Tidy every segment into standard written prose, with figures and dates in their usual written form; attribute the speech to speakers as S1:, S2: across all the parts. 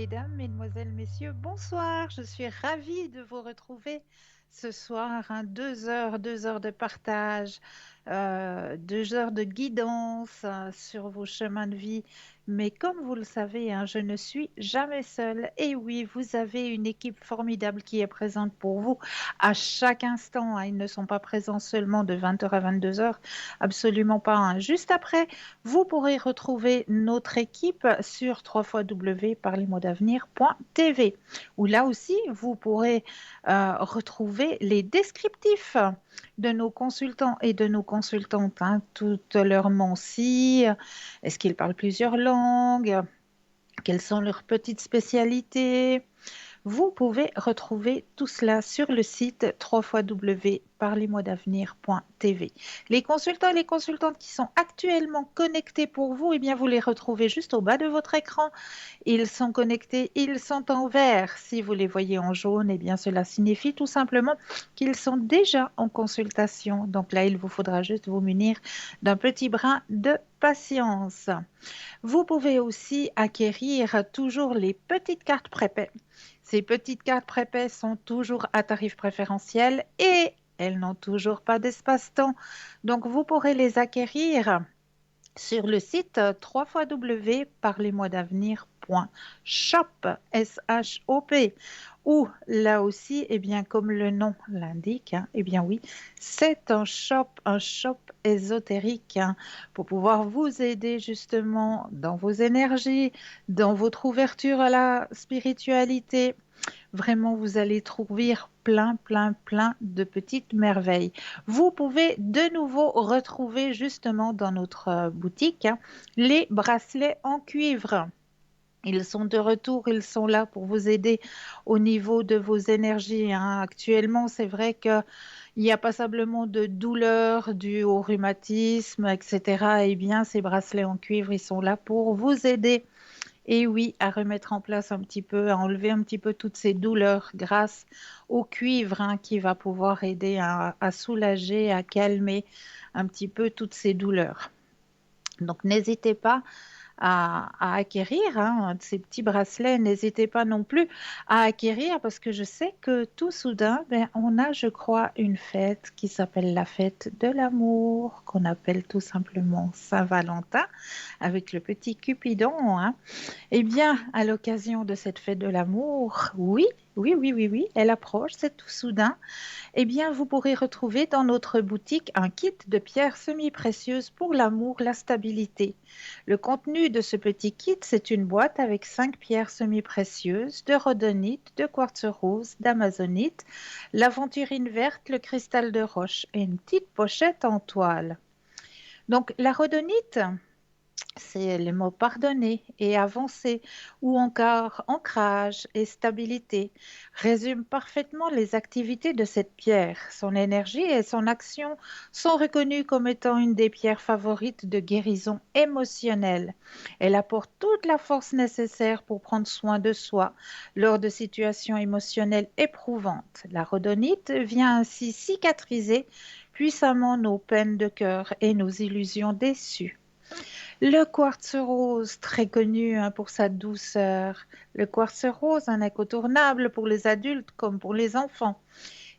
S1: Mesdames, Mesdemoiselles, Messieurs, bonsoir. Je suis ravie de vous retrouver ce soir. 2 heures de partage, 2 heures de guidance sur vos chemins de vie. Mais comme vous le savez, je ne suis jamais seule. Et oui, vous avez une équipe formidable qui est présente pour vous à chaque instant. Ils ne sont pas présents seulement de 20 heures à 22 heures, absolument pas. Juste après, vous pourrez retrouver notre équipe sur www.parlezmoi-d'avenir.tv où là aussi, vous pourrez retrouver les descriptifs de nos consultants et de nos consultantes, toute leur mensie, est-ce qu'ils parlent plusieurs langues, quelles sont leurs petites spécialités. Vous pouvez retrouver tout cela sur le site www.parlezmoi-d'avenir.tv. Les consultants et les consultantes qui sont actuellement connectés pour vous, eh bien, vous les retrouvez juste au bas de votre écran. Ils sont connectés, ils sont en vert. Si vous les voyez en jaune, eh bien, cela signifie tout simplement qu'ils sont déjà en consultation. Donc là, il vous faudra juste vous munir d'un petit brin de patience. Vous pouvez aussi acquérir toujours les petites cartes prépaies. Ces petites cartes prépaies sont toujours à tarif préférentiel et elles n'ont toujours pas d'espace-temps. Donc, vous pourrez les acquérir sur le site www.parlezmoi-d'avenir.shop, S-H-O-P, où là aussi, eh bien, comme le nom l'indique, eh bien oui, c'est un shop ésotérique pour pouvoir vous aider justement dans vos énergies, dans votre ouverture à la spiritualité. Vraiment, vous allez trouver plein de petites merveilles. Vous pouvez de nouveau retrouver justement dans notre boutique les bracelets en cuivre. Ils sont de retour, ils sont là pour vous aider au niveau de vos énergies. Actuellement, c'est vrai qu'il y a passablement de douleurs dues au rhumatisme, etc. Eh bien, ces bracelets en cuivre, ils sont là pour vous aider. Et oui, à remettre en place un petit peu, à enlever un petit peu toutes ces douleurs grâce au cuivre qui va pouvoir aider à soulager, à calmer un petit peu toutes ces douleurs. Donc n'hésitez pas à acquérir ces petits bracelets. N'hésitez pas non plus à acquérir parce que je sais que tout soudain, on a, je crois, une fête qui s'appelle la fête de l'amour, qu'on appelle tout simplement Saint-Valentin, avec le petit Cupidon. Eh bien, à l'occasion de cette fête de l'amour, oui, elle approche, c'est tout soudain. Eh bien, vous pourrez retrouver dans notre boutique un kit de pierres semi-précieuses pour l'amour, la stabilité. Le contenu de ce petit kit, c'est une boîte avec 5 pierres semi-précieuses, de rhodonite, de quartz rose, d'amazonite, l'aventurine verte, le cristal de roche et une petite pochette en toile. Donc, la rhodonite, c'est les mots pardonner et avancer ou encore ancrage et stabilité résument parfaitement les activités de cette pierre. Son énergie et son action sont reconnues comme étant une des pierres favorites de guérison émotionnelle. Elle apporte toute la force nécessaire pour prendre soin de soi lors de situations émotionnelles éprouvantes. La rhodonite vient ainsi cicatriser puissamment nos peines de cœur et nos illusions déçues. Le quartz rose, très connu pour sa douceur. Le quartz rose, un incontournable pour les adultes comme pour les enfants.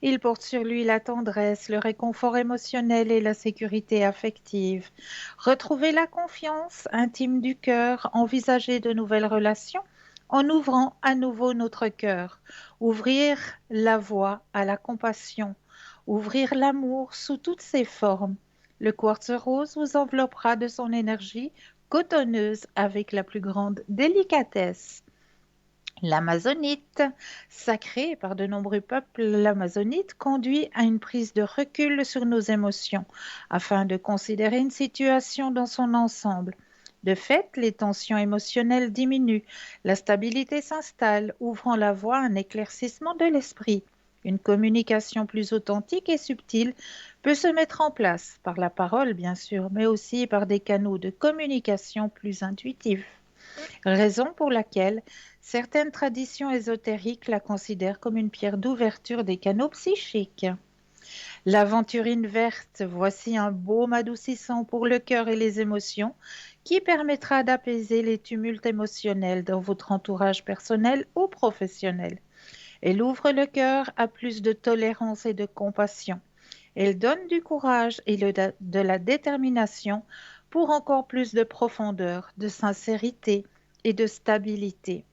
S1: Il porte sur lui la tendresse, le réconfort émotionnel et la sécurité affective. Retrouver la confiance intime du cœur, envisager de nouvelles relations en ouvrant à nouveau notre cœur. Ouvrir la voie à la compassion. Ouvrir l'amour sous toutes ses formes. Le quartz rose vous enveloppera de son énergie cotonneuse avec la plus grande délicatesse. L'amazonite, sacrée par de nombreux peuples, l'amazonite conduit à une prise de recul sur nos émotions afin de considérer une situation dans son ensemble. De fait, les tensions émotionnelles diminuent, la stabilité s'installe, ouvrant la voie à un éclaircissement de l'esprit. Une communication plus authentique et subtile peut se mettre en place, par la parole bien sûr, mais aussi par des canaux de communication plus intuitifs. Raison pour laquelle certaines traditions ésotériques la considèrent comme une pierre d'ouverture des canaux psychiques. L'aventurine verte, voici un baume adoucissant pour le cœur et les émotions qui permettra d'apaiser les tumultes émotionnels dans votre entourage personnel ou professionnel. Elle ouvre le cœur à plus de tolérance et de compassion. Elle donne du courage et de la détermination pour encore plus de profondeur, de sincérité et de stabilité.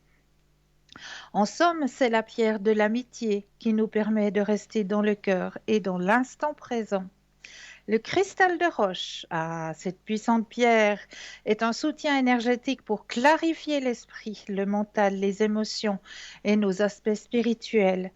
S1: En somme, c'est la pierre de l'amitié qui nous permet de rester dans le cœur et dans l'instant présent. Le cristal de roche, cette puissante pierre, est un soutien énergétique pour clarifier l'esprit, le mental, les émotions et nos aspects spirituels.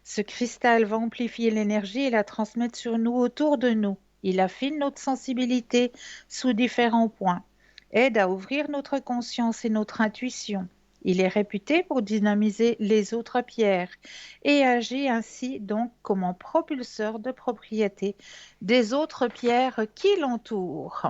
S1: Ce cristal va amplifier l'énergie et la transmettre sur nous, autour de nous. Il affine notre sensibilité sous différents points, aide à ouvrir notre conscience et notre intuition. Il est réputé pour dynamiser les autres pierres et agit ainsi donc comme un propulseur de propriété des autres pierres qui l'entourent.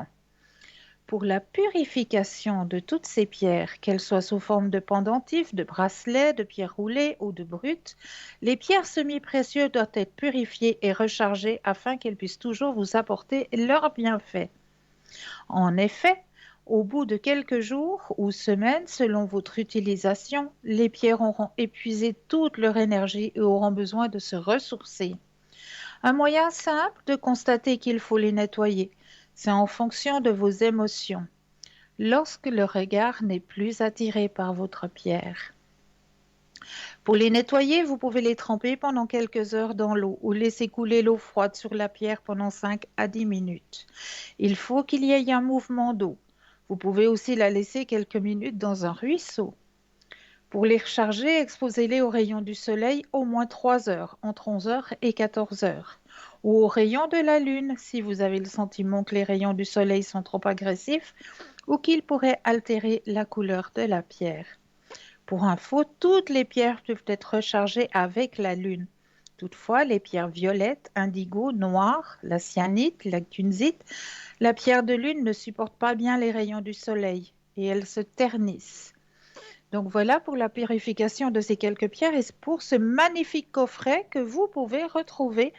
S1: Pour la purification de toutes ces pierres, qu'elles soient sous forme de pendentifs, de bracelets, de pierres roulées ou de brutes, les pierres semi-précieuses doivent être purifiées et rechargées afin qu'elles puissent toujours vous apporter leurs bienfaits. En effet, au bout de quelques jours ou semaines, selon votre utilisation, les pierres auront épuisé toute leur énergie et auront besoin de se ressourcer. Un moyen simple de constater qu'il faut les nettoyer, c'est en fonction de vos émotions. Lorsque le regard n'est plus attiré par votre pierre. Pour les nettoyer, vous pouvez les tremper pendant quelques heures dans l'eau ou laisser couler l'eau froide sur la pierre pendant 5 à 10 minutes. Il faut qu'il y ait un mouvement d'eau. Vous pouvez aussi la laisser quelques minutes dans un ruisseau. Pour les recharger, exposez-les aux rayons du soleil au moins 3 heures, entre 11 heures et 14 heures, ou aux rayons de la lune si vous avez le sentiment que les rayons du soleil sont trop agressifs ou qu'ils pourraient altérer la couleur de la pierre. Pour info, toutes les pierres peuvent être rechargées avec la lune. Toutefois, les pierres violettes, indigo, noires, la cyanite, la kunzite, la pierre de lune ne supportent pas bien les rayons du soleil et elles se ternissent. Donc voilà pour la purification de ces quelques pierres et pour ce magnifique coffret que vous pouvez retrouver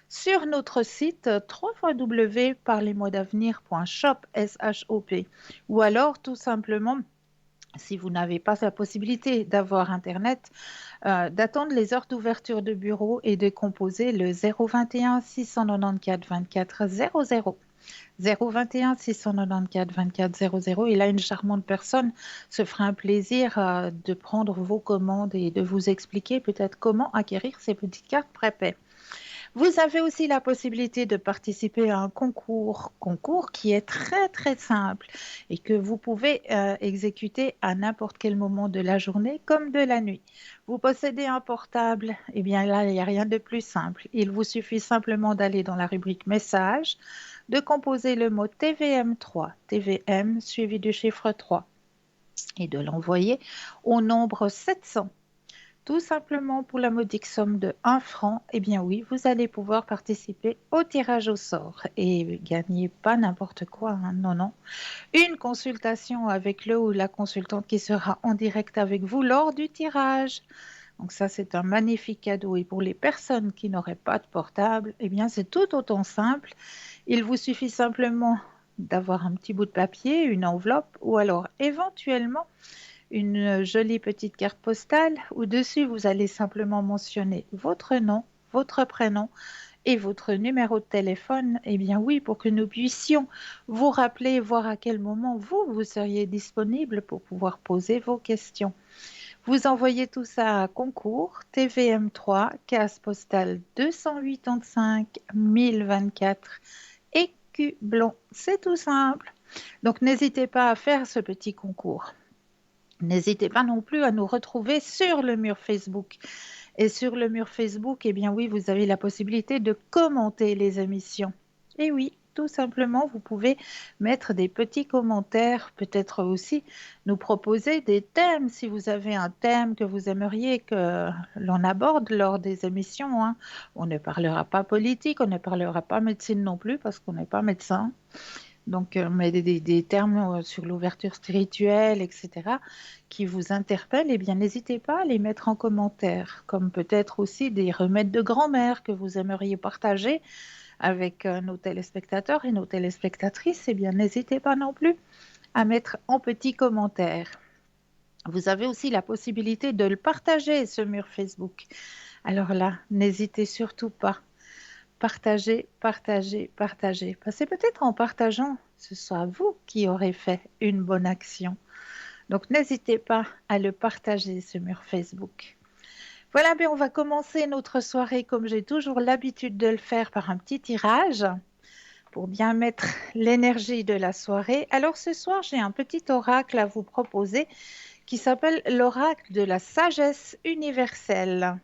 S1: sur notre site www.parlesmois-d'avenir.shop ou alors tout simplement, si vous n'avez pas la possibilité d'avoir Internet, d'attendre les heures d'ouverture de bureau et de composer le 021 694 24 00. 021 694 24 00 et là une charmante personne se fera un plaisir de prendre vos commandes et de vous expliquer peut-être comment acquérir ces petites cartes prépaies. Vous avez aussi la possibilité de participer à un concours qui est très très simple et que vous pouvez exécuter à n'importe quel moment de la journée comme de la nuit. Vous possédez un portable, eh bien là, il n'y a rien de plus simple. Il vous suffit simplement d'aller dans la rubrique messages, de composer le mot TVM3, TVM suivi du chiffre 3 et de l'envoyer au nombre 700. Tout simplement pour la modique somme de 1 franc, eh bien oui, vous allez pouvoir participer au tirage au sort et gagner pas n'importe quoi, hein, non, non. Une consultation avec le ou la consultante qui sera en direct avec vous lors du tirage. Donc ça, c'est un magnifique cadeau. Et pour les personnes qui n'auraient pas de portable, eh bien c'est tout autant simple. Il vous suffit simplement d'avoir un petit bout de papier, une enveloppe ou alors éventuellement une jolie petite carte postale où dessus vous allez simplement mentionner votre nom, votre prénom et votre numéro de téléphone. Eh bien oui, pour que nous puissions vous rappeler, voir à quel moment vous seriez disponible pour pouvoir poser vos questions. Vous envoyez tout ça à concours TVM3, case postale 285 1024 Écublon. C'est tout simple. Donc n'hésitez pas à faire ce petit concours. N'hésitez pas non plus à nous retrouver sur le mur Facebook. Et sur le mur Facebook, eh bien oui, vous avez la possibilité de commenter les émissions. Et oui, tout simplement, vous pouvez mettre des petits commentaires, peut-être aussi nous proposer des thèmes si vous avez un thème que vous aimeriez que l'on aborde lors des émissions, hein. On ne parlera pas politique, on ne parlera pas médecine non plus parce qu'on n'est pas médecin. Donc, mais des termes sur l'ouverture spirituelle, etc., qui vous interpellent, eh bien, n'hésitez pas à les mettre en commentaire, comme peut-être aussi des remèdes de grand-mère que vous aimeriez partager avec nos téléspectateurs et nos téléspectatrices, eh bien, n'hésitez pas non plus à mettre en petits commentaires. Vous avez aussi la possibilité de le partager, ce mur Facebook. Alors là, n'hésitez surtout pas. Partagez, partagez, partagez. Parce que c'est peut-être en partageant, ce soit vous qui aurez fait une bonne action. Donc n'hésitez pas à le partager, ce mur Facebook. Voilà, bien, on va commencer notre soirée comme j'ai toujours l'habitude de le faire par un petit tirage pour bien mettre l'énergie de la soirée. Alors ce soir, j'ai un petit oracle à vous proposer qui s'appelle l'oracle de la sagesse universelle.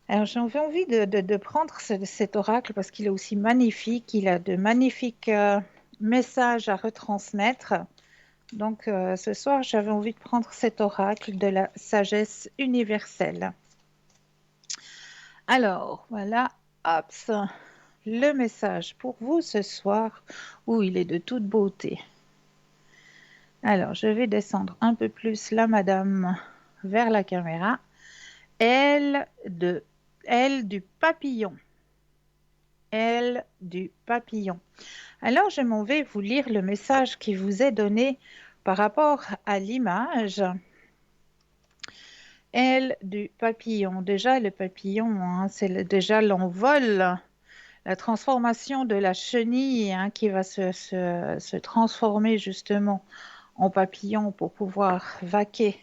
S1: Alors j'avais envie de prendre cet oracle parce qu'il est aussi magnifique, il a de magnifiques messages à retransmettre. Donc ce soir, j'avais envie de prendre cet oracle de la sagesse universelle. Alors voilà, hop, le message pour vous ce soir, où il est de toute beauté. Alors je vais descendre un peu plus là, madame, vers la caméra. Aile du papillon. Aile du papillon. Alors, je m'en vais vous lire le message qui vous est donné par rapport à l'image. Aile du papillon. Déjà, le papillon, hein, c'est déjà l'envol, la transformation de la chenille hein, qui va se transformer justement en papillon pour pouvoir vaquer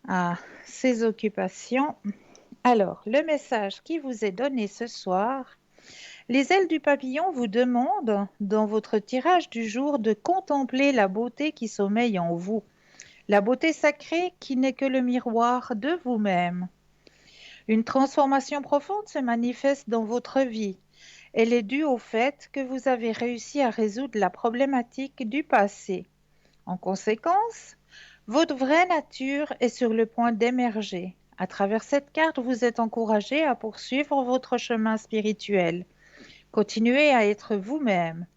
S1: à ses occupations. Alors, le message qui vous est donné ce soir, les ailes du papillon vous demandent, dans votre tirage du jour, de contempler la beauté qui sommeille en vous, la beauté sacrée qui n'est que le miroir de vous-même. Une transformation profonde se manifeste dans votre vie. Elle est due au fait que vous avez réussi à résoudre la problématique du passé. En conséquence, votre vraie nature est sur le point d'émerger. À travers cette carte, vous êtes encouragé à poursuivre votre chemin spirituel. Continuez à être vous-même,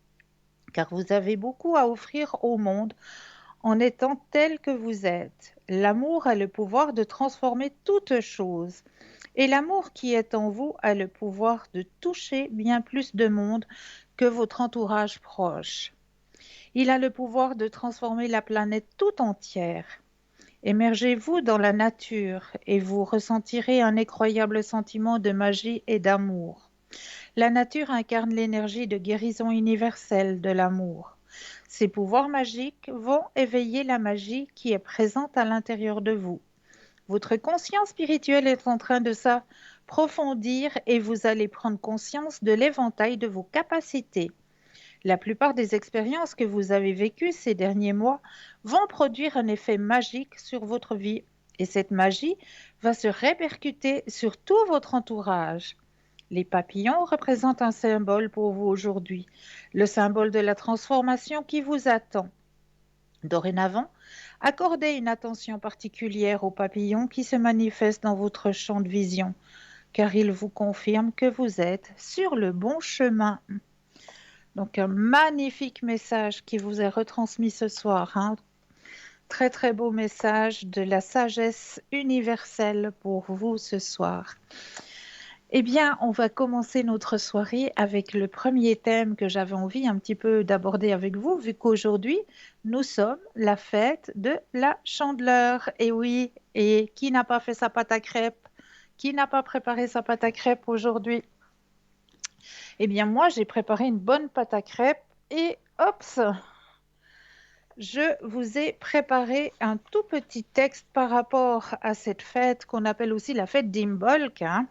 S1: car vous avez beaucoup à offrir au monde en étant tel que vous êtes. L'amour a le pouvoir de transformer toute chose, et l'amour qui est en vous a le pouvoir de toucher bien plus de monde que votre entourage proche. Il a le pouvoir de transformer la planète tout entière. Émergez-vous dans la nature et vous ressentirez un incroyable sentiment de magie et d'amour. La nature incarne l'énergie de guérison universelle de l'amour. Ces pouvoirs magiques vont éveiller la magie qui est présente à l'intérieur de vous. Votre conscience spirituelle est en train de s'approfondir et vous allez prendre conscience de l'éventail de vos capacités. La plupart des expériences que vous avez vécues ces derniers mois vont produire un effet magique sur votre vie et cette magie va se répercuter sur tout votre entourage. Les papillons représentent un symbole pour vous aujourd'hui, le symbole de la transformation qui vous attend. Dorénavant, accordez une attention particulière aux papillons qui se manifestent dans votre champ de vision, car ils vous confirment que vous êtes sur le bon chemin. Donc un magnifique message qui vous est retransmis ce soir, hein. Très très beau message de la sagesse universelle pour vous ce soir. Eh bien, on va commencer notre soirée avec le premier thème que j'avais envie un petit peu d'aborder avec vous, vu qu'aujourd'hui, nous sommes la fête de la Chandeleur. Et oui, et qui n'a pas fait sa pâte à crêpes? Qui n'a pas préparé sa pâte à crêpes aujourd'hui? Eh bien, moi, j'ai préparé une bonne pâte à crêpes et hop, je vous ai préparé un tout petit texte par rapport à cette fête qu'on appelle aussi la fête d'Imbolc, hein.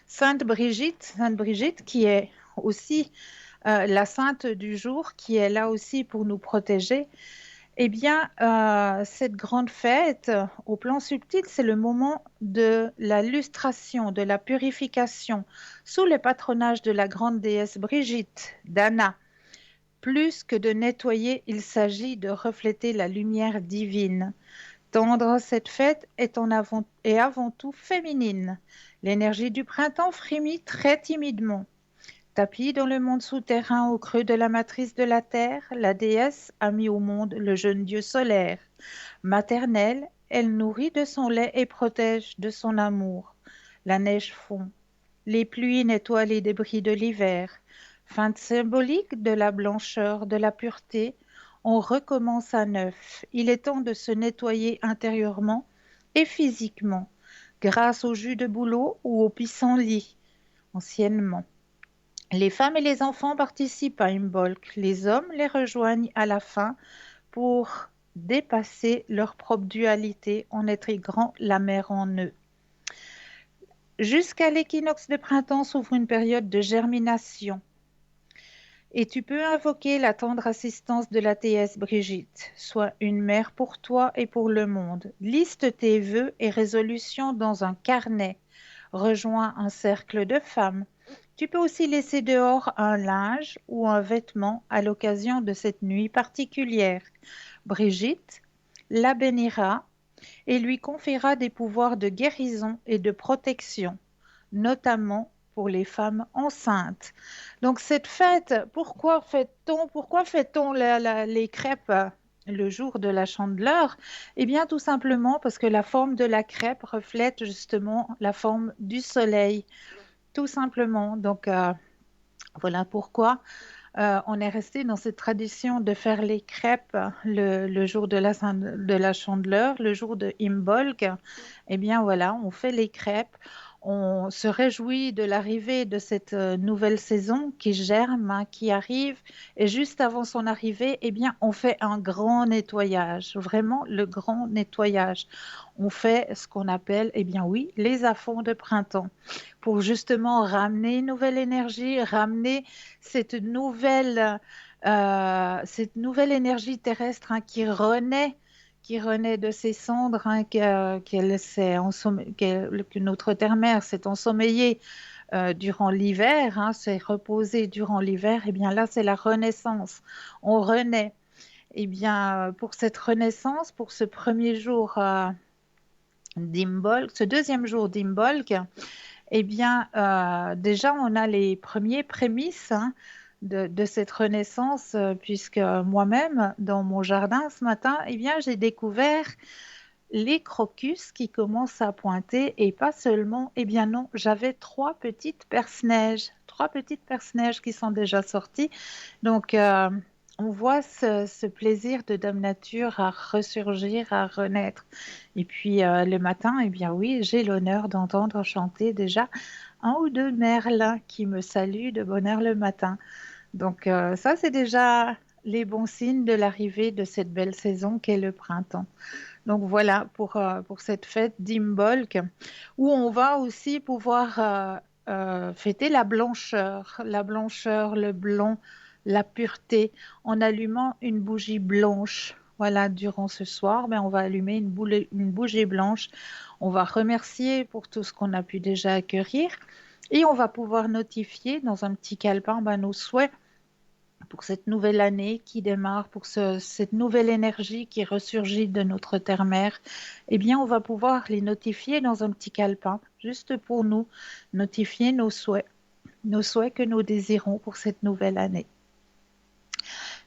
S1: Sainte Brigitte qui est aussi la sainte du jour, qui est là aussi pour nous protéger. Eh bien, cette grande fête, au plan subtil, c'est le moment de la lustration, de la purification, sous le patronage de la grande déesse Brigitte, d'Anna. Plus que de nettoyer, il s'agit de refléter la lumière divine. Tendre cette fête est avant tout féminine. L'énergie du printemps frémit très timidement. Tapie dans le monde souterrain au creux de la matrice de la terre, la déesse a mis au monde le jeune dieu solaire. Maternelle, elle nourrit de son lait et protège de son amour. La neige fond, les pluies nettoient les débris de l'hiver. Fin symbolique de la blancheur, de la pureté, on recommence à neuf. Il est temps de se nettoyer intérieurement et physiquement, grâce au jus de bouleau ou au pissenlit, anciennement. Les femmes et les enfants participent à Imbolc. Les hommes les rejoignent à la fin pour dépasser leur propre dualité en intégrant la mer en eux. Jusqu'à l'équinoxe de printemps s'ouvre une période de germination et tu peux invoquer la tendre assistance de la déesse Brigitte, soit une mère pour toi et pour le monde. Liste tes vœux et résolutions dans un carnet. Rejoins un cercle de femmes. Tu peux aussi laisser dehors un linge ou un vêtement à l'occasion de cette nuit particulière. Brigitte la bénira et lui confiera des pouvoirs de guérison et de protection, notamment pour les femmes enceintes. Donc cette fête, pourquoi fait-on les crêpes le jour de la Chandeleur? Eh bien tout simplement parce que la forme de la crêpe reflète justement la forme du soleil, tout simplement. Donc voilà pourquoi on est resté dans cette tradition de faire les crêpes le jour de la Chandeleur, le jour de Imbolc. Eh bien voilà, on fait les crêpes. On se réjouit de l'arrivée de cette nouvelle saison qui germe, hein, qui arrive. Et juste avant son arrivée, eh bien, on fait un grand nettoyage, vraiment le grand nettoyage. On fait ce qu'on appelle, eh bien oui, les affonds de printemps pour justement ramener une nouvelle énergie, ramener cette nouvelle énergie terrestre, hein, qui renaît de ses cendres, hein, que notre terre-mère s'est ensommeillée durant l'hiver, hein, s'est reposée durant l'hiver. Et bien là, c'est la renaissance. On renaît. Et bien, pour cette renaissance, pour ce premier jour d'Imbolc, ce deuxième jour d'Imbolc, eh bien, déjà, on a les premiers prémices, hein, de cette renaissance, puisque moi-même, dans mon jardin ce matin, eh bien, j'ai découvert les crocus qui commencent à pointer, et pas seulement, eh bien non, j'avais trois petites perce-neige qui sont déjà sorties. Donc, on voit ce plaisir de Dame Nature à ressurgir, à renaître. Et puis le matin, eh bien oui, j'ai l'honneur d'entendre chanter déjà un ou deux merles qui me saluent de bonne heure le matin. Donc ça, c'est déjà les bons signes de l'arrivée de cette belle saison qu'est le printemps. Donc voilà pour cette fête d'Imbolc, où on va aussi pouvoir fêter la blancheur, le blanc, la pureté, en allumant une bougie blanche. Voilà, durant ce soir, ben, on va allumer une bougie blanche. On va remercier pour tout ce qu'on a pu déjà accueillir et on va pouvoir notifier dans un petit calepin ben, nos souhaits pour cette nouvelle année qui démarre, pour cette nouvelle énergie qui ressurgit de notre terre-mère. Eh bien, on va pouvoir les notifier dans un petit calepin, juste pour nous, notifier nos souhaits que nous désirons pour cette nouvelle année.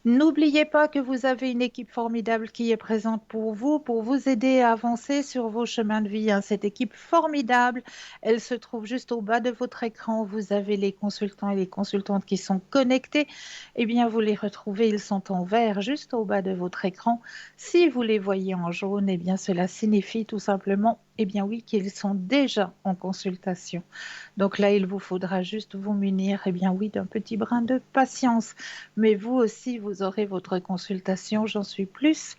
S1: N'oubliez pas que vous avez une équipe formidable qui est présente pour vous aider à avancer sur vos chemins de vie, hein. Cette équipe formidable, elle se trouve juste au bas de votre écran. Vous avez les consultants et les consultantes qui sont connectés. Eh bien, vous les retrouvez, ils sont en vert juste au bas de votre écran. Si vous les voyez en jaune, eh bien, cela signifie tout simplement, eh bien oui, qu'ils sont déjà en consultation. Donc là, il vous faudra juste vous munir, eh bien oui, d'un petit brin de patience. Mais vous aussi, vous aurez votre consultation, j'en suis plus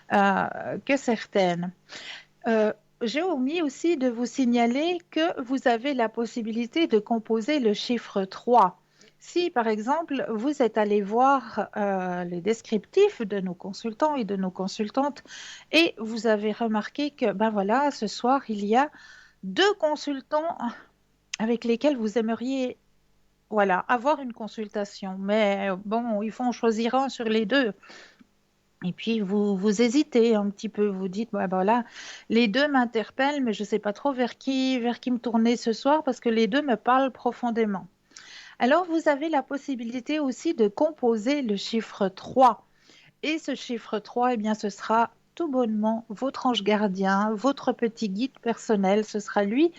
S1: que certaine. J'ai omis aussi de vous signaler que vous avez la possibilité de composer le chiffre 3. Si, par exemple, vous êtes allé voir les descriptifs de nos consultants et de nos consultantes et vous avez remarqué que, ben voilà, ce soir, il y a deux consultants avec lesquels vous aimeriez, voilà, avoir une consultation. Mais bon, il faut en choisir un sur les deux. Et puis, vous hésitez un petit peu, vous dites, bah, voilà, les deux m'interpellent, mais je ne sais pas trop vers qui me tourner ce soir parce que les deux me parlent profondément. Alors, vous avez la possibilité aussi de composer le chiffre 3. Et ce chiffre 3, eh bien, ce sera tout bonnement votre ange gardien, votre petit guide personnel. Ce sera lui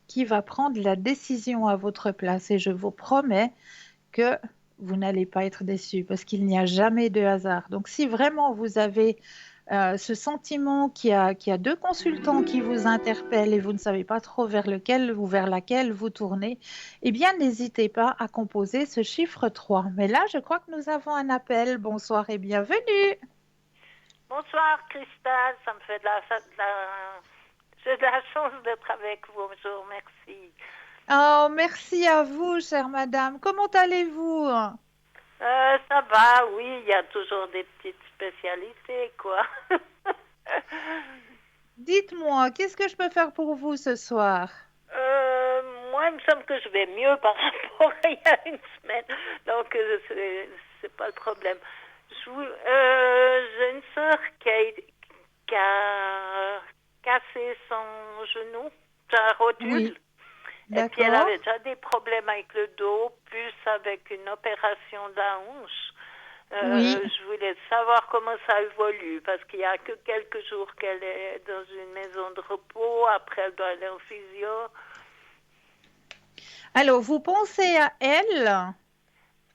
S1: qui va prendre la décision à votre place. Et je vous promets que vous n'allez pas être déçu parce qu'il n'y a jamais de hasard. Donc, si vraiment vous avez ce sentiment qu'il y a deux consultants qui vous interpellent et vous ne savez pas trop vers lequel ou vers laquelle vous tournez, eh bien, n'hésitez pas à composer ce chiffre 3. Mais là, je crois que nous avons un appel. Bonsoir et bienvenue.
S2: Bonsoir Christelle, ça me fait j'ai de la chance d'être avec vous. Bonjour, merci.
S1: Oh, merci à vous, chère madame. Comment allez-vous?
S2: Ça va, oui, il y a toujours des petites spécialités, quoi.
S1: Dites-moi, qu'est-ce que je peux faire pour vous ce soir?
S2: Moi, il me semble que je vais mieux par rapport à il y a une semaine, donc c'est pas le problème. J'ai une sœur qui a cassé son genou, sa rotule.
S1: Oui,
S2: Et puis elle
S1: d'accord.
S2: avait déjà des problèmes avec le dos, plus avec une opération de la hanche.
S1: Oui.
S2: Je voulais savoir comment ça évolue, parce qu'il n'y a que quelques jours qu'elle est dans une maison de repos, après elle doit aller en physio.
S1: Alors, vous pensez à elle?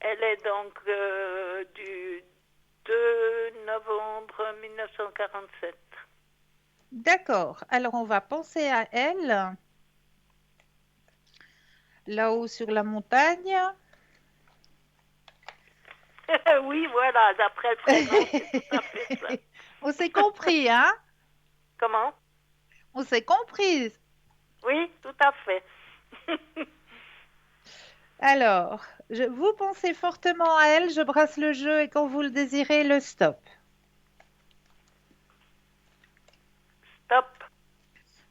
S2: Elle est donc du 2 novembre 1947.
S1: D'accord. Alors, on va penser à elle, là-haut sur la montagne.
S2: Oui, voilà, d'après le prénom, c'est tout à fait ça.
S1: On s'est compris, hein?
S2: Comment?
S1: On s'est compris.
S2: Oui, tout à fait.
S1: Alors, vous pensez fortement à elle, je brasse le jeu et quand vous le désirez, le stop.
S2: Stop.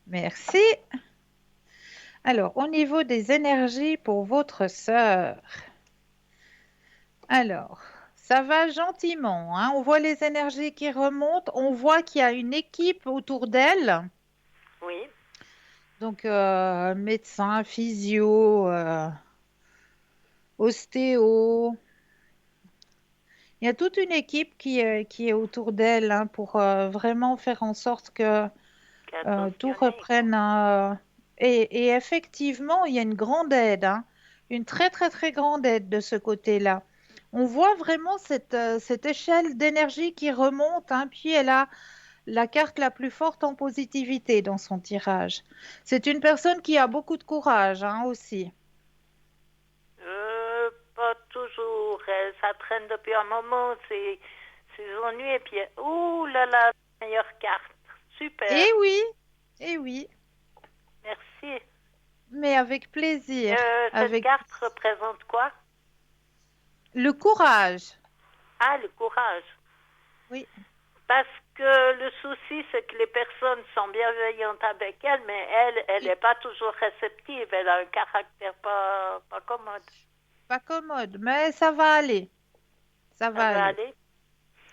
S1: Merci. Alors, au niveau des énergies pour votre sœur. Alors, ça va gentiment, hein. On voit les énergies qui remontent. On voit qu'il y a une équipe autour d'elle.
S2: Oui.
S1: Donc, médecin, physio, ostéo. Il y a toute une équipe qui est autour d'elle, hein, pour vraiment faire en sorte que tout
S2: Attentionné, quoi.
S1: reprenne. Et effectivement, il y a une grande aide, hein, une très très très grande aide de ce côté-là. On voit vraiment cette échelle d'énergie qui remonte, hein, puis elle a la carte la plus forte en positivité dans son tirage. C'est une personne qui a beaucoup de courage, hein, aussi.
S2: Pas toujours. Ça traîne depuis un moment, ces ennuis. Et puis, ouh là là, meilleure carte. Super.
S1: Eh oui, eh oui,
S2: Merci.
S1: mais avec plaisir,
S2: Cette
S1: avec
S2: carte représente quoi?
S1: le courage.
S2: Ah, le courage.
S1: Oui,
S2: Parce que le souci, c'est que les personnes sont bienveillantes avec elle, mais elle n'est pas toujours réceptive. Elle a un caractère pas commode.
S1: pas commode, mais ça va aller. Ça
S2: Ça
S1: va
S2: va
S1: aller.
S2: aller?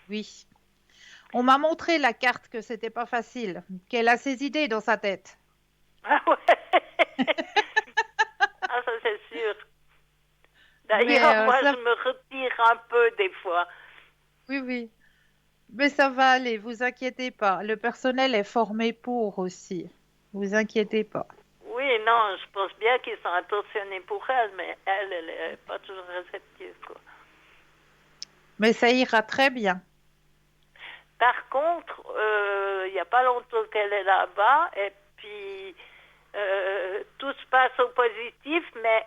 S1: Oui. On m'a montré la carte que c'était pas facile, qu'elle a ses idées dans sa tête.
S2: Ah ouais. Ah, ça c'est sûr.
S1: Mais
S2: D'ailleurs, moi,
S1: ça,
S2: je me retire un peu des fois.
S1: oui, oui. Mais ça va aller, vous inquiétez pas. Le personnel est formé pour aussi. Vous inquiétez pas.
S2: Oui, non, je pense bien qu'ils sont attentionnés pour elle, mais elle est pas toujours réceptive, quoi.
S1: Mais ça ira très bien.
S2: Par contre, il n'y a pas longtemps qu'elle est là-bas, et puis tout se passe au positif, mais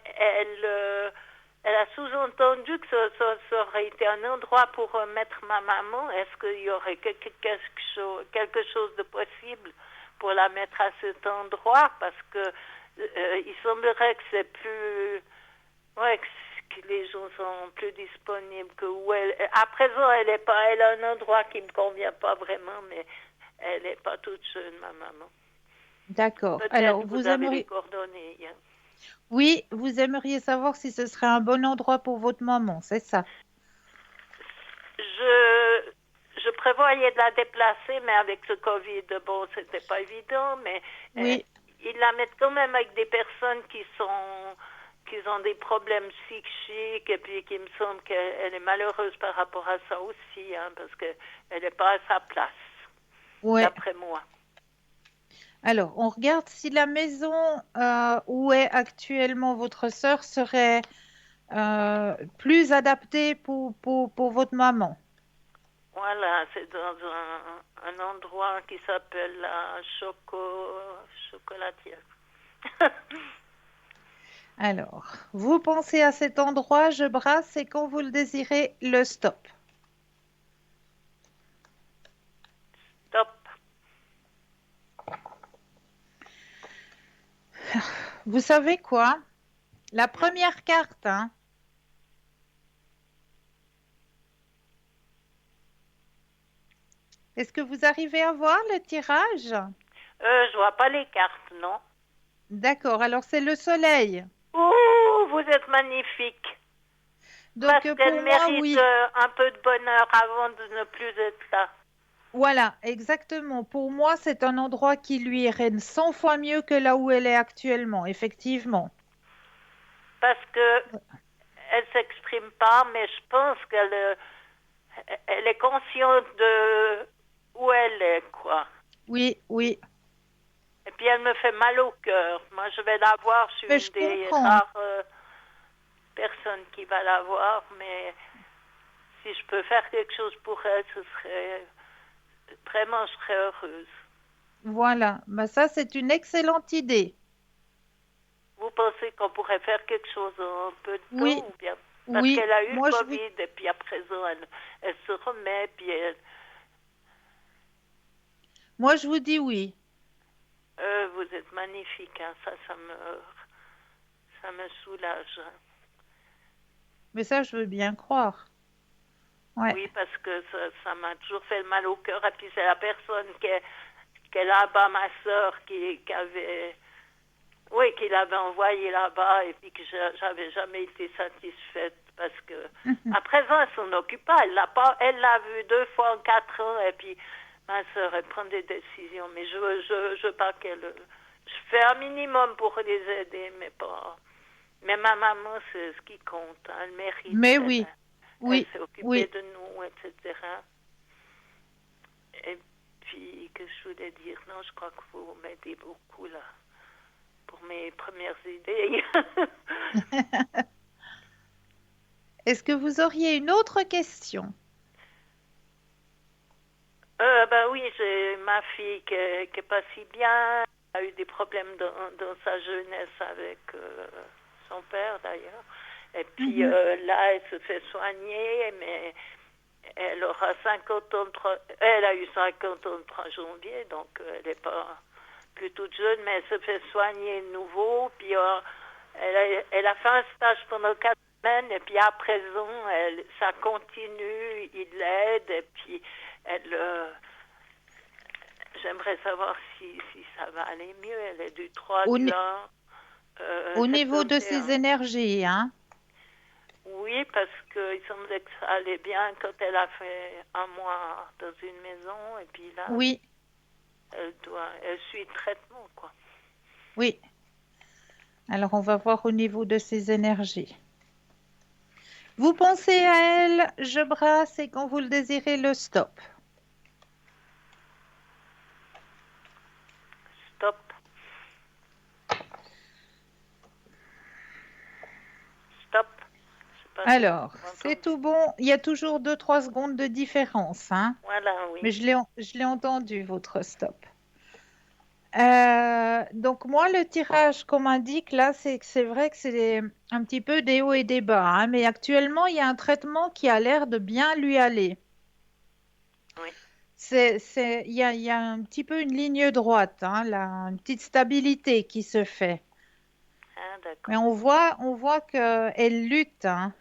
S2: elle a sous-entendu que ça aurait été un endroit pour mettre ma maman. Est-ce qu'il y aurait quelque chose de possible pour la mettre à cet endroit? Parce que il semblerait que c'est plus... Ouais, que les gens sont plus disponibles que où elle... À présent, elle est pas... Elle a un endroit qui me convient pas vraiment, mais elle n'est pas toute jeune, ma maman.
S1: D'accord.
S2: Peut-être
S1: Alors,
S2: vous
S1: vous
S2: avez les
S1: aimeriez...
S2: coordonnées. Hein.
S1: Oui, vous aimeriez savoir si ce serait un bon endroit pour votre maman, c'est ça?
S2: Je, je prévoyais de la déplacer, mais avec ce Covid, bon, c'était pas évident, mais
S1: Oui,
S2: ils la mettent quand même avec des personnes qu'ils ont des problèmes psychiques et puis qu'il me semble qu'elle est malheureuse par rapport à ça aussi, hein, parce qu'elle n'est pas à sa place,
S1: Ouais.
S2: d'après moi.
S1: Alors, on regarde si la maison où est actuellement votre sœur serait plus adaptée pour votre maman.
S2: Voilà, c'est dans un endroit qui s'appelle la chocolatière.
S1: Alors, vous pensez à cet endroit, je brasse et quand vous le désirez, le stop.
S2: Top.
S1: Vous savez quoi? La première carte, hein, est-ce que vous arrivez à voir le tirage?
S2: Je vois pas les cartes, non.
S1: D'accord, alors c'est le soleil.
S2: Ouh, vous êtes magnifique.
S1: Donc
S2: Parce
S1: pour
S2: qu'elle
S1: moi,
S2: mérite
S1: oui.
S2: un peu de bonheur avant de ne plus être là.
S1: Voilà, exactement. Pour moi, c'est un endroit qui lui irait 100 fois mieux que là où elle est actuellement, effectivement.
S2: Parce que elle s'exprime pas, mais je pense elle est consciente de où elle est, quoi.
S1: Oui, oui,
S2: Et puis elle me fait mal au cœur. Moi, je vais la voir. Je suis
S1: mais
S2: une
S1: je
S2: des
S1: comprends.
S2: rares personnes qui va la voir, mais si je peux faire quelque chose pour elle, ce serait vraiment, je serais heureuse.
S1: Voilà, bah ça, c'est une excellente idée.
S2: Vous pensez qu'on pourrait faire quelque chose en peu de temps
S1: Oui,
S2: ou bien parce
S1: oui,
S2: qu'elle a eu le
S1: moi, je vous...
S2: Covid et puis à présent elle se remet puis
S1: moi, je vous dis oui.
S2: vous êtes magnifique, hein, ça me soulage.
S1: Mais ça, je veux bien croire. Ouais.
S2: Oui, parce que ça m'a toujours fait mal au cœur et puis c'est la personne qui est là-bas, ma soeur, qui avait oui, qu'il avait envoyé là-bas et puis que j'avais jamais été satisfaite parce que à présent elle s'en occupe pas. Elle l'a vu 2 fois en 4 ans et puis ma soeur elle prend des décisions. Mais je veux pas qu'elle. Je fais un minimum pour les aider, mais pas. Mais ma maman c'est ce qui compte. Hein, elle mérite.
S1: Mais
S2: Elle,
S1: oui,
S2: elle
S1: oui,
S2: s'est occupée
S1: oui.
S2: de nous, etc. Et puis que je voulais dire non, je crois que vous m'aidez beaucoup là. Pour mes premières idées.
S1: Est-ce que vous auriez une autre question?
S2: Ben oui, j'ai ma fille qui est pas si bien. Elle a eu des problèmes dans sa jeunesse avec son père d'ailleurs. Et puis
S1: Mhm.
S2: là, elle se fait soigner, mais elle aura 50 ans. Elle a eu 50 ans le 3 janvier, donc elle n'est pas plus toute jeune, mais elle se fait soigner de nouveau. Puis elle a fait un stage pendant 4 semaines, et puis à présent, ça continue, il l'aide, et puis elle. J'aimerais savoir si ça va aller mieux. Elle est du 3
S1: Au,
S2: du
S1: ni-
S2: 1
S1: au niveau de ses
S2: 71.
S1: énergies, hein?
S2: Oui, parce qu'il semblait que ça allait bien quand elle a fait un mois dans une maison, et puis là,
S1: Oui,
S2: elle suit le traitement, quoi.
S1: oui. Alors, on va voir au niveau de ses énergies. Vous pensez à elle, je brasse et quand vous le désirez, le stop.
S2: Stop. Stop. Je sais pas si
S1: Alors,
S2: vous
S1: c'est
S2: m'entendez.
S1: tout bon. Il y a toujours 2, 3 secondes de différence, hein?
S2: Voilà,
S1: Mais
S2: oui.
S1: je l'ai entendu, votre stop. Donc moi, le tirage qu'on m'indique là, c'est vrai que c'est un petit peu des hauts et des bas, hein, mais actuellement, il y a un traitement qui a l'air de bien lui aller.
S2: Oui.
S1: Il y a un petit peu une ligne droite, hein, là, une petite stabilité qui se fait.
S2: Ah,
S1: Mais
S2: d'accord.
S1: on voit qu'elle lutte, hein.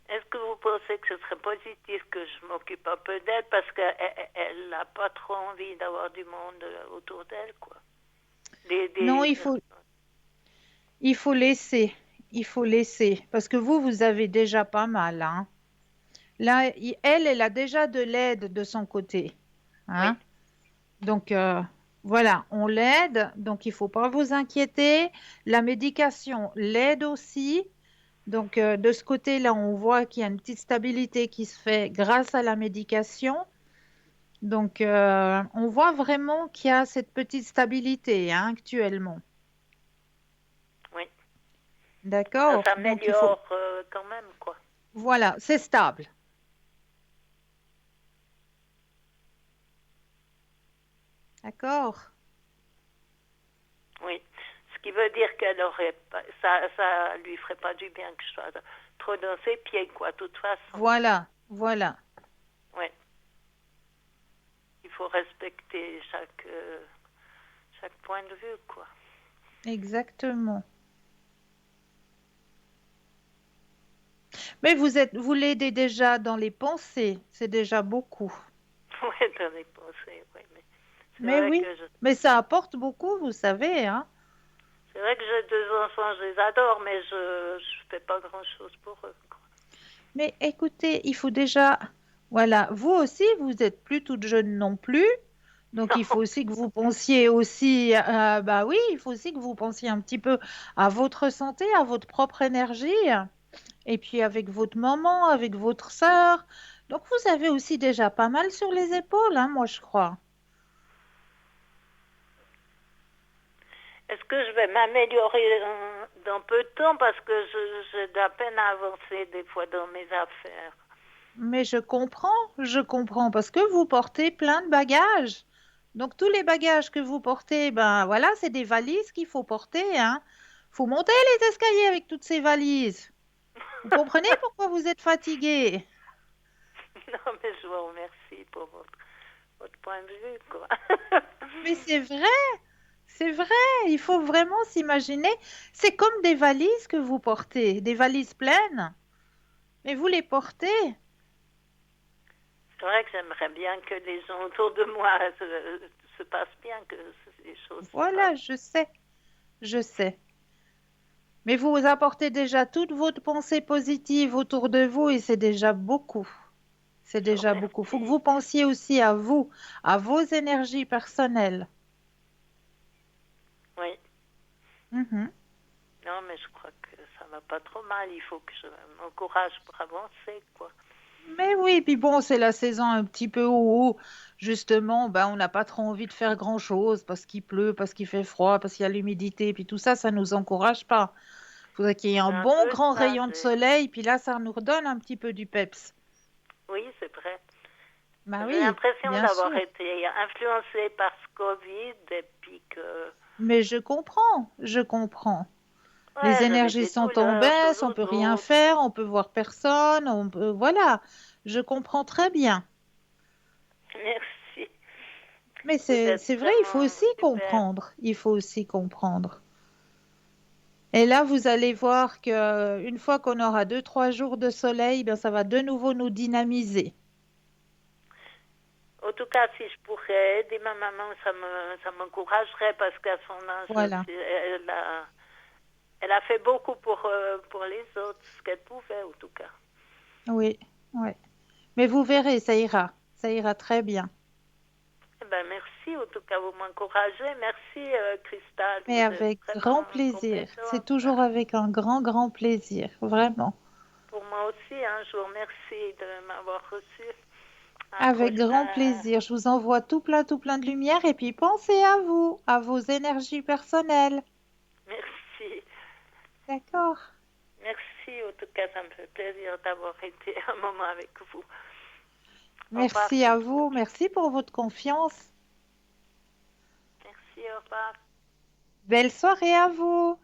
S2: Est-ce que vous pensez que ce serait positif que je m'occupe un peu d'elle parce qu'elle n'a pas trop envie d'avoir du monde autour d'elle, quoi.
S1: Non,
S2: Des personnes.
S1: il faut laisser, il faut laisser, parce que vous avez déjà pas mal, hein. Là, elle a déjà de l'aide de son côté,
S2: Oui.
S1: hein. Donc, Voilà, on l'aide, donc il ne faut pas vous inquiéter. La médication l'aide aussi. Donc de ce côté-là, on voit qu'il y a une petite stabilité qui se fait grâce à la médication. Donc on voit vraiment qu'il y a cette petite stabilité hein, actuellement.
S2: Oui. Ça
S1: D'accord? Donc il faut,
S2: s'améliore quand même, quoi.
S1: voilà, c'est stable. D'accord?
S2: Oui. Ce qui veut dire qu'elle aurait pas, ça lui ferait pas du bien que je sois trop dans ses pieds, quoi, de toute façon.
S1: Voilà, voilà,
S2: Oui. Il faut respecter chaque point de vue, quoi.
S1: exactement. Mais vous l'aidez déjà dans les pensées, c'est déjà beaucoup.
S2: Oui, dans les pensées, oui. Mais c'est
S1: Mais
S2: vrai
S1: oui,
S2: que
S1: mais ça apporte beaucoup, vous savez, hein.
S2: c'est vrai que j'ai deux enfants, je les adore, mais je fais pas grand-chose pour eux, quoi.
S1: Mais écoutez, il faut déjà, voilà, vous aussi, vous êtes plus toute jeune non plus, donc il faut
S2: Non,
S1: aussi que vous pensiez aussi, bah oui, il faut aussi que vous pensiez un petit peu à votre santé, à votre propre énergie, et puis avec votre maman, avec votre sœur. Donc vous avez aussi déjà pas mal sur les épaules, hein, moi je crois.
S2: est-ce que je vais m'améliorer dans peu de temps parce que j'ai de la peine à avancer des fois dans mes affaires.
S1: Mais je comprends, parce que vous portez plein de bagages. Donc tous les bagages que vous portez, ben voilà, c'est des valises qu'il faut porter, hein. Faut monter les escaliers avec toutes ces valises. Vous comprenez pourquoi vous êtes fatigué?
S2: Non, mais je vous remercie pour votre point de vue, quoi.
S1: Mais c'est vrai, il faut vraiment s'imaginer. C'est comme des valises que vous portez, des valises pleines, mais vous les portez.
S2: C'est vrai que j'aimerais bien que les gens autour de moi se passent bien, que les choses se
S1: Voilà,
S2: passent.
S1: je sais. Mais vous apportez déjà toute votre pensée positive autour de vous et c'est déjà beaucoup. C'est
S2: Je vous
S1: déjà beaucoup. Il faut que
S2: remercie.
S1: vous pensiez aussi à vous, à vos énergies personnelles.
S2: Oui.
S1: Mhm.
S2: Non, mais je crois que ça va pas trop mal. Il faut que je m'encourage pour avancer, quoi.
S1: Mais oui, puis bon, c'est la saison un petit peu où, justement, ben, on n'a pas trop envie de faire grand-chose parce qu'il pleut, parce qu'il fait froid, parce qu'il y a l'humidité, puis tout ça, ça ne nous encourage pas. Il faudrait qu'il y ait un
S2: C'est un
S1: bon
S2: peu
S1: grand
S2: ça.
S1: rayon de soleil, puis là, ça nous redonne un petit peu du peps.
S2: Oui, c'est vrai.
S1: Ben
S2: J'ai
S1: oui,
S2: l'impression
S1: bien
S2: d'avoir
S1: sûr.
S2: été influencée par ce Covid et puis que
S1: Mais je comprends, je comprends. Les
S2: ouais, j'avais
S1: énergies
S2: des
S1: sont en
S2: douleurs
S1: baisse, on
S2: toujours
S1: peut rien
S2: d'autres.
S1: faire, on peut voir personne, on peut, voilà, je comprends très bien.
S2: Merci.
S1: Mais
S2: Vous
S1: c'est
S2: êtes
S1: c'est vrai, il faut
S2: vraiment
S1: aussi
S2: super.
S1: comprendre, il faut aussi comprendre. Et là, vous allez voir que une fois qu'on aura 2, 3 jours de soleil, ben ça va de nouveau nous dynamiser.
S2: En tout cas, si je pourrais aider ma maman, ça m'encouragerait parce qu'à son âge
S1: Voilà,
S2: aussi, elle a fait beaucoup pour les autres, ce qu'elle pouvait en tout cas.
S1: oui, oui. Mais vous verrez, ça ira très bien.
S2: Eh ben, merci, en tout cas, vous m'encouragez. Merci, Cristal,
S1: Mais
S2: vous êtes
S1: avec grand
S2: vraiment
S1: plaisir. C'est
S2: compétente.
S1: toujours avec un grand, grand plaisir, vraiment.
S2: Pour moi aussi, hein, je vous remercie de m'avoir reçu.
S1: Avec grand plaisir. Je vous envoie tout plein de lumière et puis pensez à vous, à vos énergies personnelles.
S2: Merci.
S1: D'accord?
S2: Merci, en tout cas, ça me fait plaisir d'avoir été un moment avec vous. Au revoir,
S1: Merci à
S2: Cristal.
S1: vous. Merci pour votre confiance.
S2: Merci, au revoir.
S1: Belle soirée à vous.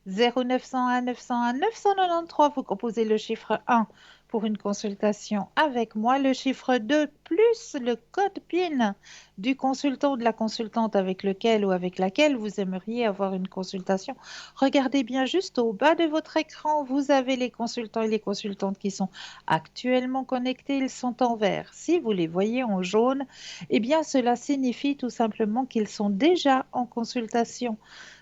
S1: 0901 901 993, vous composez le chiffre 1 pour une consultation avec moi, le chiffre 2 plus le code PIN du consultant ou de la consultante avec lequel ou avec laquelle vous aimeriez avoir une consultation. Regardez bien juste au bas de votre écran, vous avez les consultants et les consultantes qui sont actuellement connectés, ils sont en vert. Si vous les voyez en jaune, eh bien cela signifie tout simplement qu'ils sont déjà en consultation.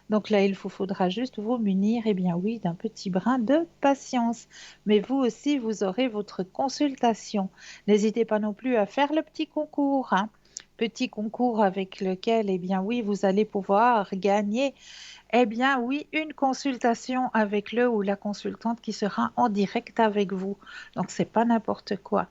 S1: Donc là, il vous faudra juste vous munir, eh bien oui, d'un petit brin de patience. Mais vous aussi, vous aurez votre consultation. N'hésitez pas non plus à faire le petit concours, hein. Petit concours avec lequel, eh bien oui, vous allez pouvoir gagner, eh bien oui, une consultation avec le ou la consultante qui sera en direct avec vous. Donc, c'est pas n'importe quoi.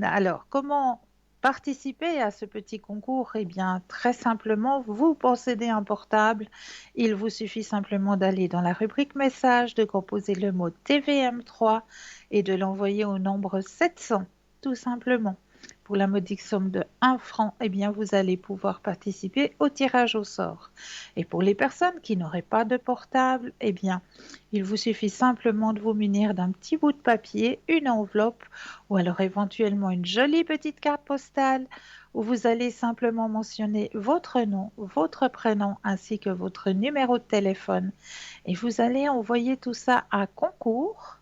S1: Alors, comment participer à ce petit concours? Eh bien, très simplement, vous possédez un portable. Il vous suffit simplement d'aller dans la rubrique message, de composer le mot TVM3 et de l'envoyer au nombre 700, tout simplement. Pour la modique somme de 1 franc, eh bien, vous allez pouvoir participer au tirage au sort. Et pour les personnes qui n'auraient pas de portable, eh bien, il vous suffit simplement de vous munir d'un petit bout de papier, une enveloppe ou alors éventuellement une jolie petite carte postale où vous allez simplement mentionner votre nom, votre prénom ainsi que votre numéro de téléphone. Et vous allez envoyer tout ça à concours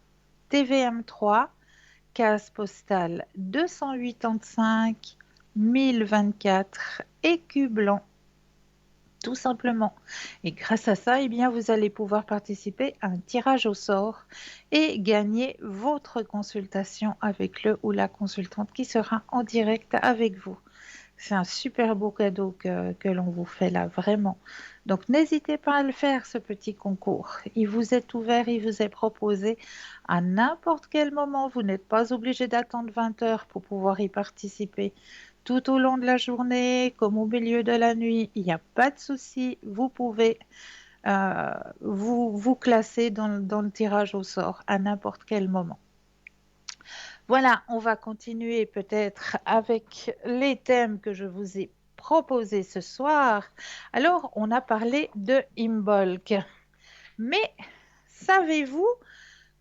S1: TVM3 case postale 285 1024 écu blanc, tout simplement. Et grâce à ça, eh bien, vous allez pouvoir participer à un tirage au sort et gagner votre consultation avec le ou la consultante qui sera en direct avec vous. C'est un super beau cadeau que l'on vous fait là, vraiment. Donc n'hésitez pas à le faire, ce petit concours. Il vous est ouvert, il vous est proposé à n'importe quel moment. Vous n'êtes pas obligé d'attendre 20 heures pour pouvoir y participer. Tout au long de la journée, comme au milieu de la nuit, il n'y a pas de souci. Vous pouvez vous classer dans le tirage au sort à n'importe quel moment. Voilà, on va continuer peut-être avec les thèmes que je vous ai proposés ce soir. Alors, on a parlé de Imbolc. Mais savez-vous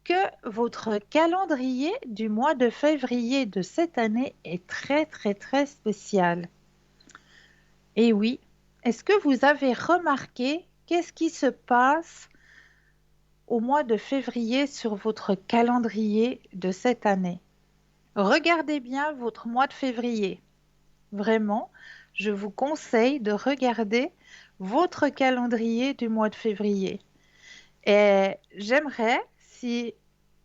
S1: que votre calendrier du mois de février de cette année est très, très, très spécial? Et oui, est-ce que vous avez remarqué qu'est-ce qui se passe au mois de février sur votre calendrier de cette année? Regardez bien votre mois de février. Vraiment, je vous conseille de regarder votre calendrier du mois de février. Et j'aimerais, si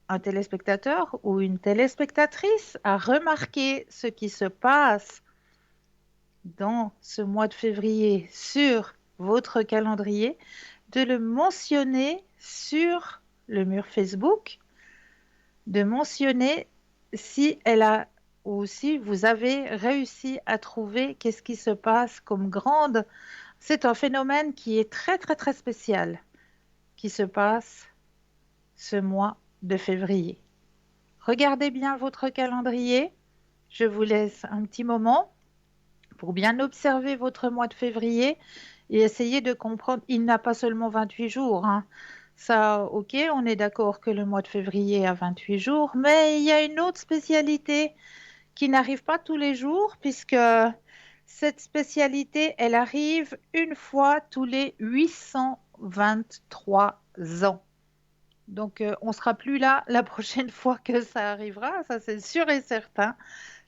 S1: un téléspectateur ou une téléspectatrice a remarqué ce qui se passe dans ce mois de février sur votre calendrier, de le mentionner sur le mur Facebook, de mentionner si elle a ou si vous avez réussi à trouver qu'est-ce qui se passe comme grande. C'est un phénomène qui est très très très spécial qui se passe ce mois de février. Regardez bien votre calendrier. Je vous laisse un petit moment pour bien observer votre mois de février et essayer de comprendre. Il n'a pas seulement 28 jours, hein. Ça, ok, on est d'accord que le mois de février a 28 jours, mais il y a une autre spécialité qui n'arrive pas tous les jours, puisque cette spécialité, elle arrive une fois tous les 823 ans. Donc, on ne sera plus là la prochaine fois que ça arrivera, ça c'est sûr et certain.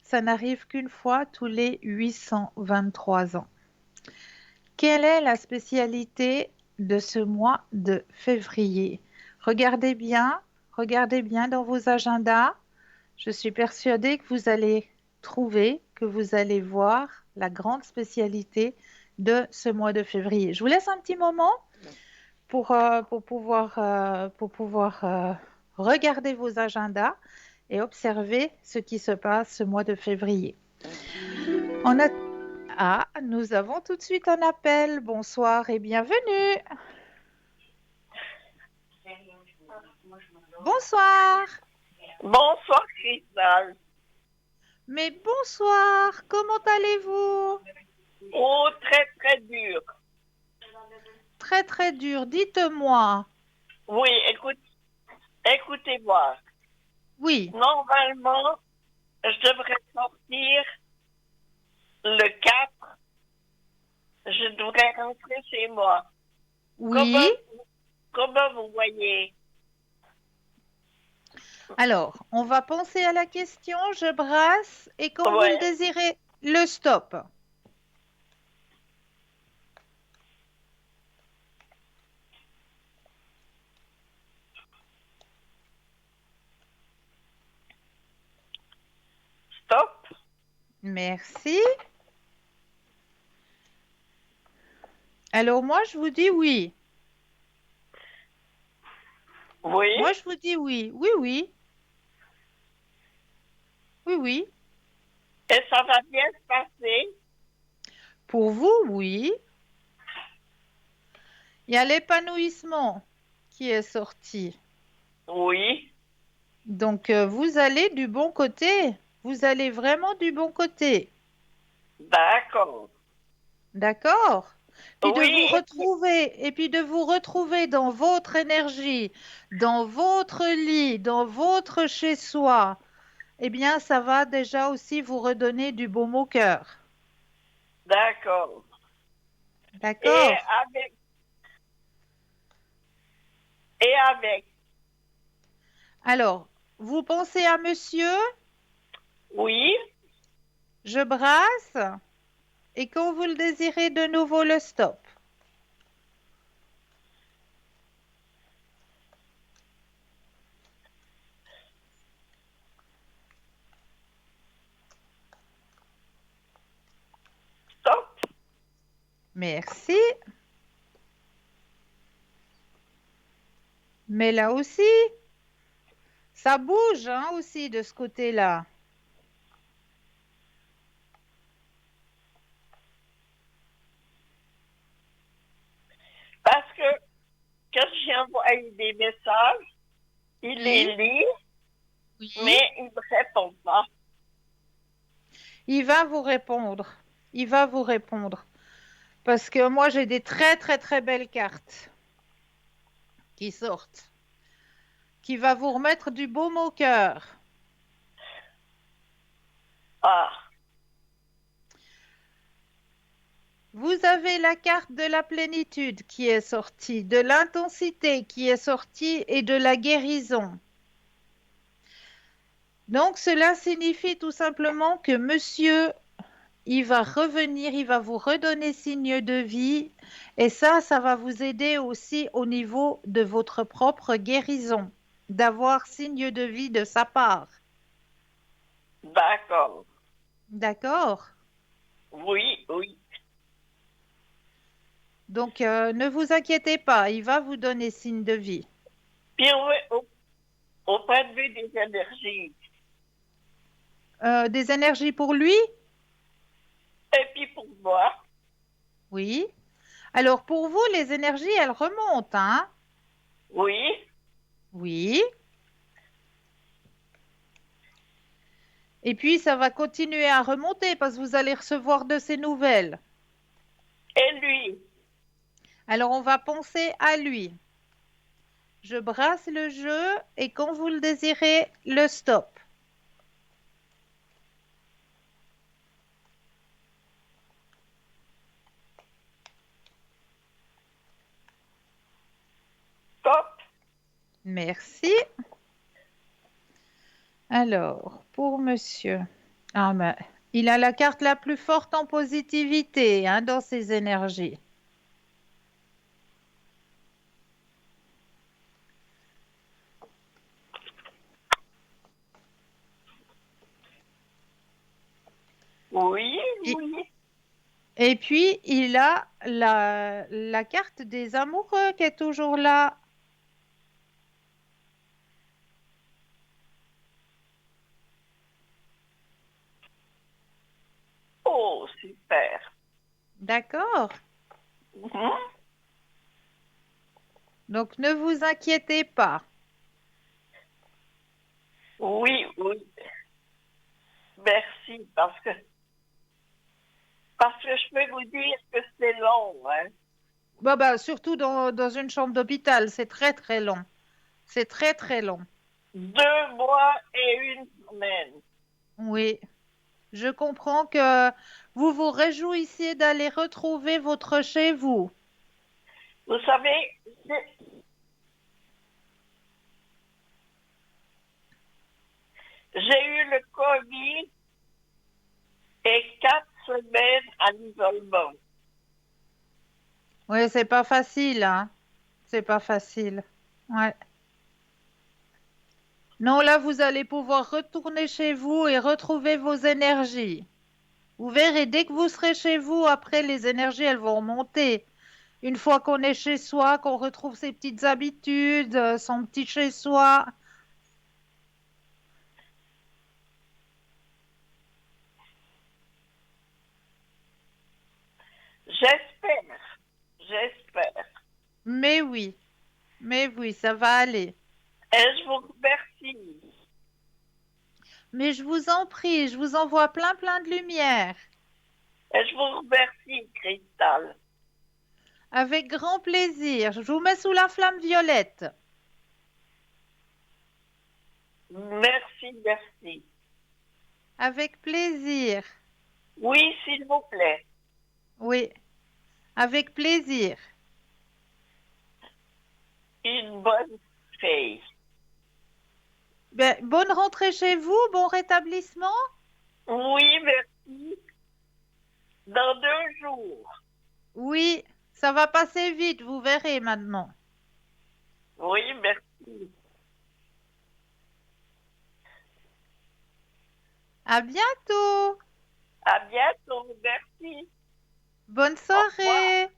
S1: Ça n'arrive qu'une fois tous les 823 ans. Quelle est la spécialité de ce mois de février? Regardez bien dans vos agendas. Je suis persuadée que vous allez trouver, que vous allez voir la grande spécialité de ce mois de février. Je vous laisse un petit moment pour pouvoir regarder vos agendas et observer ce qui se passe ce mois de février. On a... Ah, nous avons tout de suite un appel. Bonsoir et bienvenue. Bonsoir.
S3: Bonsoir, Cristal.
S1: Mais bonsoir, comment allez-vous?
S3: Oh, très, très dur.
S1: Très très dur, dites-moi.
S3: Oui, écoutez-moi.
S1: Oui,
S3: Normalement, je devrais sortir le 4. Je devrais rentrer chez moi.
S1: oui.
S3: Comment vous voyez?
S1: Alors, on va penser à la question, je brasse et quand vous le
S3: Ouais.
S1: désirez, le stop.
S3: Stop.
S1: Merci. Alors moi, je vous dis oui.
S3: Oui.
S1: Moi, je vous dis oui. Oui, oui. Oui, oui.
S3: Et ça va bien se passer.
S1: Pour vous, oui. Il y a l'épanouissement qui est sorti.
S3: Oui.
S1: Donc, vous allez du bon côté. Vous allez vraiment du bon côté.
S3: D'accord.
S1: D'accord? Puis de
S3: Oui,
S1: vous
S3: et puis,
S1: retrouver, et puis de vous retrouver dans votre énergie, dans votre lit, dans votre chez-soi, eh bien, ça va déjà aussi vous redonner du baume au cœur.
S3: d'accord. Et
S1: D'accord?
S3: avec, et avec,
S1: Alors, vous pensez à monsieur,
S3: oui,
S1: je brasse, et quand vous le désirez de nouveau, le stop.
S3: stop.
S1: Merci. Mais là aussi, ça bouge hein, aussi de ce côté-là.
S3: Parce que quand j'ai envoyé des messages, il
S1: Oui,
S3: les lit,
S1: oui.
S3: mais il ne répond pas.
S1: Il va vous répondre. Il va vous répondre. Parce que moi, j'ai des très, très, très belles cartes qui sortent, qui va vous remettre du baume au cœur.
S3: Ah,
S1: Vous avez la carte de la plénitude qui est sortie, de l'intensité qui est sortie et de la guérison. Donc, cela signifie tout simplement que monsieur, il va revenir, il va vous redonner signe de vie. Et ça va vous aider aussi au niveau de votre propre guérison, d'avoir signe de vie de sa part.
S3: d'accord.
S1: D'accord?
S3: Oui, oui.
S1: Donc, ne vous inquiétez pas, il va vous donner signe de vie.
S3: Puis au point de vue des énergies,
S1: Des énergies pour lui?
S3: et puis pour moi,
S1: Oui. Alors, pour vous, les énergies, elles remontent, hein?
S3: oui,
S1: Oui. Et puis, ça va continuer à remonter parce que vous allez recevoir de ces nouvelles.
S3: et lui,
S1: Alors, on va penser à lui. Je brasse le jeu et quand vous le désirez, le stop.
S3: stop.
S1: Merci. Alors, pour monsieur. Ah, mais il a la carte la plus forte en positivité hein, dans ses énergies.
S3: Oui,
S1: Et,
S3: oui.
S1: et puis, il a la carte des amoureux qui est toujours là.
S3: Oh, super.
S1: D'accord?
S3: Mhm.
S1: Donc, ne vous inquiétez pas.
S3: Oui, oui. Merci, parce que je peux vous dire que c'est long, hein.
S1: Bah, surtout dans une chambre d'hôpital, c'est très, très long. C'est très, très long.
S3: 2 mois et une semaine.
S1: Oui. Je comprends que vous vous réjouissiez d'aller retrouver votre chez vous.
S3: Vous savez, j'ai eu le Covid et 4 semaines à l'isolement.
S1: Oui, c'est pas facile, hein. C'est pas facile. Ouais. Non, là, vous allez pouvoir retourner chez vous et retrouver vos énergies. Vous verrez, dès que vous serez chez vous, après, les énergies, elles vont remonter. Une fois qu'on est chez soi, qu'on retrouve ses petites habitudes, son petit chez soi.
S3: J'espère. J'espère.
S1: Mais oui, ça va aller.
S3: Et je vous remercie.
S1: Mais je vous en prie, je vous envoie plein plein de lumière.
S3: Et je vous remercie, Cristal.
S1: Avec grand plaisir. Je vous mets sous la flamme violette.
S3: Merci, merci.
S1: Avec plaisir.
S3: Oui, s'il vous plaît.
S1: Oui, avec plaisir.
S3: Une bonne fille.
S1: Ben, bonne rentrée chez vous, bon rétablissement.
S3: Oui, merci. Dans 2 jours.
S1: Oui, ça va passer vite, vous verrez maintenant.
S3: Oui, merci.
S1: À bientôt.
S3: À bientôt. Merci.
S1: Bonne
S3: Au revoir.
S1: soirée.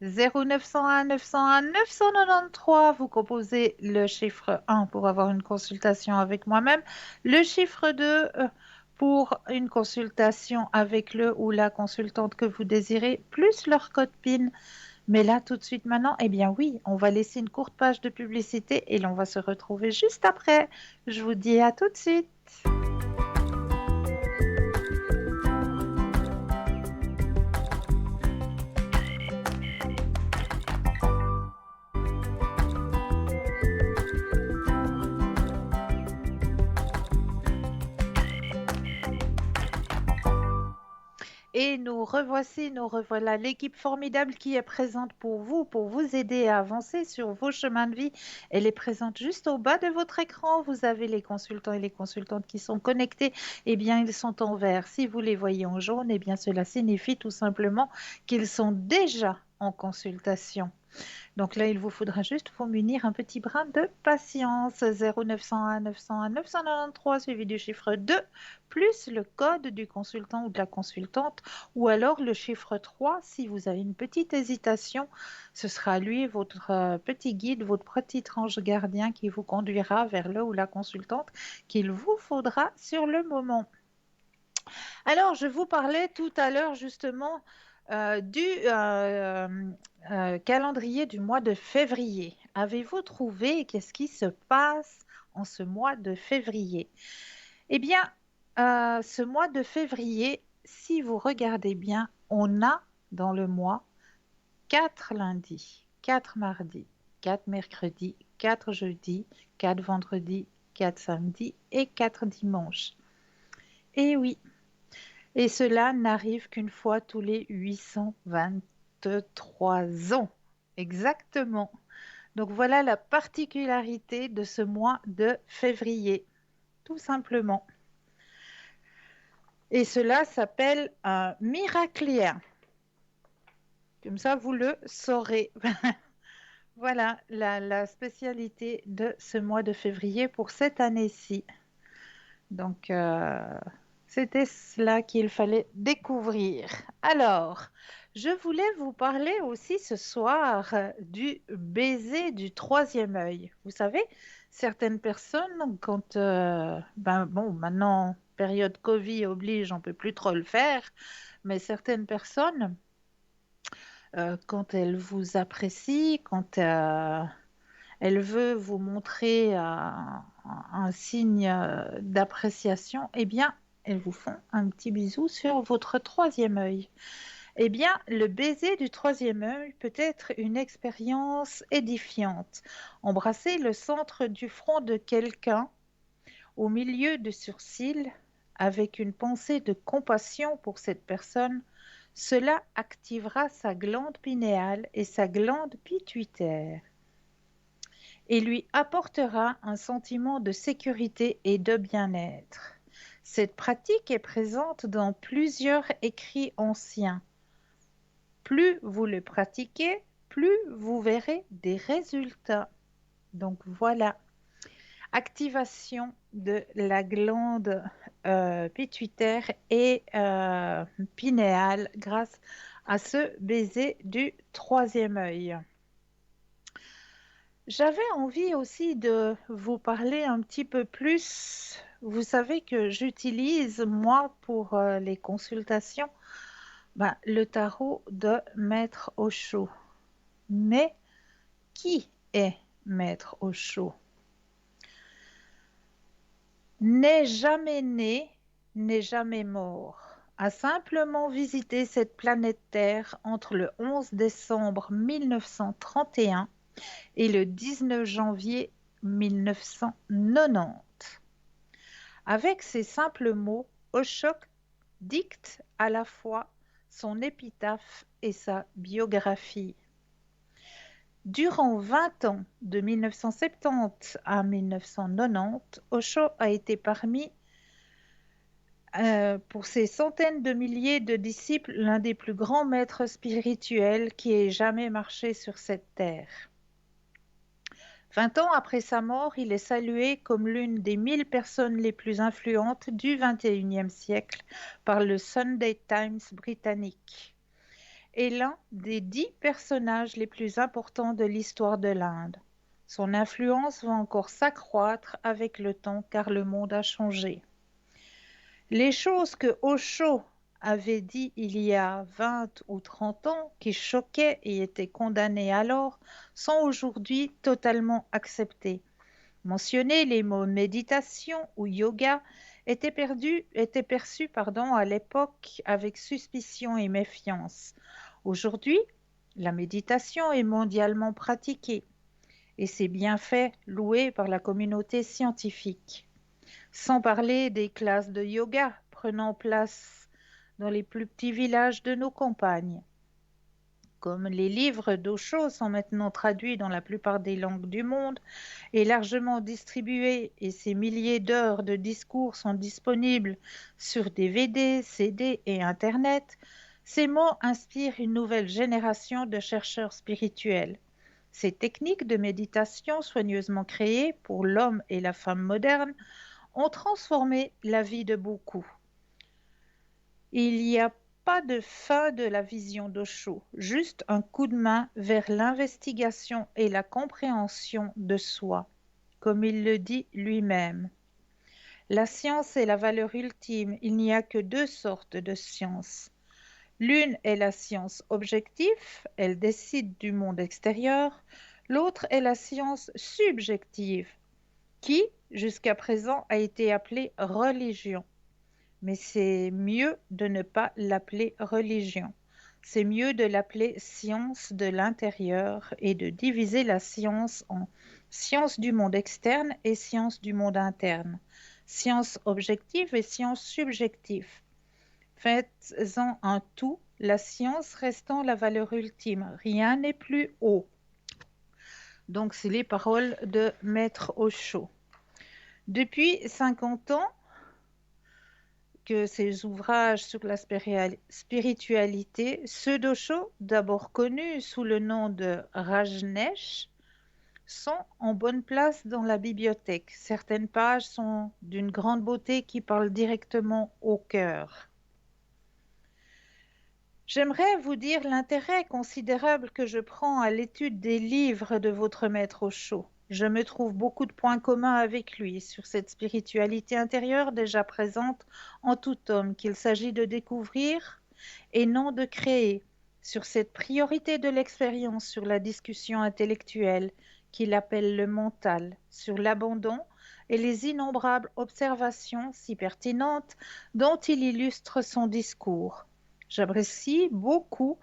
S1: 0901 901 993, vous composez le chiffre 1 pour avoir une consultation avec moi-même, le chiffre 2 pour une consultation avec le ou la consultante que vous désirez, plus leur code PIN. Mais là, tout de suite maintenant, eh bien oui, on va laisser une courte page de publicité et l'on va se retrouver juste après. Je vous dis à tout de suite. Et nous revoici, nous revoilà, l'équipe formidable qui est présente pour vous aider à avancer sur vos chemins de vie. Elle est présente juste au bas de votre écran. Vous avez les consultants et les consultantes qui sont connectés. Eh bien, ils sont en vert. Si vous les voyez en jaune, eh bien, cela signifie tout simplement qu'ils sont déjà en consultation. Donc là, il vous faudra juste vous munir un petit brin de patience. 0901 901 993 suivi du chiffre 2 plus le code du consultant ou de la consultante ou alors le chiffre 3 si vous avez une petite hésitation. Ce sera lui, votre petit guide, votre petit ange gardien qui vous conduira vers le ou la consultante qu'il vous faudra sur le moment. Alors, je vous parlais tout à l'heure justement du calendrier du mois de février. Avez-vous trouvé qu'est-ce qui se passe en ce mois de février? Eh bien, ce mois de février, si vous regardez bien, on a dans le mois 4 lundis, 4 mardis, 4 mercredis, 4 jeudis, 4 vendredis, 4 samedis et 4 dimanches. Et oui, et cela n'arrive qu'une fois tous les 823 ans. Exactement. Donc voilà la particularité de ce mois de février, tout simplement. Et cela s'appelle un miraculien. Comme ça, vous le saurez. Voilà la spécialité de ce mois de février pour cette année-ci. Donc, c'était cela qu'il fallait découvrir. Alors, je voulais vous parler aussi ce soir du baiser du troisième œil. Vous savez, certaines personnes, quand, ben bon, maintenant, période Covid oblige, on ne peut plus trop le faire, mais certaines personnes, quand elles vous apprécient, quand elle veut vous montrer un signe d'appréciation, eh bien, elles vous font un petit bisou sur votre troisième œil. Eh bien, le baiser du troisième œil peut être une expérience édifiante. Embrasser le centre du front de quelqu'un au milieu de sourcils avec une pensée de compassion pour cette personne, cela activera sa glande pinéale et sa glande pituitaire et lui apportera un sentiment de sécurité et de bien-être. Cette pratique est présente dans plusieurs écrits anciens. Plus vous le pratiquez, plus vous verrez des résultats. Donc voilà, activation de la glande pituitaire et pinéale grâce à ce baiser du troisième œil. J'avais envie aussi de vous parler un petit peu plus. Vous savez que j'utilise, moi, pour les consultations, le tarot de Maître Osho. Mais qui est Maître Osho? N'est jamais né, n'est jamais mort, a simplement visité cette planète Terre entre le 11 décembre 1931 et le 19 janvier 1990. Avec ces simples mots, Osho dicte à la fois son épitaphe et sa biographie. Durant 20 ans, de 1970 à 1990, Osho a été parmi, pour ses centaines de milliers de disciples, l'un des plus grands maîtres spirituels qui ait jamais marché sur cette terre. 20 ans après sa mort, il est salué comme l'une des 1000 personnes les plus influentes du XXIe siècle par le Sunday Times britannique et l'un des 10 personnages les plus importants de l'histoire de l'Inde. Son influence va encore s'accroître avec le temps car le monde a changé. Les choses que Osho avait dit il y a 20 ou 30 ans, qui choquaient et étaient condamnées alors, sont aujourd'hui totalement acceptées. Mentionner les mots méditation ou yoga étaient perçus à l'époque avec suspicion et méfiance. Aujourd'hui, la méditation est mondialement pratiquée et ses bienfaits loués par la communauté scientifique. Sans parler des classes de yoga prenant place dans les plus petits villages de nos campagnes. Comme les livres d'Osho sont maintenant traduits dans la plupart des langues du monde et largement distribués et ces milliers d'heures de discours sont disponibles sur DVD, CD et Internet, ces mots inspirent une nouvelle génération de chercheurs spirituels. Ces techniques de méditation soigneusement créées pour l'homme et la femme moderne ont transformé la vie de beaucoup. Il n'y a pas de fin de la vision d'Osho, juste un coup de main vers l'investigation et la compréhension de soi, comme il le dit lui-même. La science est la valeur ultime, il n'y a que deux sortes de science. L'une est la science objective, elle décide du monde extérieur, l'autre est la science subjective, qui, jusqu'à présent, a été appelée religion. Mais c'est mieux de ne pas l'appeler religion. C'est mieux de l'appeler science de l'intérieur et de diviser la science en science du monde externe et science du monde interne, science objective et science subjective. Faites-en un tout, la science restant la valeur ultime. Rien n'est plus haut. Donc, c'est les paroles de Maître Osho. Depuis 50 ans que ses ouvrages sur la spiritualité, ceux d'Osho, d'abord connus sous le nom de Rajneesh, sont en bonne place dans la bibliothèque. Certaines pages sont d'une grande beauté qui parlent directement au cœur. J'aimerais vous dire l'intérêt considérable que je prends à l'étude des livres de votre maître Osho. Je me trouve beaucoup de points communs avec lui sur cette spiritualité intérieure déjà présente en tout homme qu'il s'agit de découvrir et non de créer, sur cette priorité de l'expérience, sur la discussion intellectuelle qu'il appelle le mental, sur l'abandon et les innombrables observations si pertinentes dont il illustre son discours. J'apprécie beaucoup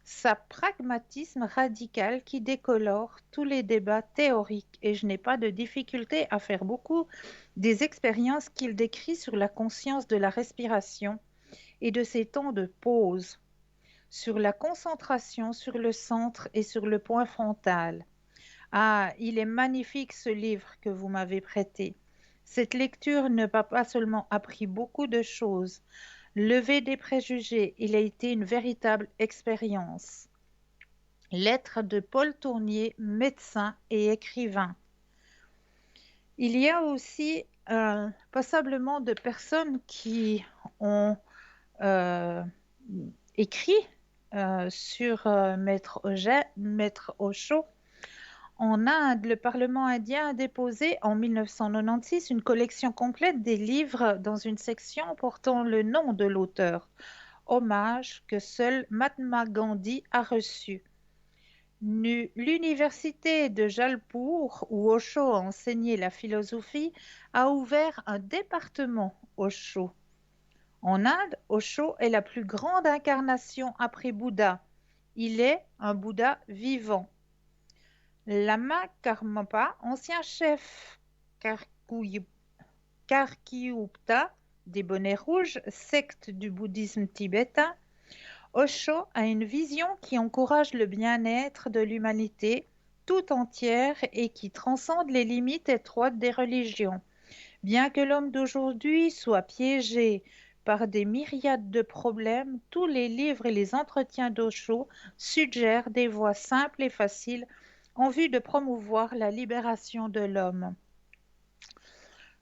S1: sa pragmatisme radical qui décolore tous les débats théoriques et je n'ai pas de difficulté à faire beaucoup des expériences qu'il décrit sur la conscience de la respiration et de ces temps de pause, sur la concentration sur le centre et sur le point frontal. Ah, il est magnifique ce livre que vous m'avez prêté. Cette lecture ne m'a pas seulement appris beaucoup de choses, lever des préjugés, il a été une véritable expérience. Lettre de Paul Tournier, médecin et écrivain. Il y a aussi passablement de personnes qui ont écrit sur Maître Osho. En Inde, le Parlement indien a déposé en 1996 une collection complète des livres dans une section portant le nom de l'auteur, hommage que seul Mahatma Gandhi a reçu. L'université de Jalpour, où Osho a enseigné la philosophie, a ouvert un département Osho. En Inde, Osho est la plus grande incarnation après Bouddha. Il est un Bouddha vivant. Lama Karmapa, ancien chef Karkyupta des Bonnets Rouges, secte du bouddhisme tibétain, Osho a une vision qui encourage le bien-être de l'humanité tout entière et qui transcende les limites étroites des religions. Bien que l'homme d'aujourd'hui soit piégé par des myriades de problèmes, tous les livres et les entretiens d'Osho suggèrent des voies simples et faciles en vue de promouvoir la libération de l'homme.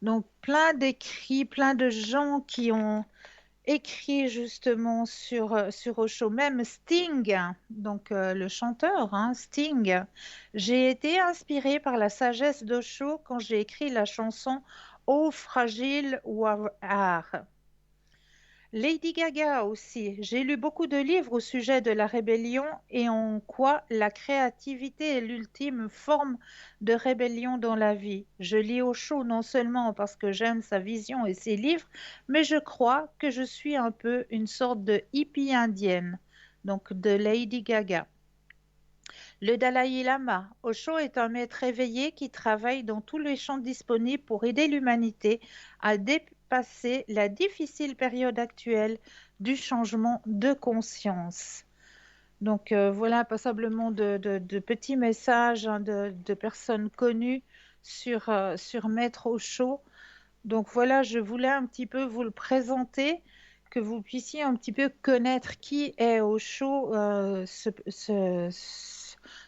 S1: Donc, plein d'écrits, plein de gens qui ont écrit justement sur Osho, même Sting, donc le chanteur, Sting. J'ai été inspirée par la sagesse d'Osho quand j'ai écrit la chanson Ô fragile Warrior. Lady Gaga aussi. J'ai lu beaucoup de livres au sujet de la rébellion et en quoi la créativité est l'ultime forme de rébellion dans la vie. Je lis Osho non seulement parce que j'aime sa vision et ses livres, mais je crois que je suis un peu une sorte de hippie indienne, donc de Lady Gaga. Le Dalai Lama. Osho est un maître éveillé qui travaille dans tous les champs disponibles pour aider l'humanité à dépasser la difficile période actuelle du changement de conscience. Donc voilà passablement de petits messages de personnes connues sur Maître Osho. Donc voilà, je voulais un petit peu vous le présenter, que vous puissiez un petit peu connaître qui est Osho,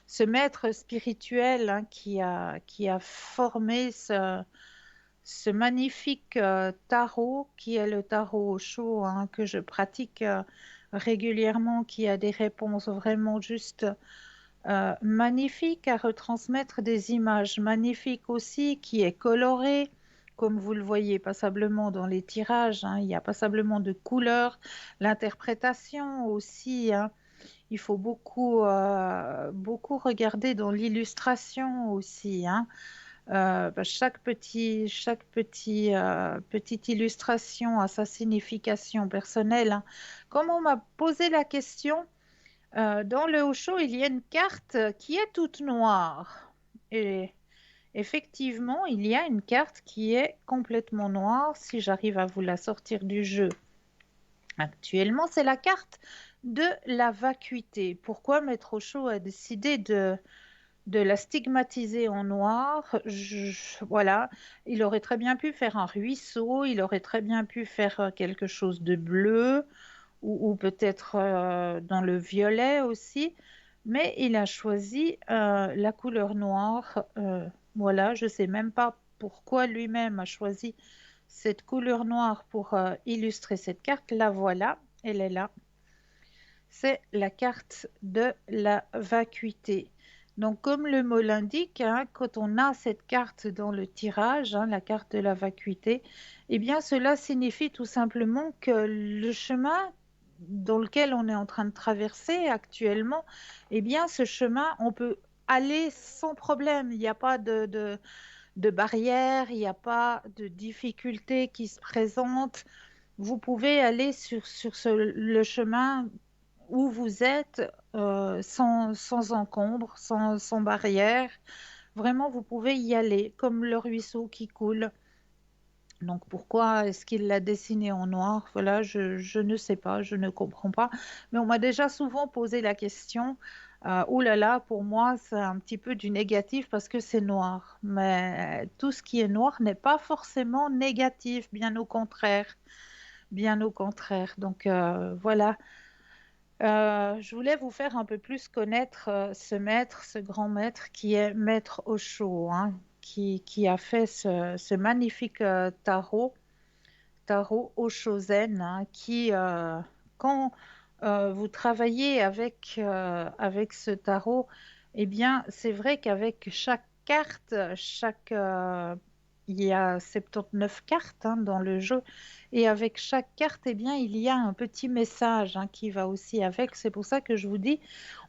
S1: ce maître spirituel qui a formé ce magnifique tarot qui est le tarot Osho, que je pratique régulièrement, qui a des réponses vraiment juste magnifiques à retransmettre, des images magnifiques aussi, qui est coloré. Comme vous le voyez passablement dans les tirages, il y a passablement de couleurs, l'interprétation aussi. Il faut beaucoup regarder dans l'illustration aussi. Petite illustration a sa signification personnelle. Comme on m'a posé la question, dans le Osho, il y a une carte qui est toute noire. Et effectivement, il y a une carte qui est complètement noire. Si j'arrive à vous la sortir du jeu actuellement, c'est la carte de la vacuité. Pourquoi Maître Osho a décidé de la stigmatiser en noir? Voilà, il aurait très bien pu faire un ruisseau, il aurait très bien pu faire quelque chose de bleu ou peut-être dans le violet aussi, mais il a choisi la couleur noire. Voilà, je ne sais même pas pourquoi lui-même a choisi cette couleur noire pour illustrer cette carte. La voilà, elle est là. C'est la carte de la vacuité. Donc, comme le mot l'indique, quand on a cette carte dans le tirage, la carte de la vacuité, eh bien, cela signifie tout simplement que le chemin dans lequel on est en train de traverser actuellement, eh bien, ce chemin, on peut aller sans problème. Il n'y a pas de barrière, il n'y a pas de difficulté qui se présente. Vous pouvez aller sur le chemin où vous êtes sans encombre, sans barrière. Vraiment, vous pouvez y aller comme le ruisseau qui coule. Donc pourquoi est-ce qu'il l'a dessiné en noir? Voilà, je ne sais pas, je ne comprends pas. Mais on m'a déjà souvent posé la question. Oh là là, pour moi, c'est un petit peu du négatif parce que c'est noir. Mais tout ce qui est noir n'est pas forcément négatif, bien au contraire. Bien au contraire. Donc voilà. Je voulais vous faire un peu plus connaître ce maître, ce grand maître qui est Maître Osho, qui a fait ce magnifique tarot Osho Zen, qui, quand vous travaillez avec ce tarot, eh bien, c'est vrai qu'avec chaque carte, il y a 79 cartes hein, dans le jeu, et avec chaque carte, eh bien, il y a un petit message hein, qui va aussi avec. C'est pour ça que je vous dis,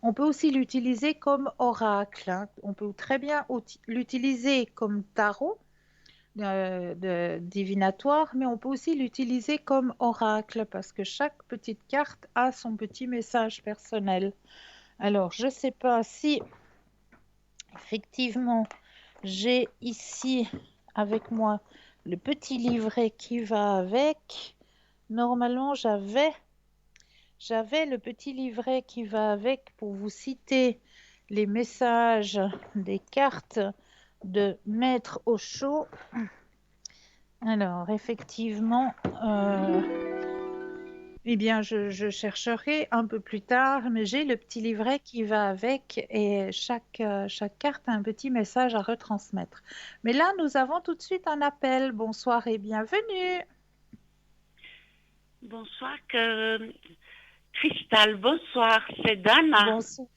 S1: on peut aussi l'utiliser comme oracle, hein. On peut très bien l'utiliser comme tarot divinatoire, mais on peut aussi l'utiliser comme oracle parce que chaque petite carte a son petit message personnel. Alors, je ne sais pas si effectivement j'ai ici avec moi le petit livret qui va avec. Normalement, j'avais le petit livret qui va avec pour vous citer les messages des cartes de Maître Osho. Alors, effectivement, eh bien, je chercherai un peu plus tard, mais j'ai le petit livret qui va avec et chaque carte a un petit message à retransmettre. Mais là, nous avons tout de suite un appel. Bonsoir et bienvenue.
S3: Bonsoir, Cristal. Bonsoir, c'est Dana.
S1: Bonsoir.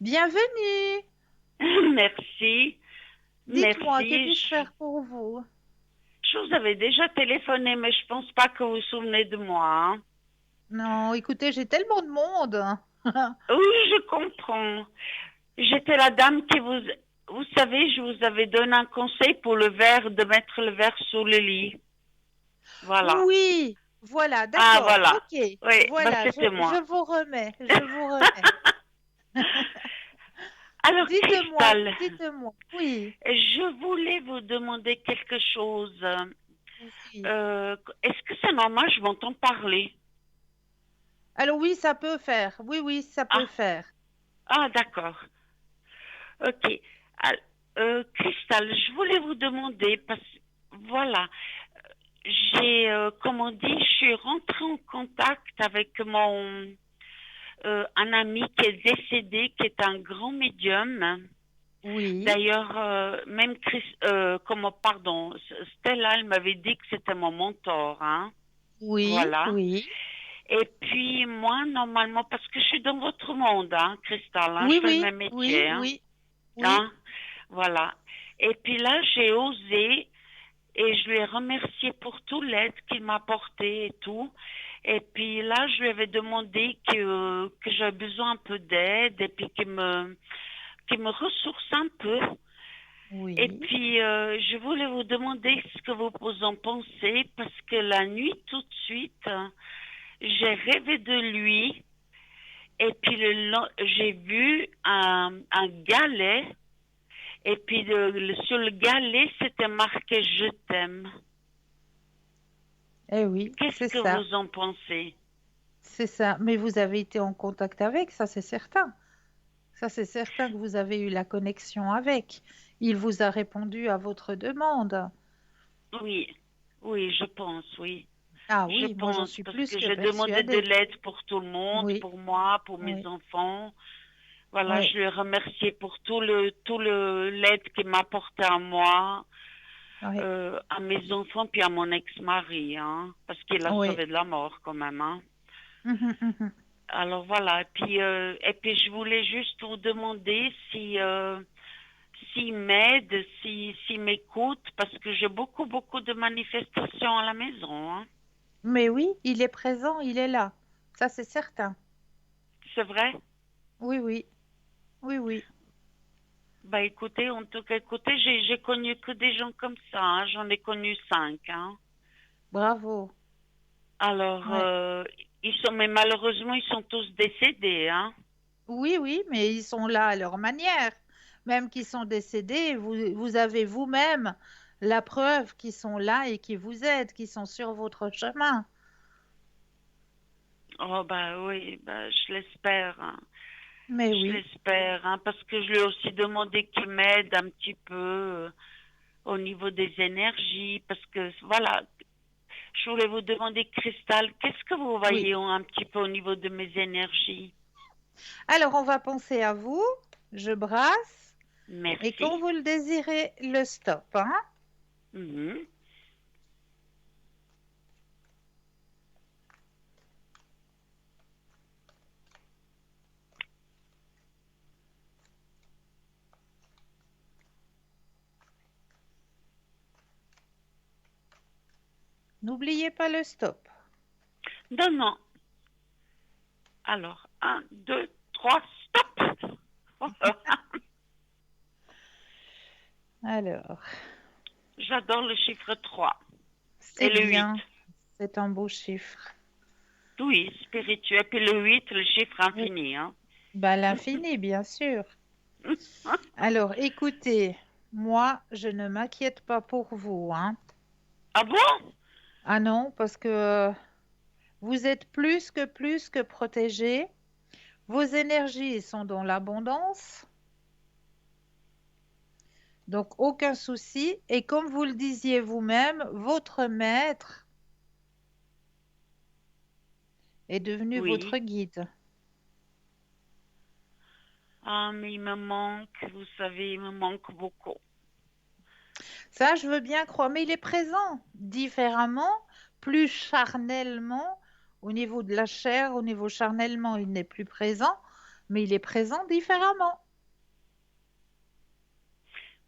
S1: Bienvenue.
S3: Merci.
S1: Dites-moi, que
S3: Merci.
S1: puis-je faire pour vous?
S3: Je vous avais déjà téléphoné, mais je pense pas que vous vous souvenez de moi, hein.
S1: Non, écoutez, j'ai tellement de monde.
S3: Oui, je comprends. J'étais la dame qui vous savez, je vous avais donné un conseil pour le verre, de mettre le verre sous le lit. Voilà.
S1: Oui, voilà,
S3: Ah,
S1: d'accord,
S3: voilà.
S1: ok.
S3: Oui, bah,
S1: Voilà,
S3: c'était moi.
S1: je vous remets, je vous remets.
S3: Alors,
S1: Dites-moi,
S3: Cristal,
S1: dites-moi. Oui,
S3: je voulais vous demander quelque chose.
S1: oui.
S3: Est-ce que c'est normal, je m'entends parler?
S1: Alors oui, ça peut faire. Oui, oui, ça peut
S3: Ah,
S1: faire.
S3: ah, d'accord. Ok. Cristal, je voulais vous demander, parce voilà, j'ai, comment dit, je suis rentrée en contact avec un ami qui est décédé, qui est un grand médium.
S1: Oui,
S3: D'ailleurs, même pardon, Stella, elle m'avait dit que c'était mon mentor, hein.
S1: oui,
S3: Voilà.
S1: oui.
S3: Et puis, moi, normalement, parce que je suis dans votre monde, hein, Cristal, hein,
S1: Oui,
S3: je fais le
S1: oui,
S3: même
S1: oui,
S3: métier, hein.
S1: oui, oui.
S3: Hein, voilà. Et puis là, j'ai osé et je lui ai remercié pour tout l'aide qu'il m'a apporté et tout. Et puis là, je lui avais demandé que j'avais besoin un peu d'aide et puis qu'il me ressource un peu. Et
S1: Oui.
S3: puis, je voulais vous demander ce que vous en pensez parce que la nuit, tout de suite, j'ai rêvé de lui. Et puis, j'ai vu un galet. Et puis sur le galet, c'était marqué Je t'aime.
S1: Eh oui,
S3: Qu'est-ce
S1: c'est
S3: que
S1: ça.
S3: vous en pensez?
S1: C'est ça. Mais vous avez été en contact avec, ça c'est certain. Ça c'est certain que vous avez eu la connexion avec. Il vous a répondu à votre demande.
S3: Oui, oui, je pense, oui.
S1: Ah
S3: Je
S1: oui, moi j'en
S3: pense
S1: suis
S3: parce
S1: plus
S3: que
S1: que
S3: j'ai demandé de
S1: persuadée.
S3: l'aide pour tout le monde,
S1: Oui,
S3: pour moi, pour mes
S1: oui,
S3: enfants. Voilà,
S1: oui,
S3: je lui ai remercié pour tout le l'aide qu'il m'a apporté à moi,
S1: oui,
S3: à mes enfants, puis à mon ex-mari, hein, parce qu'il a
S1: oui.
S3: sauvé de la mort quand même, hein.
S1: Mhm, mhm.
S3: Alors voilà, et puis je voulais juste vous demander si s'il m'aide, s'il m'écoute, parce que j'ai beaucoup de manifestations à la maison, hein.
S1: Mais oui, il est présent, il est là. Ça c'est certain.
S3: C'est vrai?
S1: Oui, oui, oui, oui.
S3: Bah écoutez, en tout cas, écoutez, j'ai connu que des gens comme ça, hein. J'en ai connu 5, hein.
S1: Bravo.
S3: Alors,
S1: Ouais.
S3: mais malheureusement, ils sont tous décédés, hein.
S1: Oui, oui, mais ils sont là à leur manière. Même qu'ils sont décédés, vous avez vous-même la preuve qu'ils sont là et qui vous aident, qu'ils sont sur votre chemin.
S3: Oh bah oui, bah je l'espère, hein.
S1: Mais
S3: Je
S1: oui,
S3: l'espère, hein, parce que je lui ai aussi demandé qu'il m'aide un petit peu au niveau des énergies, parce que voilà, je voulais vous demander, Cristal, qu'est-ce que vous
S1: oui.
S3: voyez un petit peu au niveau de mes énergies?
S1: Alors, on va penser à vous. Je brasse. Et quand
S3: Merci.
S1: vous le désirez, le stop, hein?
S3: Mhm.
S1: N'oubliez pas le stop.
S3: Non, non. Alors, 1, 2, 3, stop.
S1: Alors,
S3: J'adore le chiffre 3
S1: c'est
S3: et le 8.
S1: bien. C'est un beau chiffre.
S3: Oui, spirituel. Puis le 8, le chiffre
S1: Oui.
S3: infini. Hein.
S1: Bah, l'infini, bien sûr. Alors, écoutez, moi, je ne m'inquiète pas pour vous, hein.
S3: Ah bon?
S1: Ah non, parce que vous êtes plus que protégés. Vos énergies sont dans l'abondance, donc aucun souci. Et comme vous le disiez vous-même, votre maître est devenu votre
S3: Oui.
S1: guide.
S3: Ah, mais il me manque, vous savez, il me manque beaucoup.
S1: Ça, je veux bien croire, mais il est présent différemment, plus charnellement, au niveau de la chair, au niveau charnellement, il n'est plus présent, mais il est présent différemment.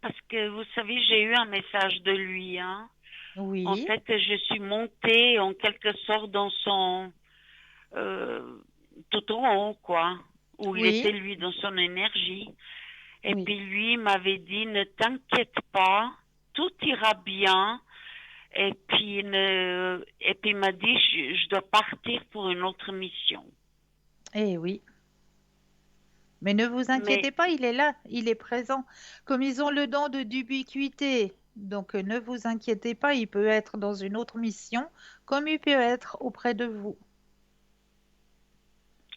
S3: Parce que vous savez, j'ai eu un message de lui. Hein. En
S1: Oui,
S3: fait, je suis montée en quelque sorte dans son euh, tout en haut, quoi, où il
S1: oui,
S3: était lui dans son énergie. Et
S1: oui.
S3: puis lui m'avait dit, ne t'inquiète pas, tout ira bien. Et puis il m'a dit, je dois partir pour une autre mission.
S1: Eh oui. Mais ne vous
S3: Mais
S1: inquiétez pas, il est là, il est présent. Comme ils ont le don de d'ubiquité, donc ne vous inquiétez pas, il peut être dans une autre mission, comme il peut être auprès de vous.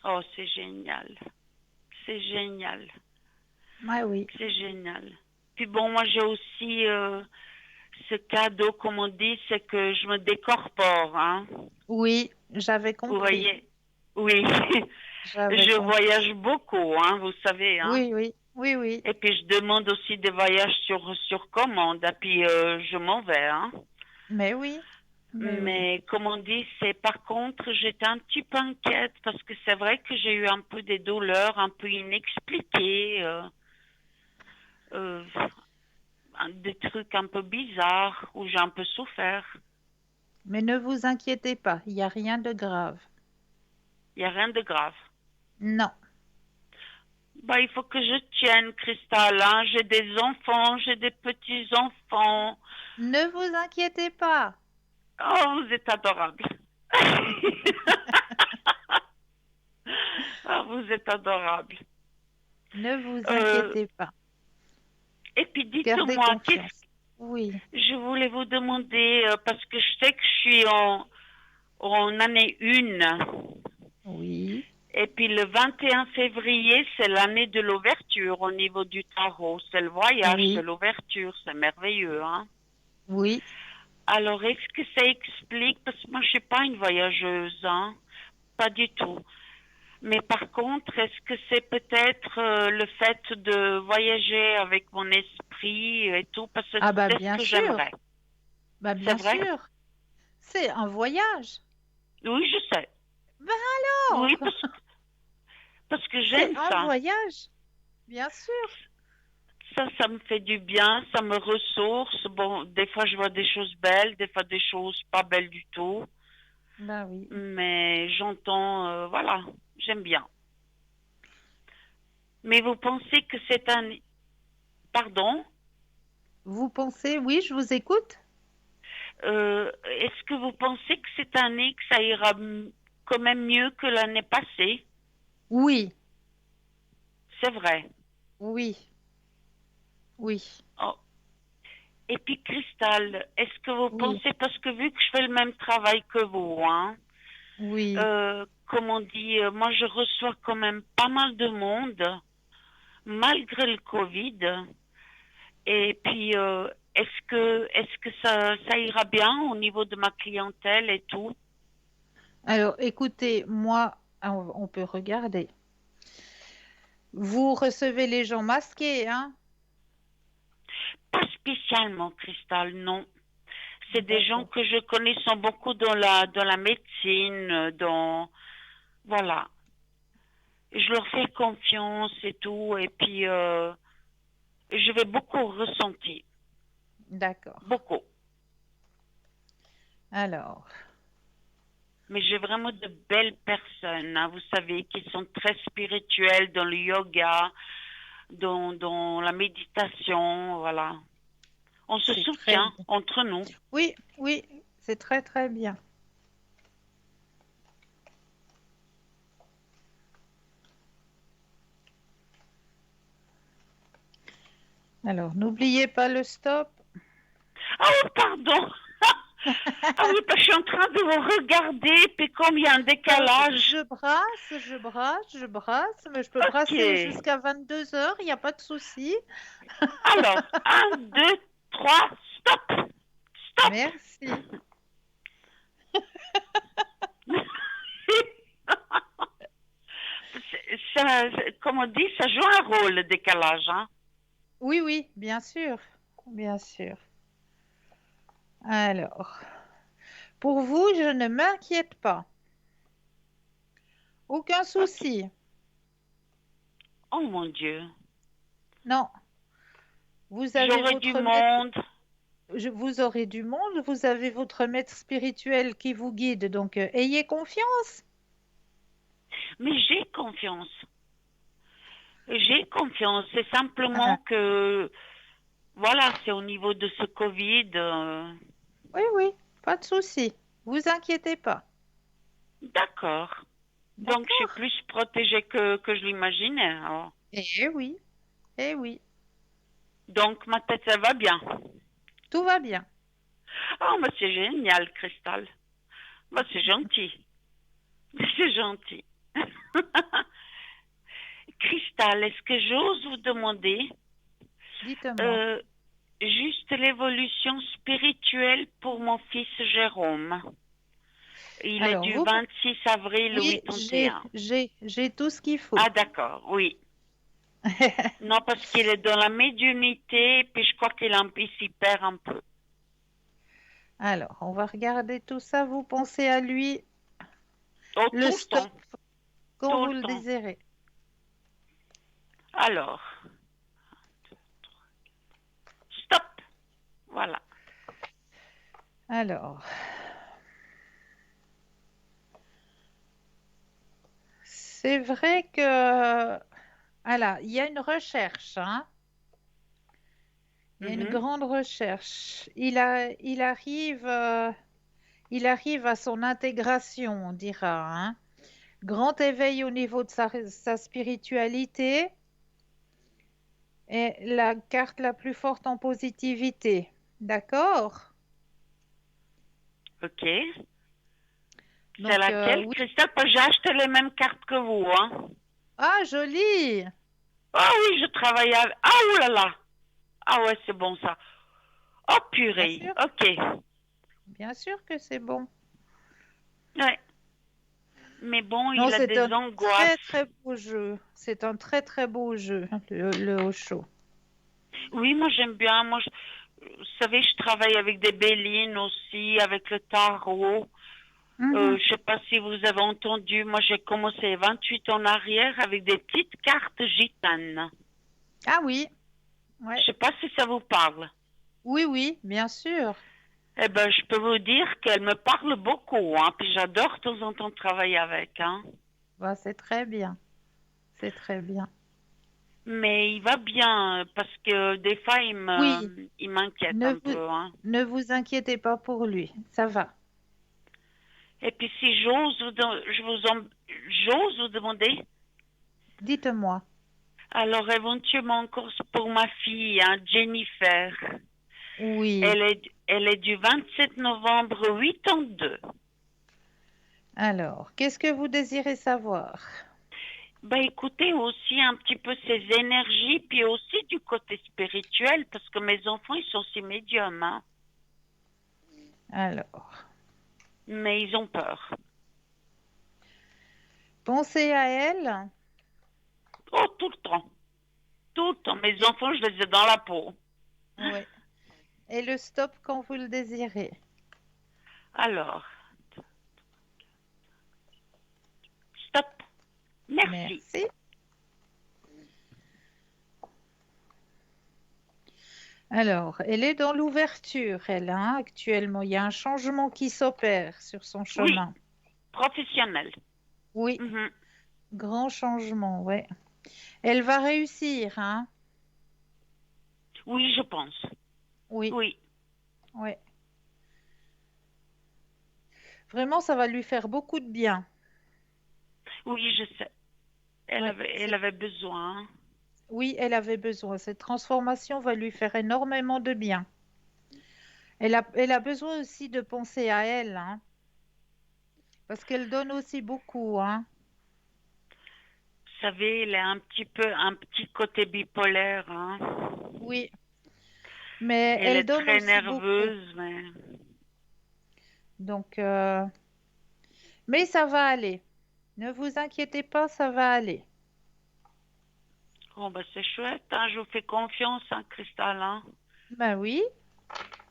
S3: oh, c'est génial, c'est génial,
S1: Ah oui,
S3: c'est génial. Puis bon, moi j'ai aussi ce cadeau, comme on dit, c'est que je me décorpore, hein.
S1: oui, j'avais
S3: Vous
S1: compris,
S3: voyez? Oui,
S1: j'avais
S3: je
S1: compris.
S3: voyage beaucoup, hein, vous savez, hein.
S1: Oui, oui, oui, oui.
S3: Et puis je demande aussi des voyages sur commande, et puis je m'en vais, hein.
S1: Mais oui, mais oui.
S3: Mais comme on dit, c'est par contre, j'étais un petit peu inquiète parce que c'est vrai que j'ai eu un peu des douleurs un peu inexpliquées, euh, des trucs un peu bizarres où j'ai un peu souffert.
S1: Mais ne vous inquiétez pas, il n'y a rien de grave.
S3: Il n'y a rien de grave.
S1: Non,
S3: Bah, il faut que je tienne, Cristal, hein. J'ai des enfants, j'ai des petits-enfants.
S1: ne vous inquiétez pas.
S3: Oh, vous êtes adorable. Ah, vous êtes adorable.
S1: Ne vous
S3: Euh,
S1: inquiétez pas.
S3: et puis
S1: Gardez
S3: dites-moi,
S1: confiance. Oui,
S3: je voulais vous demander, parce que je sais que je suis en année 1.
S1: oui,
S3: Et puis le 21 février, c'est l'année de l'ouverture au niveau du tarot. C'est le voyage de
S1: oui,
S3: l'ouverture. C'est merveilleux, hein?
S1: oui.
S3: Alors, est-ce que ça explique, parce que moi, je suis pas une voyageuse, hein? Pas du tout. Mais par contre, est-ce que c'est peut-être le fait de voyager avec mon esprit et tout, parce que
S1: Ah bah
S3: c'est ce
S1: bien
S3: que
S1: sûr,
S3: j'aimerais.
S1: bah
S3: C'est
S1: bien
S3: vrai?
S1: sûr. C'est un voyage.
S3: Oui, je sais.
S1: Ben
S3: Oui,
S1: alors,
S3: parce que
S1: c'est
S3: j'aime
S1: un
S3: ça.
S1: voyage, bien sûr.
S3: Ça me fait du bien, ça me ressource. Bon, des fois, je vois des choses belles, des fois, des choses pas belles du tout.
S1: Ben oui.
S3: Mais j'entends, voilà, j'aime bien. Mais vous pensez que c'est un... Pardon?
S1: Vous pensez, oui, je vous écoute.
S3: Est-ce que vous pensez que cette année, que ça ira quand même mieux que l'année passée?
S1: Oui,
S3: C'est vrai.
S1: oui, oui,
S3: Oh. Et puis, Cristal, est-ce que vous
S1: oui,
S3: pensez, parce que vu que je fais le même travail que vous, hein,
S1: oui.
S3: comme on dit, moi je reçois quand même pas mal de monde, malgré le Covid. Et puis, est-ce que ça ira bien au niveau de ma clientèle et tout?
S1: Alors, écoutez, moi, on peut regarder. Vous recevez les gens masqués, hein?
S3: Pas spécialement, Cristal, non. C'est des gens
S1: D'accord.
S3: que je connais, sont beaucoup dans la médecine, voilà. Je leur fais confiance et tout, et puis je vais beaucoup ressentir,
S1: D'accord.
S3: beaucoup.
S1: Alors,
S3: Mais j'ai vraiment de belles personnes, hein, vous savez, qui sont très spirituelles dans le yoga, dans la méditation, voilà. On se
S1: c'est très
S3: soutient
S1: bien.
S3: entre nous.
S1: Oui, oui, c'est très très bien. Alors, n'oubliez pas le stop.
S3: Ah oh, pardon. Ah oui, parce que je suis en train de vous regarder, puis comme il y a un décalage.
S1: Je brasse, mais je peux
S3: Ok.
S1: brasser jusqu'à 22 heures, il n'y a pas de souci.
S3: Alors, un, deux, trois, stop. Stop.
S1: Merci.
S3: Ça, comme on dit, ça joue un rôle, le décalage, hein.
S1: Oui, oui, bien sûr, bien sûr. Alors, pour vous, je ne m'inquiète pas. Aucun
S3: Ok.
S1: souci.
S3: Oh mon Dieu.
S1: Non, vous avez
S3: J'aurais du
S1: votre maître,
S3: monde.
S1: vous aurez du monde, vous avez votre maître spirituel qui vous guide, donc ayez confiance.
S3: Mais j'ai confiance. J'ai confiance. C'est simplement
S1: Ah,
S3: que, voilà, c'est au niveau de ce Covid.
S1: oui, oui, pas de souci. Vous inquiétez pas.
S3: D'accord. Donc, je suis
S1: D'accord?
S3: plus protégée que je l'imaginais, alors.
S1: Eh oui, eh oui,
S3: Donc, ma tête, ça va bien.
S1: tout va bien.
S3: Oh, mais c'est génial, Cristal. Bah, c'est gentil. C'est gentil. Cristal, est-ce que j'ose vous demander
S1: Dites-moi.
S3: euh, juste l'évolution spirituelle pour mon fils Jérôme? Il est
S1: Alors,
S3: du
S1: vous,
S3: 26 avril
S1: oui,
S3: 81.
S1: j'ai tout ce qu'il faut.
S3: Ah, d'accord, oui. Non, parce qu'il est dans la médiumnité, puis je crois qu'il en s'y perd un peu.
S1: Alors, on va regarder tout ça. Vous pensez à lui,
S3: Oh,
S1: le
S3: tout le
S1: stop
S3: temps,
S1: quand
S3: tout
S1: vous
S3: le
S1: le
S3: temps.
S1: désirez.
S3: Alors, stop. Voilà.
S1: Alors, c'est vrai que, voilà, il y a une recherche, hein. Il y a une
S3: Mhm.
S1: grande recherche. Il arrive à son intégration, on dira, hein. Grand éveil au niveau de sa spiritualité et la carte la plus forte en positivité. D'accord?
S3: Ok. C'est
S1: Donc,
S3: laquelle,
S1: oui.
S3: Christophe? Parce que j'ai acheté les mêmes cartes que vous, hein.
S1: Ah, joli!
S3: Ah oui, je travaille avec... Ah, oulala. Ah ouais, c'est bon ça. Oh purée.
S1: Sûr,
S3: Ok.
S1: bien sûr que c'est bon.
S3: Ouais. Mais bon,
S1: Non,
S3: il a
S1: c'est
S3: des
S1: un très,
S3: angoisses.
S1: très beau jeu. C'est un très, très beau jeu, le Osho.
S3: Oui, moi j'aime bien. Vous savez, je travaille avec des bélines aussi, avec le tarot.
S1: Mhm.
S3: Je sais pas si vous avez entendu, moi j'ai commencé 28 ans en arrière avec des petites cartes gitanes.
S1: Ah oui,
S3: Je
S1: ouais.
S3: sais pas si ça vous parle.
S1: Oui, oui, bien sûr.
S3: Eh ben, je peux vous dire qu'elles me parlent beaucoup, hein, puis j'adore de temps en temps travailler avec, hein.
S1: Bah, c'est très bien. C'est très bien.
S3: Mais il va bien, parce que des fois,
S1: Oui,
S3: il m'inquiète
S1: ne
S3: un
S1: vous,
S3: peu, hein.
S1: ne vous inquiétez pas pour lui. Ça va.
S3: Et puis si j'ose vous demander,
S1: Dites-moi.
S3: alors éventuellement encore pour ma fille, hein, Jennifer.
S1: Oui.
S3: Elle est du 27 novembre 82.
S1: Alors, qu'est-ce que vous désirez savoir?
S3: Bah écoutez aussi un petit peu ses énergies, puis aussi du côté spirituel, parce que mes enfants, ils sont aussi médiums, hein,
S1: Alors,
S3: mais ils ont peur.
S1: pensez à elle.
S3: Oh, tout le temps. Tout le temps. Mes
S1: Et,
S3: enfants, je les ai dans la peau.
S1: ouais. Et le stop quand vous le désirez.
S3: Alors, stop. Merci.
S1: Merci. Alors, elle est dans l'ouverture, elle, hein, actuellement. Il y a un changement qui s'opère sur son
S3: Oui,
S1: chemin.
S3: professionnel.
S1: Oui,
S3: Mhm.
S1: grand changement, ouais. Elle va réussir, hein.
S3: Oui, je pense.
S1: Oui,
S3: Oui,
S1: ouais. Vraiment, ça va lui faire beaucoup de bien.
S3: oui, je sais.
S1: Ouais,
S3: Elle avait besoin, hein.
S1: oui, elle avait besoin. Cette transformation va lui faire énormément de bien. Elle a besoin aussi de penser à elle, hein, parce qu'elle donne aussi beaucoup, hein.
S3: Vous savez, elle a un petit côté bipolaire, hein.
S1: Oui, mais
S3: Elle
S1: elle
S3: est
S1: donne
S3: très
S1: aussi beaucoup.
S3: nerveuse, mais
S1: Donc, mais ça va aller. Ne vous inquiétez pas, ça va aller.
S3: oh, bah, c'est chouette, hein. Je vous fais confiance, hein, Cristal, hein.
S1: Ben oui,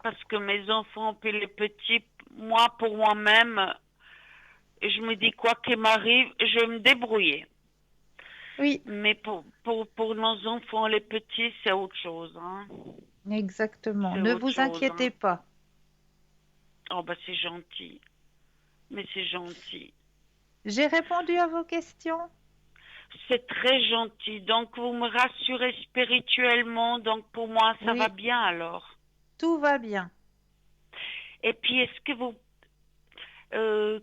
S3: Parce que mes enfants, puis les petits, moi, pour moi-même, je me dis quoi qu'il m'arrive, je vais me débrouiller.
S1: oui,
S3: Mais pour nos enfants, les petits, c'est autre chose, hein.
S1: exactement.
S3: C'est
S1: Ne
S3: autre
S1: vous
S3: chose,
S1: inquiétez
S3: hein.
S1: pas.
S3: Oh, bah, c'est gentil. Mais c'est gentil.
S1: J'ai répondu à vos questions?
S3: C'est très gentil. Donc, vous me rassurez spirituellement. Donc, pour moi, ça va
S1: Oui,
S3: bien alors.
S1: tout va bien.
S3: Et puis, est-ce que vous,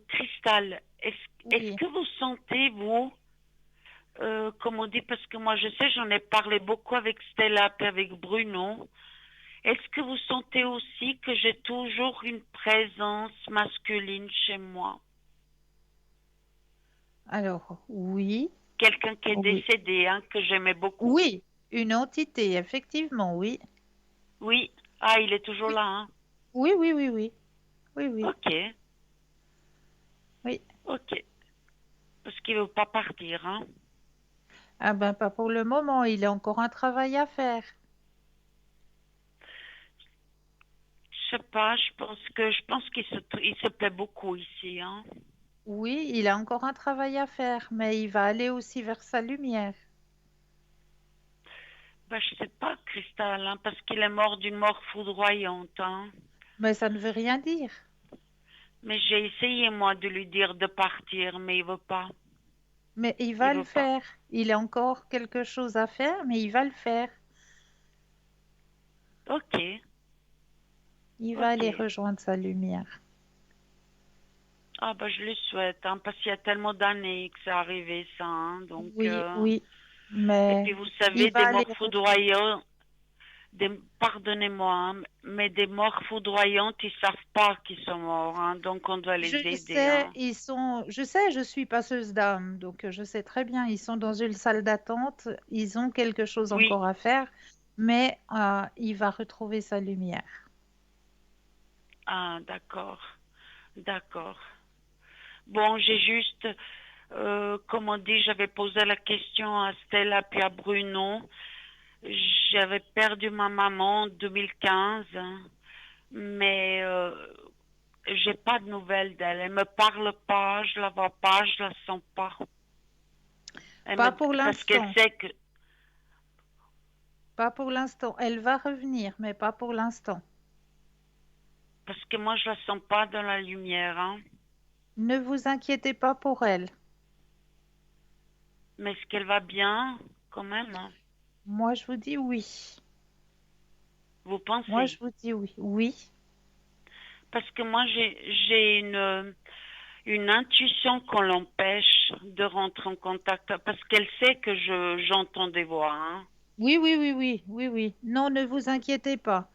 S3: Cristal, est-ce
S1: Oui.
S3: que vous sentez, vous, comme on dit, parce que moi, je sais, j'en ai parlé beaucoup avec Stella et avec Bruno. Est-ce que vous sentez aussi que j'ai toujours une présence masculine chez moi?
S1: Alors, oui,
S3: Quelqu'un qui est
S1: oui.
S3: décédé, hein, que j'aimais beaucoup.
S1: Oui, une entité, effectivement, oui.
S3: Oui. Ah, il est toujours
S1: Oui,
S3: là, hein.
S1: oui, oui, oui, oui. Oui, oui,
S3: Ok,
S1: oui.
S3: ok. Parce qu'il veut pas partir, hein.
S1: Ah ben, pas pour le moment, il a encore un travail à faire.
S3: Je sais pas, je pense il se plaît beaucoup ici, hein.
S1: Oui, il a encore un travail à faire, mais il va aller aussi vers sa lumière.
S3: Ben, je sais pas, Cristal, hein, parce qu'il est mort d'une mort foudroyante, hein.
S1: Mais ça ne veut rien dire.
S3: Mais j'ai essayé, moi, de lui dire de partir, mais il veut pas.
S1: Mais il
S3: Il
S1: va le
S3: veut pas.
S1: faire. Il a encore quelque chose à faire, mais il va le faire.
S3: Ok,
S1: Il va
S3: ok.
S1: aller rejoindre sa lumière.
S3: Ah, ben, je le souhaite, hein, parce qu'il y a tellement d'années que c'est arrivé, ça, hein. Donc,
S1: Oui, oui,
S3: et
S1: mais
S3: puis, vous
S1: il
S3: savez,
S1: va
S3: des
S1: aller
S3: morts
S1: rejoindre.
S3: foudroyantes, pardonnez-moi, hein, mais des morts foudroyantes, ils savent pas qu'ils sont morts, hein, donc on doit les
S1: Je
S3: aider,
S1: sais,
S3: hein.
S1: je suis passeuse d'âme, donc je sais très bien, ils sont dans une salle d'attente, ils ont quelque chose
S3: Oui,
S1: encore à faire, mais il va retrouver sa lumière.
S3: ah, d'accord, d'accord. Bon, j'ai juste, comme on dit, j'avais posé la question à Stella puis à Bruno. J'avais perdu ma maman en 2015, hein, mais j'ai pas de nouvelles d'elle. Elle me parle pas, je la vois pas, je la sens pas.
S1: Pas pour
S3: Parce qu'elle
S1: l'instant,
S3: sait que,
S1: pas pour l'instant. Elle va revenir, mais pas pour l'instant.
S3: parce que moi je la sens pas dans la lumière, hein.
S1: Ne vous inquiétez pas pour elle.
S3: Mais est-ce qu'elle va bien, quand même, hein?
S1: Moi, je vous dis oui.
S3: Vous
S1: Moi, je
S3: pensez?
S1: vous dis oui. Oui.
S3: Parce que moi j'ai une intuition qu'on l'empêche de rentrer en contact parce qu'elle sait que j'entends des voix, hein.
S1: Oui, oui, oui, oui, oui, oui. Non, ne vous inquiétez pas.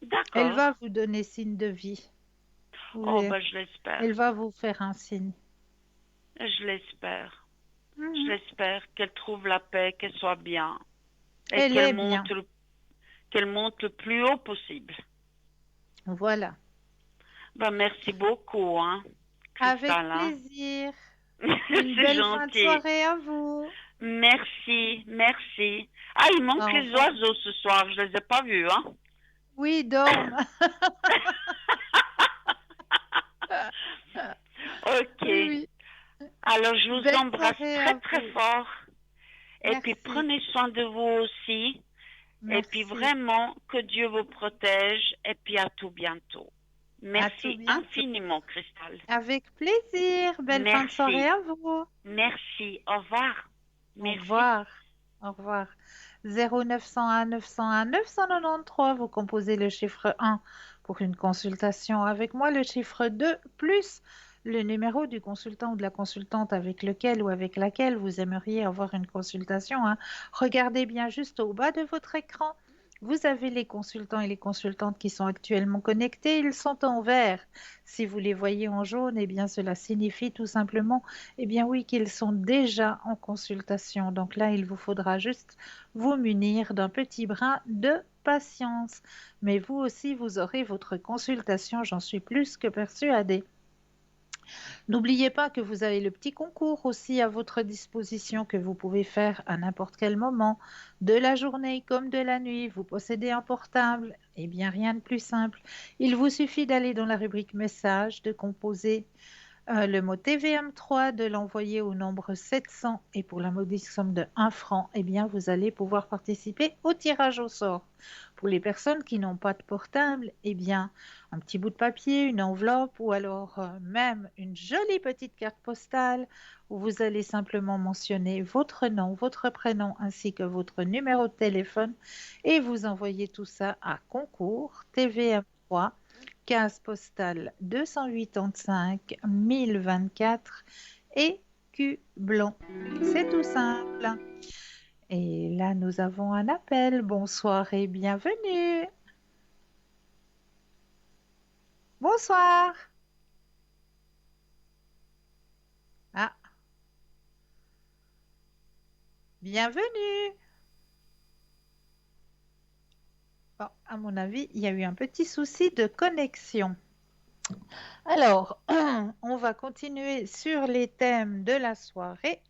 S1: Elle
S3: D'accord.
S1: va vous donner signe de vie. Vous
S3: Oh,
S1: verrez.
S3: ben, je l'espère.
S1: Elle va vous faire un signe.
S3: Je l'espère. Je
S1: Mhm.
S3: l'espère qu'elle trouve la paix, qu'elle soit bien et
S1: Elle est bien.
S3: qu'elle monte le plus haut possible.
S1: Voilà.
S3: Ben, merci beaucoup, hein,
S1: Avec
S3: Cristal, hein.
S1: plaisir. Une
S3: C'est
S1: belle fin de
S3: gentil.
S1: soirée à vous.
S3: Merci, merci. Ah, il manque
S1: Au
S3: les
S1: revoir.
S3: oiseaux ce soir, je les ai pas vus, hein.
S1: Oui, dorme.
S3: Ok.
S1: Oui, oui.
S3: Alors, je vous
S1: Belle
S3: embrasse
S1: soirée
S3: très,
S1: à
S3: très
S1: vous.
S3: fort. Et puis,
S1: Merci.
S3: prenez soin de vous aussi. Et puis
S1: Merci.
S3: vraiment, que Dieu vous protège. Et puis à tout bientôt.
S1: À tout
S3: Merci
S1: bientôt.
S3: infiniment, Cristal.
S1: Avec plaisir. Belle fin de soirée
S3: Merci.
S1: à vous.
S3: Merci. Au revoir.
S1: Au
S3: Merci.
S1: revoir. Au revoir. 0901 901 993, vous composez le chiffre 1 pour une consultation avec moi, le chiffre 2 plus le numéro du consultant ou de la consultante avec lequel ou avec laquelle vous aimeriez avoir une consultation, hein. Regardez bien juste au bas de votre écran. Vous avez les consultants et les consultantes qui sont actuellement connectés. Ils sont en vert. Si vous les voyez en jaune, eh bien cela signifie tout simplement, eh bien oui, qu'ils sont déjà en consultation. Donc là, il vous faudra juste vous munir d'un petit brin de patience. Mais vous aussi, vous aurez votre consultation, j'en suis plus que persuadée. N'oubliez pas que vous avez le petit concours aussi à votre disposition que vous pouvez faire à n'importe quel moment, de la journée comme de la nuit. Vous possédez un portable, eh bien rien de plus simple. Il vous suffit d'aller dans la rubrique message, de composer le mot TVM3, de l'envoyer au nombre 700 et pour la modique somme de 1 franc, eh bien vous allez pouvoir participer au tirage au sort. Pour les personnes qui n'ont pas de portable, eh bien un petit bout de papier, une enveloppe ou alors même une jolie petite carte postale où vous allez simplement mentionner votre nom, votre prénom ainsi que votre numéro de téléphone et vous envoyez tout ça à concours TVM3 case postale 285 1024 et Blanc. C'est tout simple. Et là, nous avons un appel. Bonsoir et bienvenue. Bonsoir. Ah, bienvenue. Bon, à mon avis, il y a eu un petit souci de connexion. Alors, on va continuer sur les thèmes de la soirée.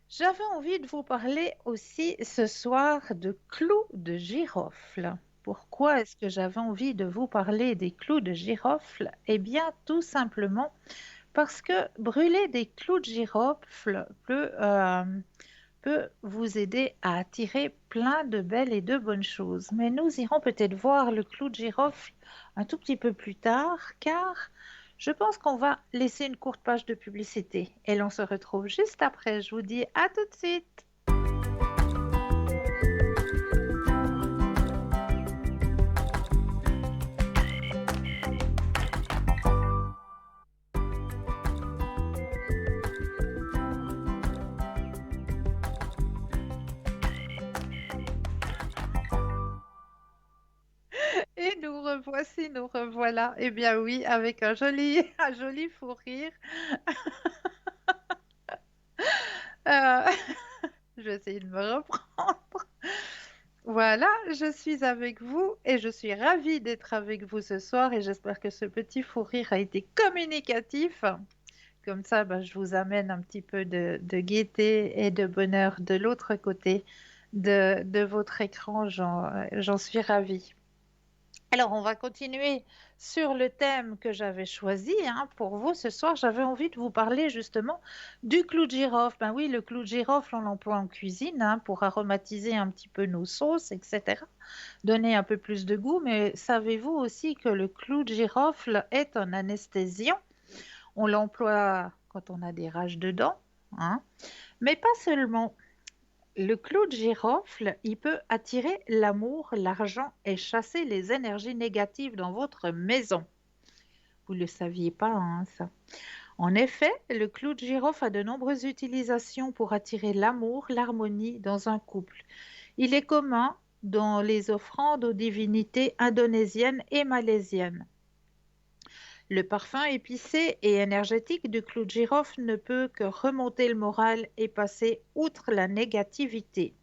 S1: J'avais envie de vous parler aussi ce soir de clous de girofle. Pourquoi est-ce que j'avais envie de vous parler des clous de girofle? Eh bien, tout simplement parce que brûler des clous de girofle peut vous aider à attirer plein de belles et de bonnes choses. Mais nous irons peut-être voir le clou de girofle un tout petit peu plus tard, car je pense qu'on va laisser une courte page de publicité. Et l'on se retrouve juste après. Je vous dis à tout de suite. Et nous revoici, nous revoilà. Eh bien oui, avec un joli fou rire. Euh, je vais essayer de me reprendre. Voilà, je suis avec vous et je suis ravie d'être avec vous ce soir et j'espère que ce petit fou rire a été communicatif. Comme ça, je vous amène un petit peu de gaieté et de bonheur de l'autre côté de votre écran. J'en suis ravie. Alors, on va continuer sur le thème que j'avais choisi hein, pour vous ce soir. J'avais envie de vous parler justement du clou de girofle. Ben oui, le clou de girofle, on l'emploie en cuisine hein, pour aromatiser un petit peu nos sauces, etc. Donner un peu plus de goût. Mais savez-vous aussi que le clou de girofle est un anesthésiant? On l'emploie quand on a des rages de dents, hein, mais pas seulement. Le clou de girofle, il peut attirer l'amour, l'argent et chasser les énergies négatives dans votre maison. Vous ne le saviez pas, hein, ça. En effet, le clou de girofle a de nombreuses utilisations pour attirer l'amour, l'harmonie dans un couple. Il est commun dans les offrandes aux divinités indonésiennes et malaisiennes. Le parfum épicé et énergétique du clou de girofle ne peut que remonter le moral et passer outre la négativité.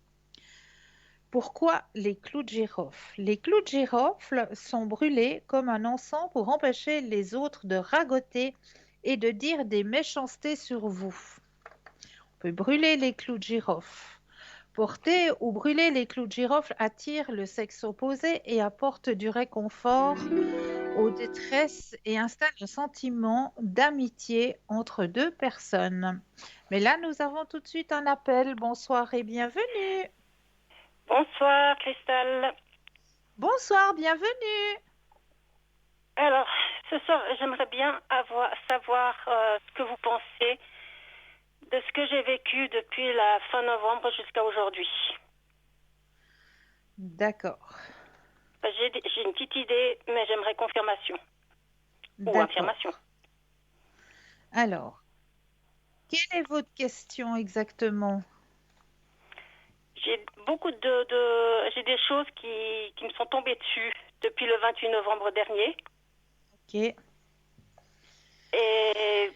S1: Pourquoi les clous de girofle? Les clous de girofle sont brûlés comme un encens pour empêcher les autres de ragoter et de dire des méchancetés sur vous. On peut brûler les clous de girofle. Porter ou brûler les clous de girofle attire le sexe opposé et apporte du réconfort aux détresses et installe un sentiment d'amitié entre deux personnes. Mais là, nous avons tout de suite un appel. Bonsoir et bienvenue.
S4: Bonsoir, Christelle.
S1: Bonsoir, bienvenue.
S4: Alors, ce soir, j'aimerais bien savoir ce que vous pensez de ce que j'ai vécu depuis la fin novembre jusqu'à aujourd'hui.
S1: D'accord.
S4: J'ai une petite idée, mais j'aimerais confirmation ou
S1: D'accord.
S4: affirmation.
S1: Alors, quelle est votre question exactement?
S4: J'ai j'ai des choses qui me sont tombées dessus depuis le 28 novembre dernier.
S1: Ok.
S4: Et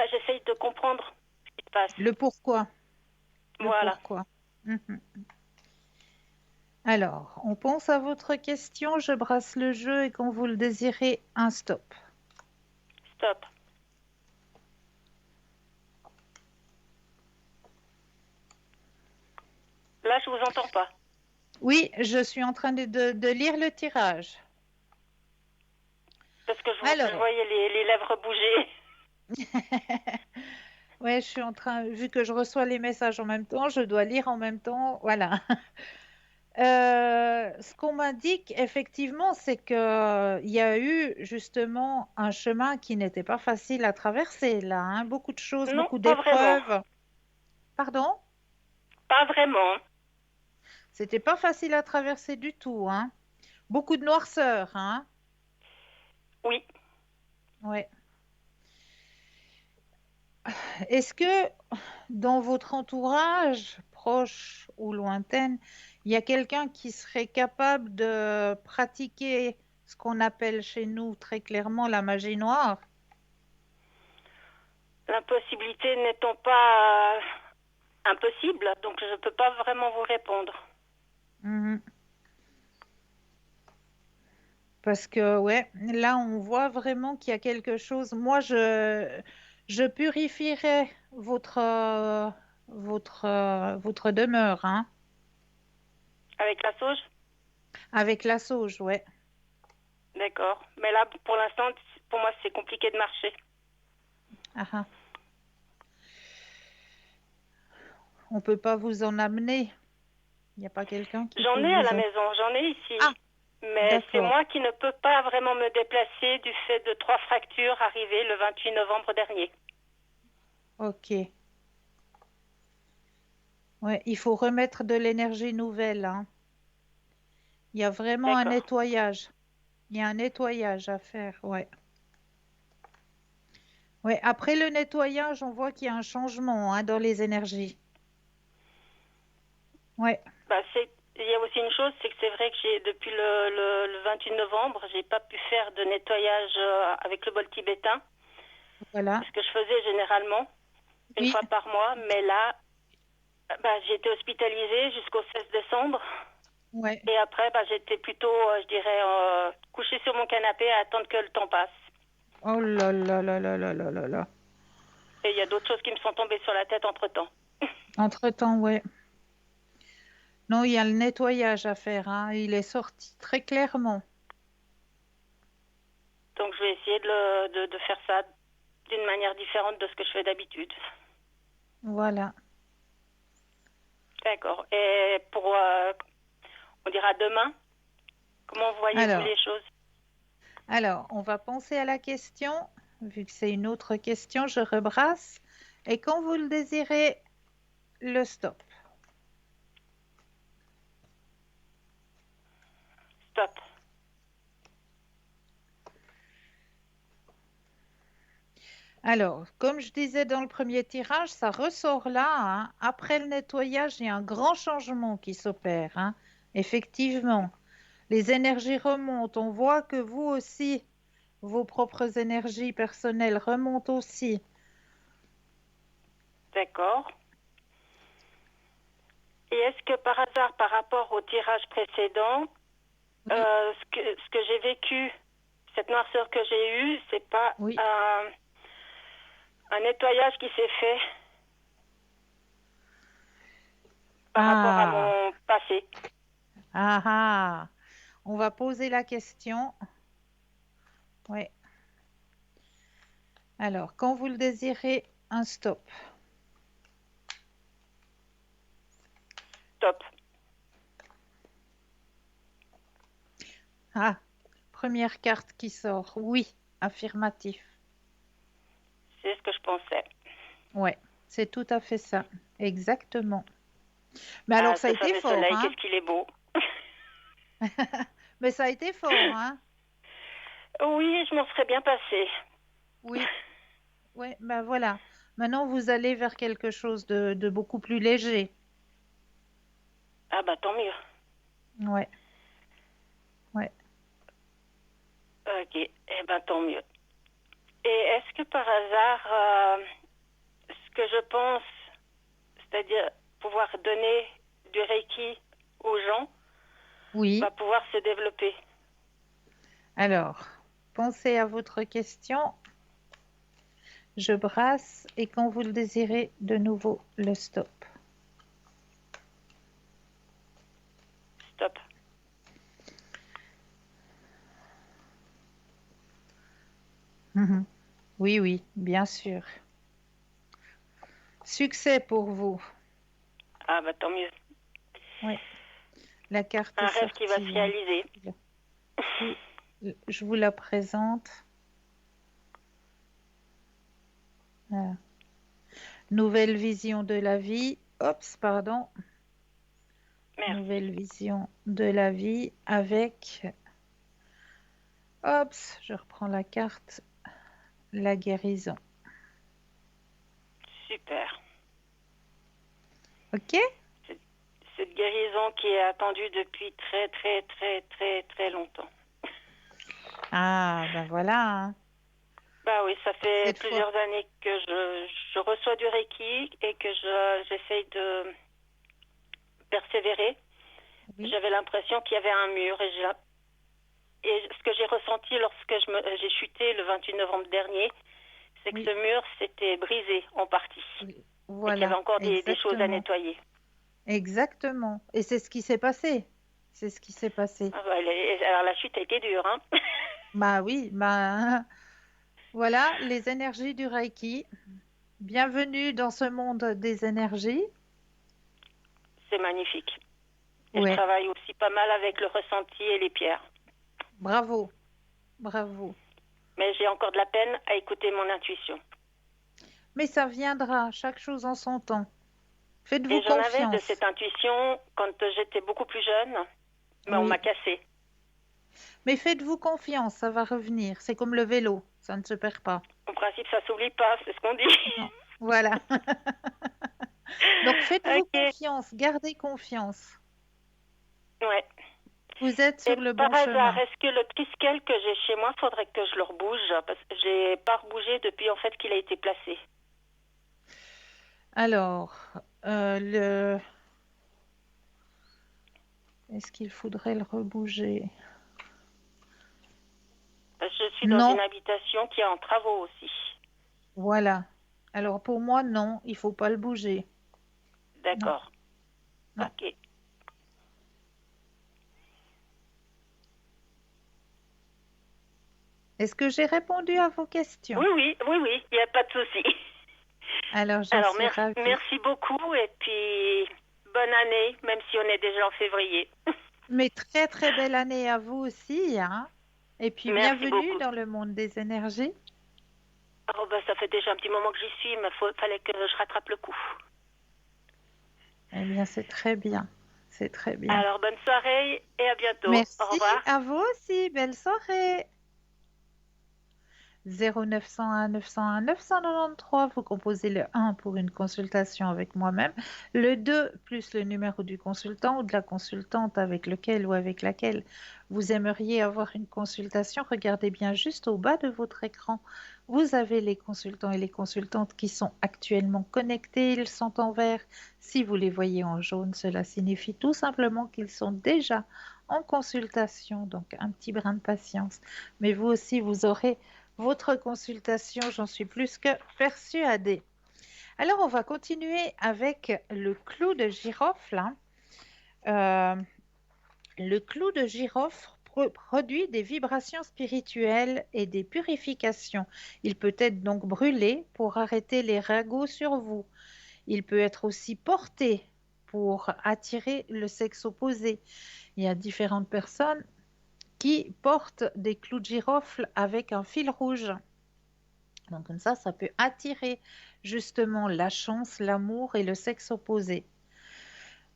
S4: j'essaye de comprendre ce qui se passe.
S1: Le pourquoi.
S4: Voilà.
S1: Pourquoi. Mhm. Alors, on pense à votre question, je brasse le jeu et quand vous le désirez, un stop.
S4: Stop. Là, je vous entends pas.
S1: Oui, je suis en train de lire le tirage.
S4: Parce que je voyais les lèvres bouger.
S1: Ouais, je suis en train, vu que je reçois les messages en même temps, je dois lire en même temps. Voilà. Ce qu'on m'indique, effectivement, c'est qu'il y a eu justement un chemin qui n'était pas facile à traverser là, hein. Beaucoup de choses,
S4: Non,
S1: beaucoup
S4: pas vraiment.
S1: d'épreuves. Pardon?
S4: Pas vraiment.
S1: C'était pas facile à traverser du tout, hein. Beaucoup de noirceur, hein.
S4: Oui.
S1: Ouais. Est-ce que dans votre entourage, proche ou lointaine, il y a quelqu'un qui serait capable de pratiquer ce qu'on appelle chez nous très clairement la magie noire?
S4: L'impossibilité n'étant pas impossible, donc je ne peux pas vraiment vous répondre.
S1: Mhm. Parce que, ouais, là, on voit vraiment qu'il y a quelque chose. Moi, je purifierai votre demeure, hein,
S4: Avec la sauge?
S1: avec la sauge, ouais.
S4: D'accord. Mais là, pour l'instant, pour moi, c'est compliqué de marcher.
S1: Ah, ah. On peut pas vous en amener. Il n'y a pas quelqu'un qui
S4: J'en
S1: peut
S4: ai à
S1: vous
S4: la
S1: en...
S4: maison, j'en ai ici.
S1: Ah,
S4: Mais c'est
S1: d'accord.
S4: moi qui ne peux pas vraiment me déplacer du fait de 3 fractures arrivées le 28 novembre dernier.
S1: Ok. Ouais, il faut remettre de l'énergie nouvelle, hein. Il y a vraiment un
S4: D'accord.
S1: nettoyage. Il y a un nettoyage à faire, ouais. Ouais, après le nettoyage, on voit qu'il y a un changement, hein, dans les énergies. Ouais,
S4: Il y a aussi une chose, c'est que c'est vrai que depuis le 28 novembre, j'ai pas pu faire de nettoyage avec le bol tibétain,
S1: voilà.
S4: ce que je faisais généralement, une
S1: Oui,
S4: fois par mois. Mais là, j'ai été hospitalisée jusqu'au 16 décembre.
S1: ouais.
S4: Et après, j'étais plutôt, je dirais, couchée sur mon canapé à attendre que le temps passe.
S1: Oh là là là là là là là là.
S4: Et il y a d'autres choses qui me sont tombées sur la tête entre-temps.
S1: Entre-temps, ouais. Non, il y a le nettoyage à faire, hein. Il est sorti très clairement.
S4: Donc, je vais essayer de faire ça d'une manière différente de ce que je fais d'habitude.
S1: Voilà.
S4: D'accord. Et on dira demain, comment voyez-vous
S1: Alors,
S4: les choses?
S1: on va penser à la question. Vu que c'est une autre question, je rebrasse. Et quand vous le désirez, le stop.
S4: Stop.
S1: Alors, comme je disais dans le premier tirage, ça ressort là, hein. Après le nettoyage, il y a un grand changement qui s'opère, hein. Effectivement, les énergies remontent. On voit que vous aussi, vos propres énergies personnelles remontent aussi.
S4: D'accord. Et est-ce que par hasard, par rapport au tirage précédent,
S1: Oui,
S4: ce que j'ai vécu, cette noirceur que j'ai eue, c'est pas
S1: oui.
S4: un nettoyage qui s'est fait par rapport à
S1: Ah,
S4: mon passé?
S1: ah, ah. On va poser la question. Oui. Alors, quand vous le désirez, un stop.
S4: Stop.
S1: Ah, première carte qui sort. Oui, affirmatif.
S4: C'est ce que je pensais.
S1: Ouais, c'est tout à fait ça. Exactement. Mais
S4: Ah,
S1: alors, ça a
S4: ce
S1: été
S4: fameux
S1: fort,
S4: soleil,
S1: hein?
S4: qu'est-ce qu'il est beau.
S1: Mais ça a été fort, hein?
S4: Oui, je m'en serais bien passée.
S1: Oui, oui, ben voilà. Maintenant, vous allez vers quelque chose de beaucoup plus léger.
S4: Ah bah tant mieux.
S1: Ouais, ouais.
S4: Ok, eh ben tant mieux. Et est-ce que par hasard, ce que je pense, c'est-à-dire pouvoir donner du Reiki aux gens,
S1: Oui.
S4: va pouvoir se développer?
S1: Alors, pensez à votre question. Je brasse et quand vous le désirez, de nouveau le stop.
S4: Stop.
S1: Mhm. Oui, oui, bien sûr. Succès pour vous.
S4: Ah bah tant mieux.
S1: Oui, la carte est
S4: Un rêve qui va se
S1: sortie, hein.
S4: réaliser.
S1: Oui, je vous la présente. Voilà. Nouvelle vision de la vie. Oups, pardon.
S4: Merci.
S1: Nouvelle vision de la vie avec, oups, je reprends la carte, la guérison.
S4: Super.
S1: Ok?
S4: Cette guérison qui est attendue depuis très très très très très longtemps.
S1: Ah, ben voilà, hein.
S4: Bah oui, ça fait
S1: Cette fois.
S4: plusieurs années que je reçois du Reiki et que j'essaye de persévérer.
S1: Oui,
S4: J'avais l'impression qu'il y avait un mur et ce que j'ai ressenti lorsque j'ai chuté le 28 novembre dernier, c'est que
S1: oui,
S4: ce mur s'était brisé en partie
S1: oui.
S4: et qu'il y avait
S1: Voilà,
S4: encore des choses à
S1: exactement.
S4: nettoyer.
S1: Exactement. Et c'est ce qui s'est passé. C'est ce qui s'est passé.
S4: Ah bah, alors la chute a été dure, hein.
S1: Bah oui, bah voilà, les énergies du Reiki. Bienvenue dans ce monde des énergies.
S4: C'est magnifique. Et je
S1: Ouais,
S4: travaille aussi pas mal avec le ressenti et les pierres.
S1: bravo, bravo.
S4: Mais j'ai encore de la peine à écouter mon intuition.
S1: Mais ça viendra, chaque chose en son temps. Faites-vous
S4: Et j'en avais de
S1: confiance.
S4: cette intuition quand j'étais beaucoup plus jeune, mais on m'a
S1: Oui,
S4: cassé.
S1: mais faites-vous confiance, ça va revenir. C'est comme le vélo, ça ne se perd pas.
S4: En principe, ça s'oublie pas, c'est ce qu'on dit.
S1: Non, voilà. Donc faites-vous
S4: Ok,
S1: confiance, gardez confiance.
S4: ouais.
S1: Vous êtes
S4: Et
S1: sur le
S4: par
S1: bon
S4: hasard,
S1: chemin.
S4: est-ce que le triskel que j'ai chez moi, faudrait que je le rebouge? Parce que j'ai pas rebougé depuis en fait qu'il a été placé.
S1: Alors, le... est-ce qu'il faudrait le rebouger?
S4: Parce que je suis dans
S1: Non,
S4: une habitation qui est en travaux aussi.
S1: voilà. Alors pour moi, non, il faut pas le bouger. Non,
S4: D'accord.
S1: non.
S4: Ok.
S1: Est-ce que j'ai répondu à vos questions?
S4: Oui, oui, oui, oui, il n'y a pas de souci.
S1: Alors j'en
S4: Alors,
S1: suis ravie.
S4: merci beaucoup et puis bonne année, même si on est déjà en février.
S1: Mais très très belle année à vous aussi, hein? Et puis
S4: Merci
S1: bienvenue
S4: beaucoup.
S1: dans le monde des énergies.
S4: Oh, ben, ça fait déjà un petit moment que j'y suis, mais fallait que je rattrape le coup.
S1: Eh bien, c'est très bien. C'est très bien.
S4: Alors, bonne soirée et à bientôt. Au
S1: Merci
S4: revoir.
S1: à vous aussi. Belle soirée. 0901 901 993, vous composez le 1 pour une consultation avec moi-même, le 2 plus le numéro du consultant ou de la consultante avec lequel ou avec laquelle vous aimeriez avoir une consultation. Regardez bien juste au bas de votre écran. Vous avez les consultants et les consultantes qui sont actuellement connectés. Ils sont en vert. Si vous les voyez en jaune, cela signifie tout simplement qu'ils sont déjà en consultation. Donc un petit brin de patience. Mais vous aussi, vous aurez votre consultation, j'en suis plus que persuadée. Alors, on va continuer avec le clou de girofle, hein. Euh, le clou de girofle produit des vibrations spirituelles et des purifications. Il peut être donc brûlé pour arrêter les ragots sur vous. Il peut être aussi porté pour attirer le sexe opposé. Il y a différentes personnes qui portent des clous de girofle avec un fil rouge. Donc comme ça peut attirer justement la chance, l'amour et le sexe opposé.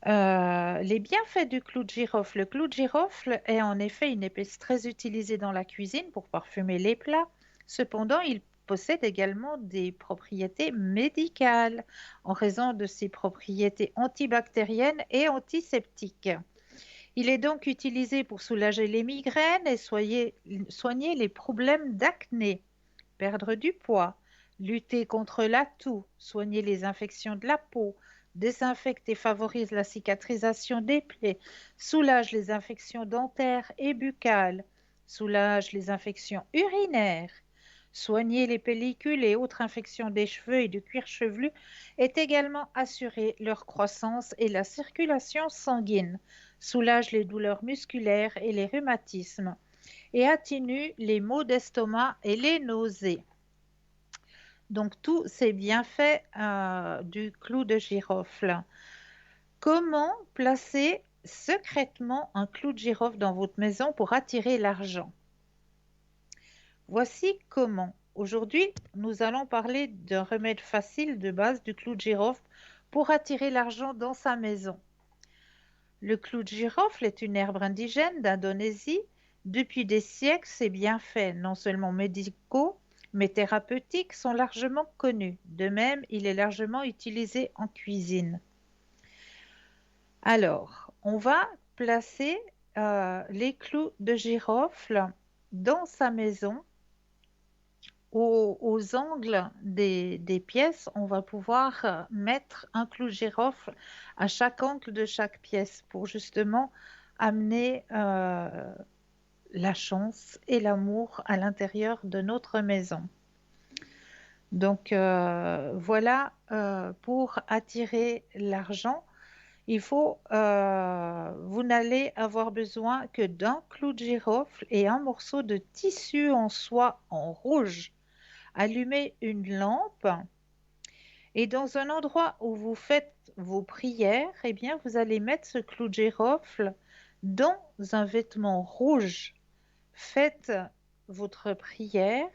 S1: Les bienfaits du clou de girofle. Le clou de girofle est en effet une épice très utilisée dans la cuisine pour parfumer les plats. Cependant, il possède également des propriétés médicales en raison de ses propriétés antibactériennes et antiseptiques. Il est donc utilisé pour soulager les migraines et soigner les problèmes d'acné, perdre du poids, lutter contre la toux, soigner les infections de la peau, désinfecte et favorise la cicatrisation des plaies, soulage les infections dentaires et buccales, soulage les infections urinaires, soigner les pellicules et autres infections des cheveux et du cuir chevelu est également assurer leur croissance et la circulation sanguine, soulage les douleurs musculaires et les rhumatismes et atténue les maux d'estomac et les nausées. Donc, tous ces bienfaits du clou de girofle. Comment placer secrètement un clou de girofle dans votre maison pour attirer l'argent? Voici comment. Aujourd'hui, nous allons parler d'un remède facile de base du clou de girofle pour attirer l'argent dans sa maison. Le clou de girofle est une herbe indigène d'Indonésie. Depuis des siècles, ses bienfaits, non seulement médicaux, mais thérapeutiques, sont largement connus. De même, il est largement utilisé en cuisine. Alors, on va placer les clous de girofle dans sa maison. Aux angles des pièces, on va pouvoir mettre un clou de girofle à chaque angle de chaque pièce pour justement amener la chance et l'amour à l'intérieur de notre maison. Donc voilà, pour attirer l'argent, vous n'allez avoir besoin que d'un clou de girofle et un morceau de tissu en soie en rouge. Allumez une lampe et dans un endroit où vous faites vos prières, eh bien, vous allez mettre ce clou de girofle dans un vêtement rouge. Faites votre prière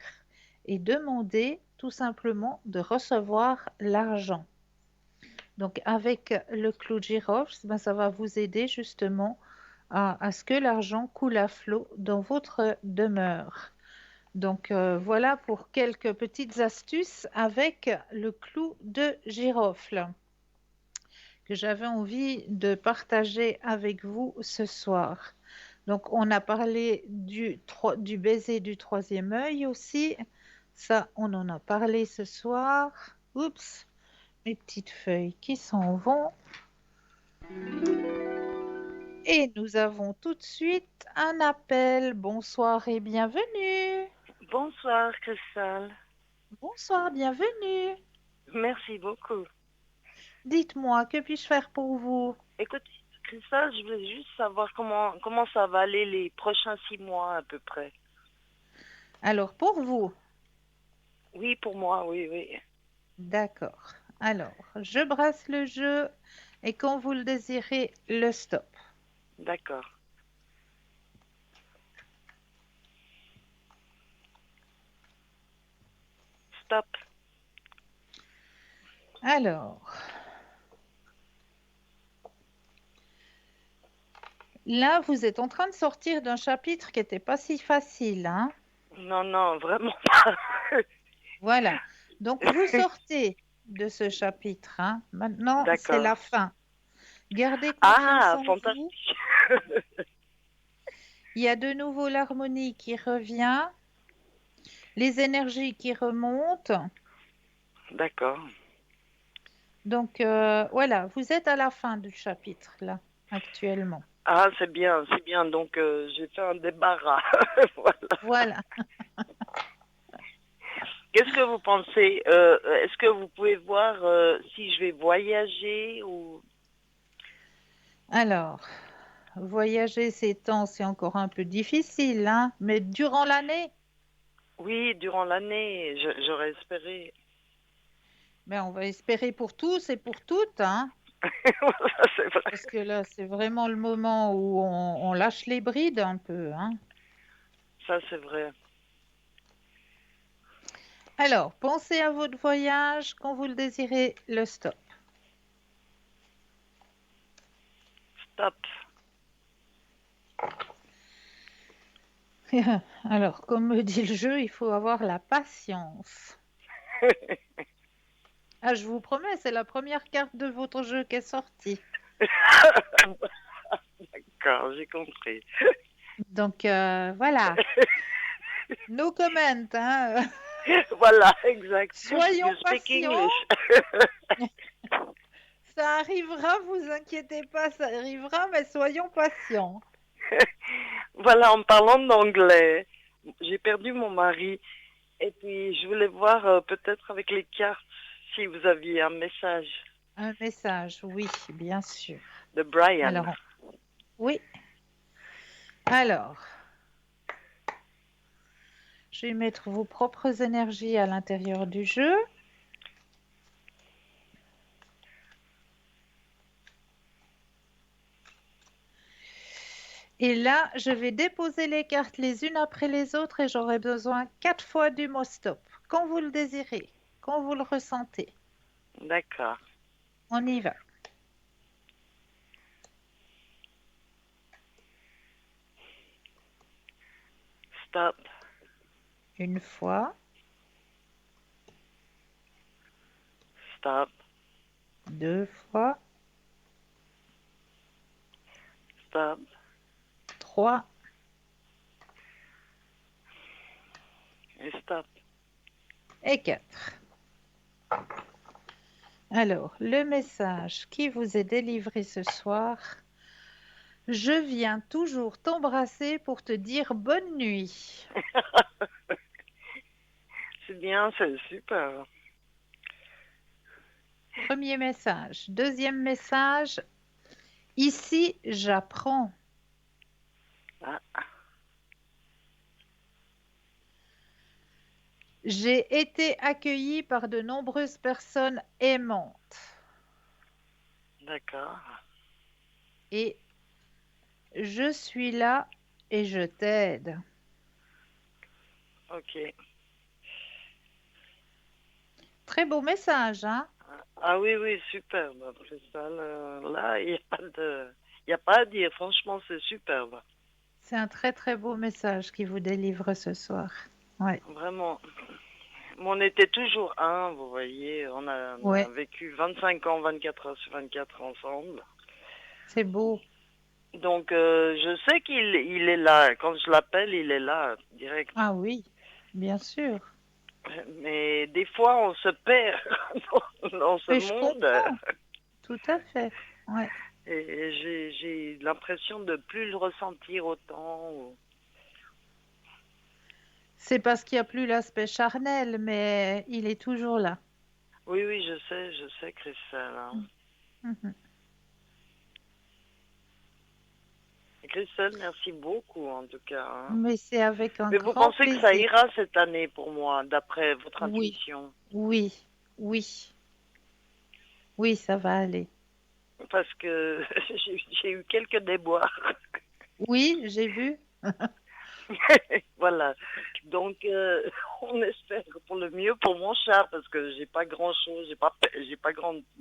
S1: et demandez tout simplement de recevoir l'argent. Donc avec le clou de girofle, ça va vous aider justement à ce que l'argent coule à flot dans votre demeure. Donc voilà pour quelques petites astuces avec le clou de girofle que j'avais envie de partager avec vous ce soir. Donc on a parlé du baiser du troisième œil aussi. Ça, on en a parlé ce soir. Oups, mes petites feuilles qui s'en vont. Et nous avons tout de suite un appel. Bonsoir et bienvenue.
S5: Bonsoir, Christelle.
S1: Bonsoir, bienvenue.
S5: Merci beaucoup.
S1: Dites-moi, que puis-je faire pour vous?
S5: Écoute, Christelle, je voulais juste savoir comment ça va aller les prochains 6 mois à peu près.
S1: Alors, pour vous?
S5: Oui, pour moi, oui.
S1: D'accord. Alors, je brasse le jeu et quand vous le désirez, le stop.
S5: D'accord. Stop.
S1: Alors, là, vous êtes en train de sortir d'un chapitre qui n'était pas si facile, hein?
S5: Non, vraiment pas.
S1: Voilà. Donc, vous sortez de ce chapitre, hein? Maintenant, c'est la fin. Gardez confiance en
S5: fantastique.
S1: vous. Il y a de nouveau l'harmonie qui revient, les énergies qui remontent.
S5: D'accord.
S1: Donc, voilà, vous êtes à la fin du chapitre, là, actuellement.
S5: Ah, c'est bien. Donc, j'ai fait un débarras.
S1: Voilà.
S5: Qu'est-ce que vous pensez? Est-ce que vous pouvez voir si je vais voyager ou...
S1: Alors, voyager ces temps, c'est encore un peu difficile, hein? Mais durant l'année?
S5: Oui, durant l'année, j'aurais espéré.
S1: Ben, on va espérer pour tous et pour toutes, hein?
S5: C'est vrai.
S1: Parce que là, c'est vraiment le moment où on lâche les brides un peu, hein?
S5: ça c'est vrai.
S1: Alors, pensez à votre voyage. Quand vous le désirez, le stop.
S5: Stop.
S1: Alors, comme me dit le jeu, il faut avoir la patience. Ah, je vous promets, c'est la première carte de votre jeu qui est sortie.
S5: D'accord, j'ai compris.
S1: Donc, voilà. No comment, hein.
S5: Voilà, exact.
S1: Soyons
S5: You speak
S1: patients.
S5: English.
S1: Ça arrivera, vous inquiétez pas, ça arrivera, mais soyons patients.
S5: Voilà, en parlant d'anglais, j'ai perdu mon mari et puis je voulais voir peut-être avec les cartes si vous aviez un message
S1: Un message, oui, bien sûr.
S5: de Brian.
S1: Alors, oui. Alors, je vais mettre vos propres énergies à l'intérieur du jeu. Et là, je vais déposer les cartes les unes après les autres et j'aurai besoin 4 fois du mot stop. Quand vous le désirez, quand vous le ressentez.
S5: D'accord.
S1: On y va.
S5: Stop.
S1: Une fois,
S5: Stop.
S1: 2 fois,
S5: Stop.
S1: 3
S5: Et stop.
S1: et 4. Alors, le message qui vous est délivré ce soir. Je viens toujours t'embrasser pour te dire bonne nuit.
S5: C'est bien, c'est super.
S1: Premier message. Deuxième message. Ici, j'apprends.
S5: Ah,
S1: J'ai été accueillie par de nombreuses personnes aimantes.
S5: d'accord.
S1: Et je suis là et je t'aide.
S5: Ok.
S1: Très beau message, hein?
S5: Ah oui, oui, superbe. C'est ça, là, il n'y a pas à dire. Franchement, c'est superbe.
S1: C'est un très très beau message qui vous délivre ce soir. Ouais.
S5: Vraiment. Mais on était toujours un, vous voyez. On a
S1: Ouais,
S5: vécu 25 ans, 24 heures sur 24 ensemble.
S1: c'est beau.
S5: Donc, je sais qu'il est là. Quand je l'appelle, il est là, direct.
S1: Ah oui, bien sûr.
S5: Mais des fois, on se perd dans ce
S1: Mais je
S5: monde.
S1: comprends. Tout à fait. Ouais.
S5: Et j'ai l'impression de plus le ressentir autant.
S1: C'est parce qu'il n'y a plus l'aspect charnel, mais il est toujours là.
S5: Oui, oui, je sais, Christelle. Hein.
S1: Mhm.
S5: Christelle, merci beaucoup, en tout cas. Hein.
S1: Mais c'est avec un
S5: Mais vous
S1: grand
S5: pensez que ça
S1: plaisir.
S5: ira cette année pour moi, d'après votre
S1: Oui,
S5: intuition?
S1: oui, oui, oui, ça va aller.
S5: Parce que j'ai eu quelques déboires.
S1: Oui, j'ai vu.
S5: Voilà. Donc, on espère pour le mieux pour mon chat, parce que j'ai pas grand-chose, j'ai pas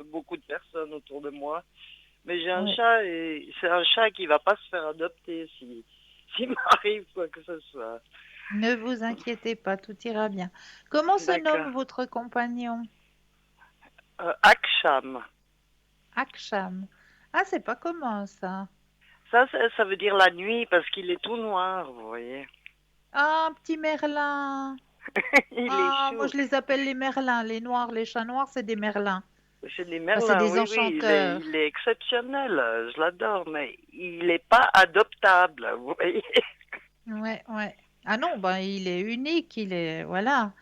S5: beaucoup de personnes autour de moi. Mais j'ai un
S1: Ouais.
S5: chat et c'est un chat qui va pas se faire adopter s'il m'arrive quoi que ce soit.
S1: Ne vous inquiétez pas, tout ira bien. Comment se
S5: D'accord.
S1: nomme votre compagnon?
S5: Aksham.
S1: Aksham. Ah, c'est pas commun ça.
S5: Ça veut dire la nuit parce qu'il est tout noir, vous voyez.
S1: Ah, un petit merlin.
S5: Il est
S1: Ah, moi
S5: chou.
S1: je les appelle les merlins. Les noirs, les chats noirs, c'est des merlins.
S5: C'est des
S1: Enfin, c'est
S5: merlins,
S1: des
S5: oui, oui,
S1: enchanteurs.
S5: il est exceptionnel, je l'adore, mais il n'est pas adoptable, vous voyez.
S1: Ouais, ouais. Ah non, ben il est unique, il est voilà.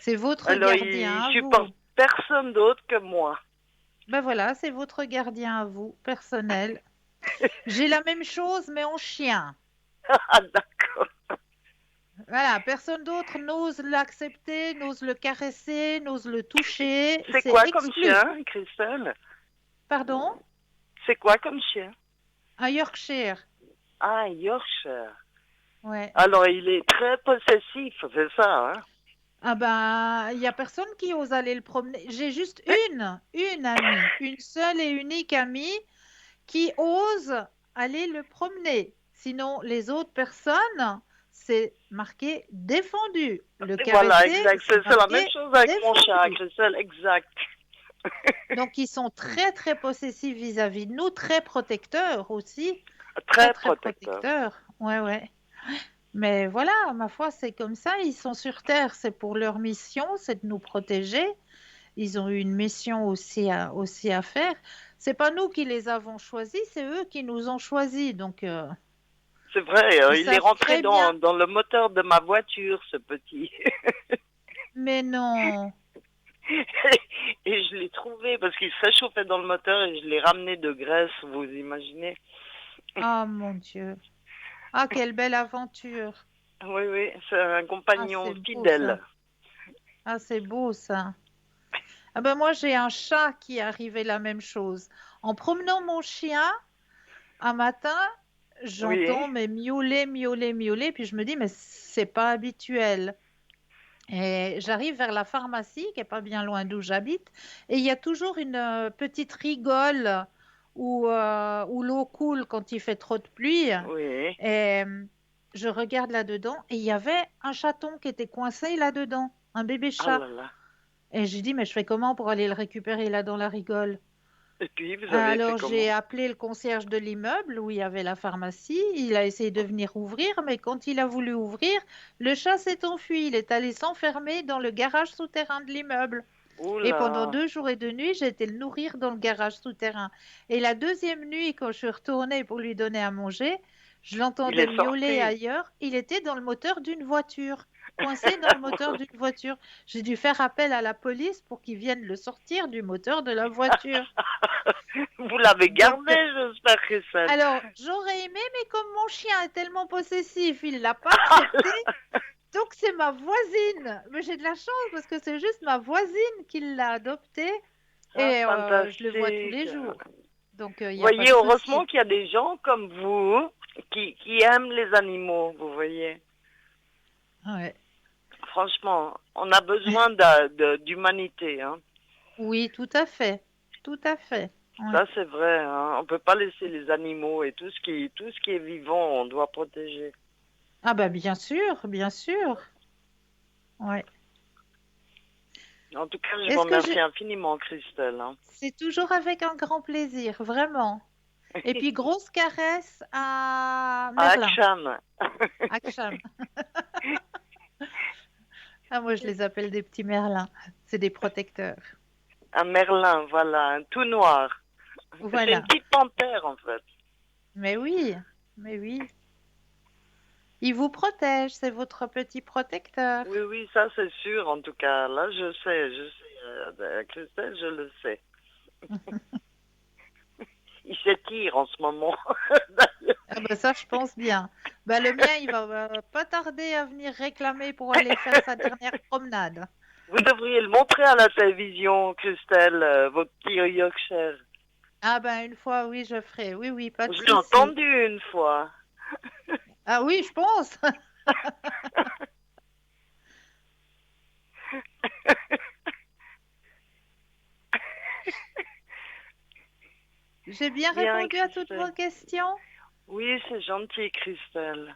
S1: C'est votre
S5: Alors,
S1: gardien
S5: il
S1: à vous.
S5: supporte personne d'autre que moi.
S1: Ben voilà, c'est votre gardien à vous, personnel. J'ai la même chose, mais en chien.
S5: Ah, d'accord.
S1: Voilà, personne d'autre n'ose l'accepter, n'ose le caresser, n'ose le toucher.
S5: C'est
S1: C'est
S5: quoi comme
S1: exclu.
S5: chien, Christelle?
S1: Pardon?
S5: C'est quoi comme chien?
S1: Un Yorkshire.
S5: Ah, Yorkshire.
S1: Ouais.
S5: Alors, il est très possessif, c'est ça, hein?
S1: Ah ben, il y a personne qui ose aller le promener. J'ai juste une amie, une seule et unique amie qui ose aller le promener. Sinon, les autres personnes, c'est marqué défendu. Le
S5: Et voilà,
S1: caresser,
S5: exact.
S1: c'est
S5: C'est la même
S1: marqué
S5: chose avec mon chat,
S1: défendu.
S5: Christelle, exact.
S1: Donc, ils sont très, très possessifs vis-à-vis de nous, très protecteurs aussi. Très,
S5: Très
S1: très
S5: protecteur.
S1: protecteurs. Ouais, ouais. Mais voilà, ma foi, c'est comme ça. Ils sont sur Terre, c'est pour leur mission, c'est de nous protéger. Ils ont eu une mission aussi à faire. C'est pas nous qui les avons choisis, c'est eux qui nous ont choisis. Donc,
S5: C'est vrai,
S1: ils
S5: il est
S1: savent
S5: rentré
S1: très bien.
S5: dans le moteur de ma voiture, ce petit.
S1: Mais non.
S5: Et je l'ai trouvé parce qu'il se réchauffait dans le moteur et je l'ai ramené de Grèce, vous imaginez?
S1: Oh mon Dieu. Ah, quelle belle aventure.
S5: Oui, oui, c'est un
S1: Ah,
S5: compagnon
S1: c'est beau
S5: fidèle.
S1: ça. Ah, c'est beau ça. Ah ben moi, j'ai un chat qui est arrivé la même chose. En promenant mon chien, un matin,
S5: Oui,
S1: j'entends mais miauler, miauler, miauler, puis je me dis, mais c'est pas habituel. Et j'arrive vers la pharmacie, qui est pas bien loin d'où j'habite, et il y a toujours une petite rigole où l'eau coule quand il fait trop de pluie.
S5: oui.
S1: Et je regarde là-dedans, et il y avait un chaton qui était coincé là-dedans, un bébé
S5: Ah
S1: chat.
S5: là là.
S1: Et j'ai dit, mais je fais comment pour aller le récupérer là dans la rigole?
S5: Et puis, vous avez fait
S1: Alors j'ai
S5: comment?
S1: appelé le concierge de l'immeuble où il y avait la pharmacie. Il a essayé de venir ouvrir, mais quand il a voulu ouvrir, le chat s'est enfui. Il est allé s'enfermer dans le garage souterrain de l'immeuble. Et pendant
S5: Oula,
S1: 2 jours et 2 nuits, j'ai été le nourrir dans le garage souterrain. Et la deuxième nuit, quand je suis retournée pour lui donner à manger, je
S5: il
S1: l'entendais
S5: est
S1: miauler
S5: sorti.
S1: ailleurs. Il était dans le moteur d'une voiture, coincé dans le moteur d'une voiture. J'ai dû faire appel à la police pour qu'ils viennent le sortir du moteur de la voiture.
S5: Vous l'avez
S1: Donc,
S5: gardé, j'espère, Christelle.
S1: alors, j'aurais aimé, mais comme mon chien est tellement possessif, il l'a pas accepté. Donc, c'est ma voisine. Mais j'ai de la chance parce que c'est juste ma voisine qui l'a adopté
S5: Ah,
S1: et je le vois tous les
S5: fantastique.
S1: jours. Donc, il n'y a pas
S5: Voyez,
S1: de
S5: heureusement
S1: souci.
S5: qu'il y a des gens comme vous qui aiment les animaux, vous voyez.
S1: Ouais.
S5: Franchement, on a besoin d'humanité, hein.
S1: Oui, tout à fait. Tout à fait. Ouais.
S5: Ça, c'est vrai, hein. On peut pas laisser les animaux et tout ce qui est vivant, on doit protéger.
S1: Ah bah bien sûr, bien sûr. Ouais.
S5: En tout cas, je vous
S1: Est-ce que
S5: remercie
S1: j'ai...
S5: infiniment, Christelle, hein.
S1: C'est toujours avec un grand plaisir, vraiment. Et puis, grosse caresse à Merlin,
S5: Aksham,
S1: Aksham. Ah, moi, je les appelle des petits merlins. C'est des protecteurs.
S5: un merlin, voilà, un tout noir. C'est une
S1: Voilà.
S5: petite panthère, en fait.
S1: Mais oui, mais oui. Il vous protège, c'est votre petit protecteur.
S5: Oui, oui, ça c'est sûr, en tout cas. Là, je sais, Christelle, je le sais. Il s'étire en ce moment.
S1: Ah ben ça, je pense bien. Ben, le mien, il va pas tarder à venir réclamer pour aller faire sa dernière promenade.
S5: Vous devriez le montrer à la télévision, Christelle, votre petit Yorkshire.
S1: Ah ben une fois, oui, je ferai. Oui, oui, pas de
S5: Je l'ai
S1: souci.
S5: entendu une fois.
S1: Ah oui, je pense. J'ai bien
S5: Bien,
S1: répondu à toutes vos
S5: Christelle.
S1: questions?
S5: Oui, c'est gentil, Christelle.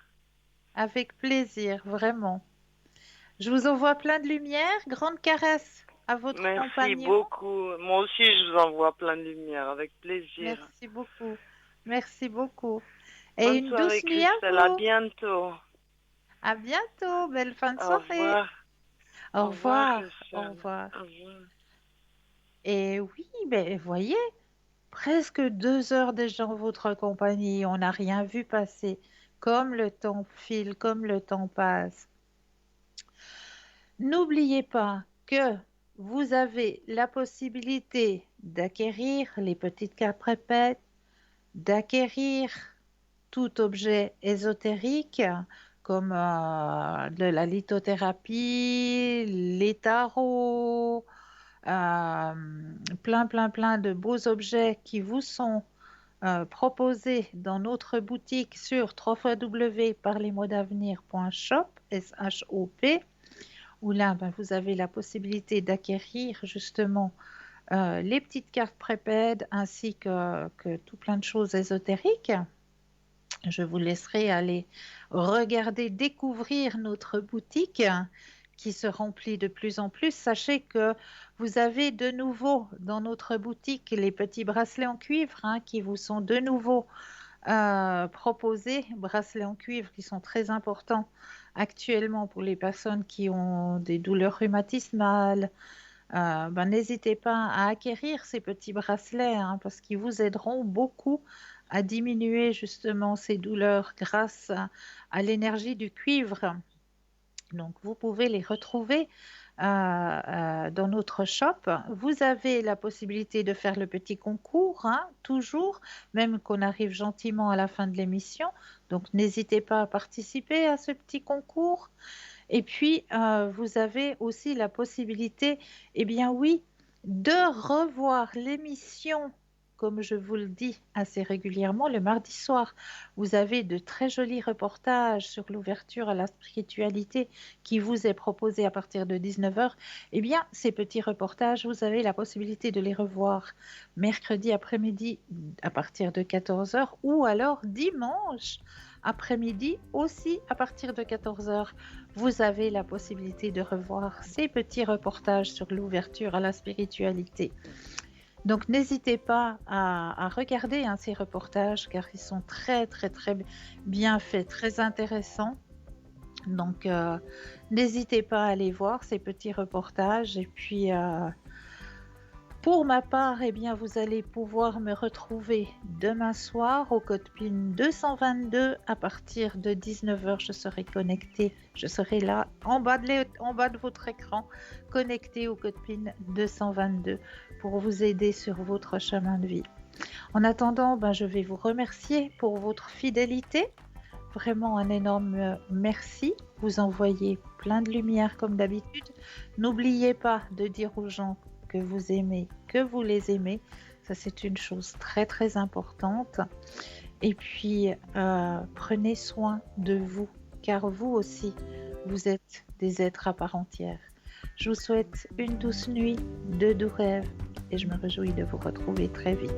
S1: Avec plaisir, vraiment. Je vous envoie plein de lumière. Grande caresse à votre
S5: Merci
S1: compagnon.
S5: beaucoup. Moi aussi, je vous envoie plein de lumière, avec plaisir.
S1: Merci beaucoup. Merci beaucoup. Et
S5: Bonne
S1: une
S5: soirée,
S1: douce nuit à
S5: Christelle. À
S1: vous.
S5: bientôt.
S1: À bientôt. Belle fin de
S5: Au
S1: soirée.
S5: revoir.
S1: Au
S5: Au revoir,
S1: revoir. Au
S5: Christelle.
S1: revoir.
S5: Au revoir.
S1: Et oui, ben voyez, presque 2 heures déjà en votre compagnie. On n'a rien vu passer. Comme le temps file, comme le temps passe. N'oubliez pas que vous avez la possibilité d'acquérir les petites cartes répètes, d'acquérir tout objet ésotérique comme de la lithothérapie, les tarots, plein, plein, plein de beaux objets qui vous sont proposés dans notre boutique sur www.parlesmoisdavenir.shop, S-H-O-P, où là, vous avez la possibilité d'acquérir justement les petites cartes prépaides ainsi que tout plein de choses ésotériques. Je vous laisserai aller regarder, découvrir notre boutique qui se remplit de plus en plus. Sachez que vous avez de nouveau dans notre boutique les petits bracelets en cuivre qui vous sont de nouveau proposés. Bracelets en cuivre qui sont très importants actuellement pour les personnes qui ont des douleurs rhumatismales. N'hésitez pas à acquérir ces petits bracelets parce qu'ils vous aideront beaucoup à diminuer justement ces douleurs grâce à l'énergie du cuivre. Donc, vous pouvez les retrouver dans notre shop. Vous avez la possibilité de faire le petit concours, toujours, même qu'on arrive gentiment à la fin de l'émission. Donc, n'hésitez pas à participer à ce petit concours. Et puis, vous avez aussi la possibilité, de revoir l'émission, comme je vous le dis assez régulièrement, le mardi soir. Vous avez de très jolis reportages sur l'ouverture à la spiritualité qui vous est proposé à partir de 19h. Ces petits reportages, vous avez la possibilité de les revoir mercredi après-midi à partir de 14h ou alors dimanche après-midi aussi à partir de 14h. Vous avez la possibilité de revoir ces petits reportages sur l'ouverture à la spiritualité. Donc n'hésitez pas à regarder ces reportages car ils sont très très très bien faits, très intéressants. Donc n'hésitez pas à aller voir ces petits reportages. Et puis pour ma part, vous allez pouvoir me retrouver demain soir au code PIN 222 à partir de 19h. Je serai connectée, je serai là en bas de votre écran, connectée au code PIN 222 pour vous aider sur votre chemin de vie. En attendant, je vais vous remercier pour votre fidélité. Vraiment un énorme merci. Vous envoyez plein de lumière comme d'habitude. N'oubliez pas de dire aux gens que vous aimez, que vous les aimez. Ça, c'est une chose très très importante. Et puis, prenez soin de vous, car vous aussi, vous êtes des êtres à part entière. Je vous souhaite une douce nuit, de doux rêves, et je me réjouis de vous retrouver très vite.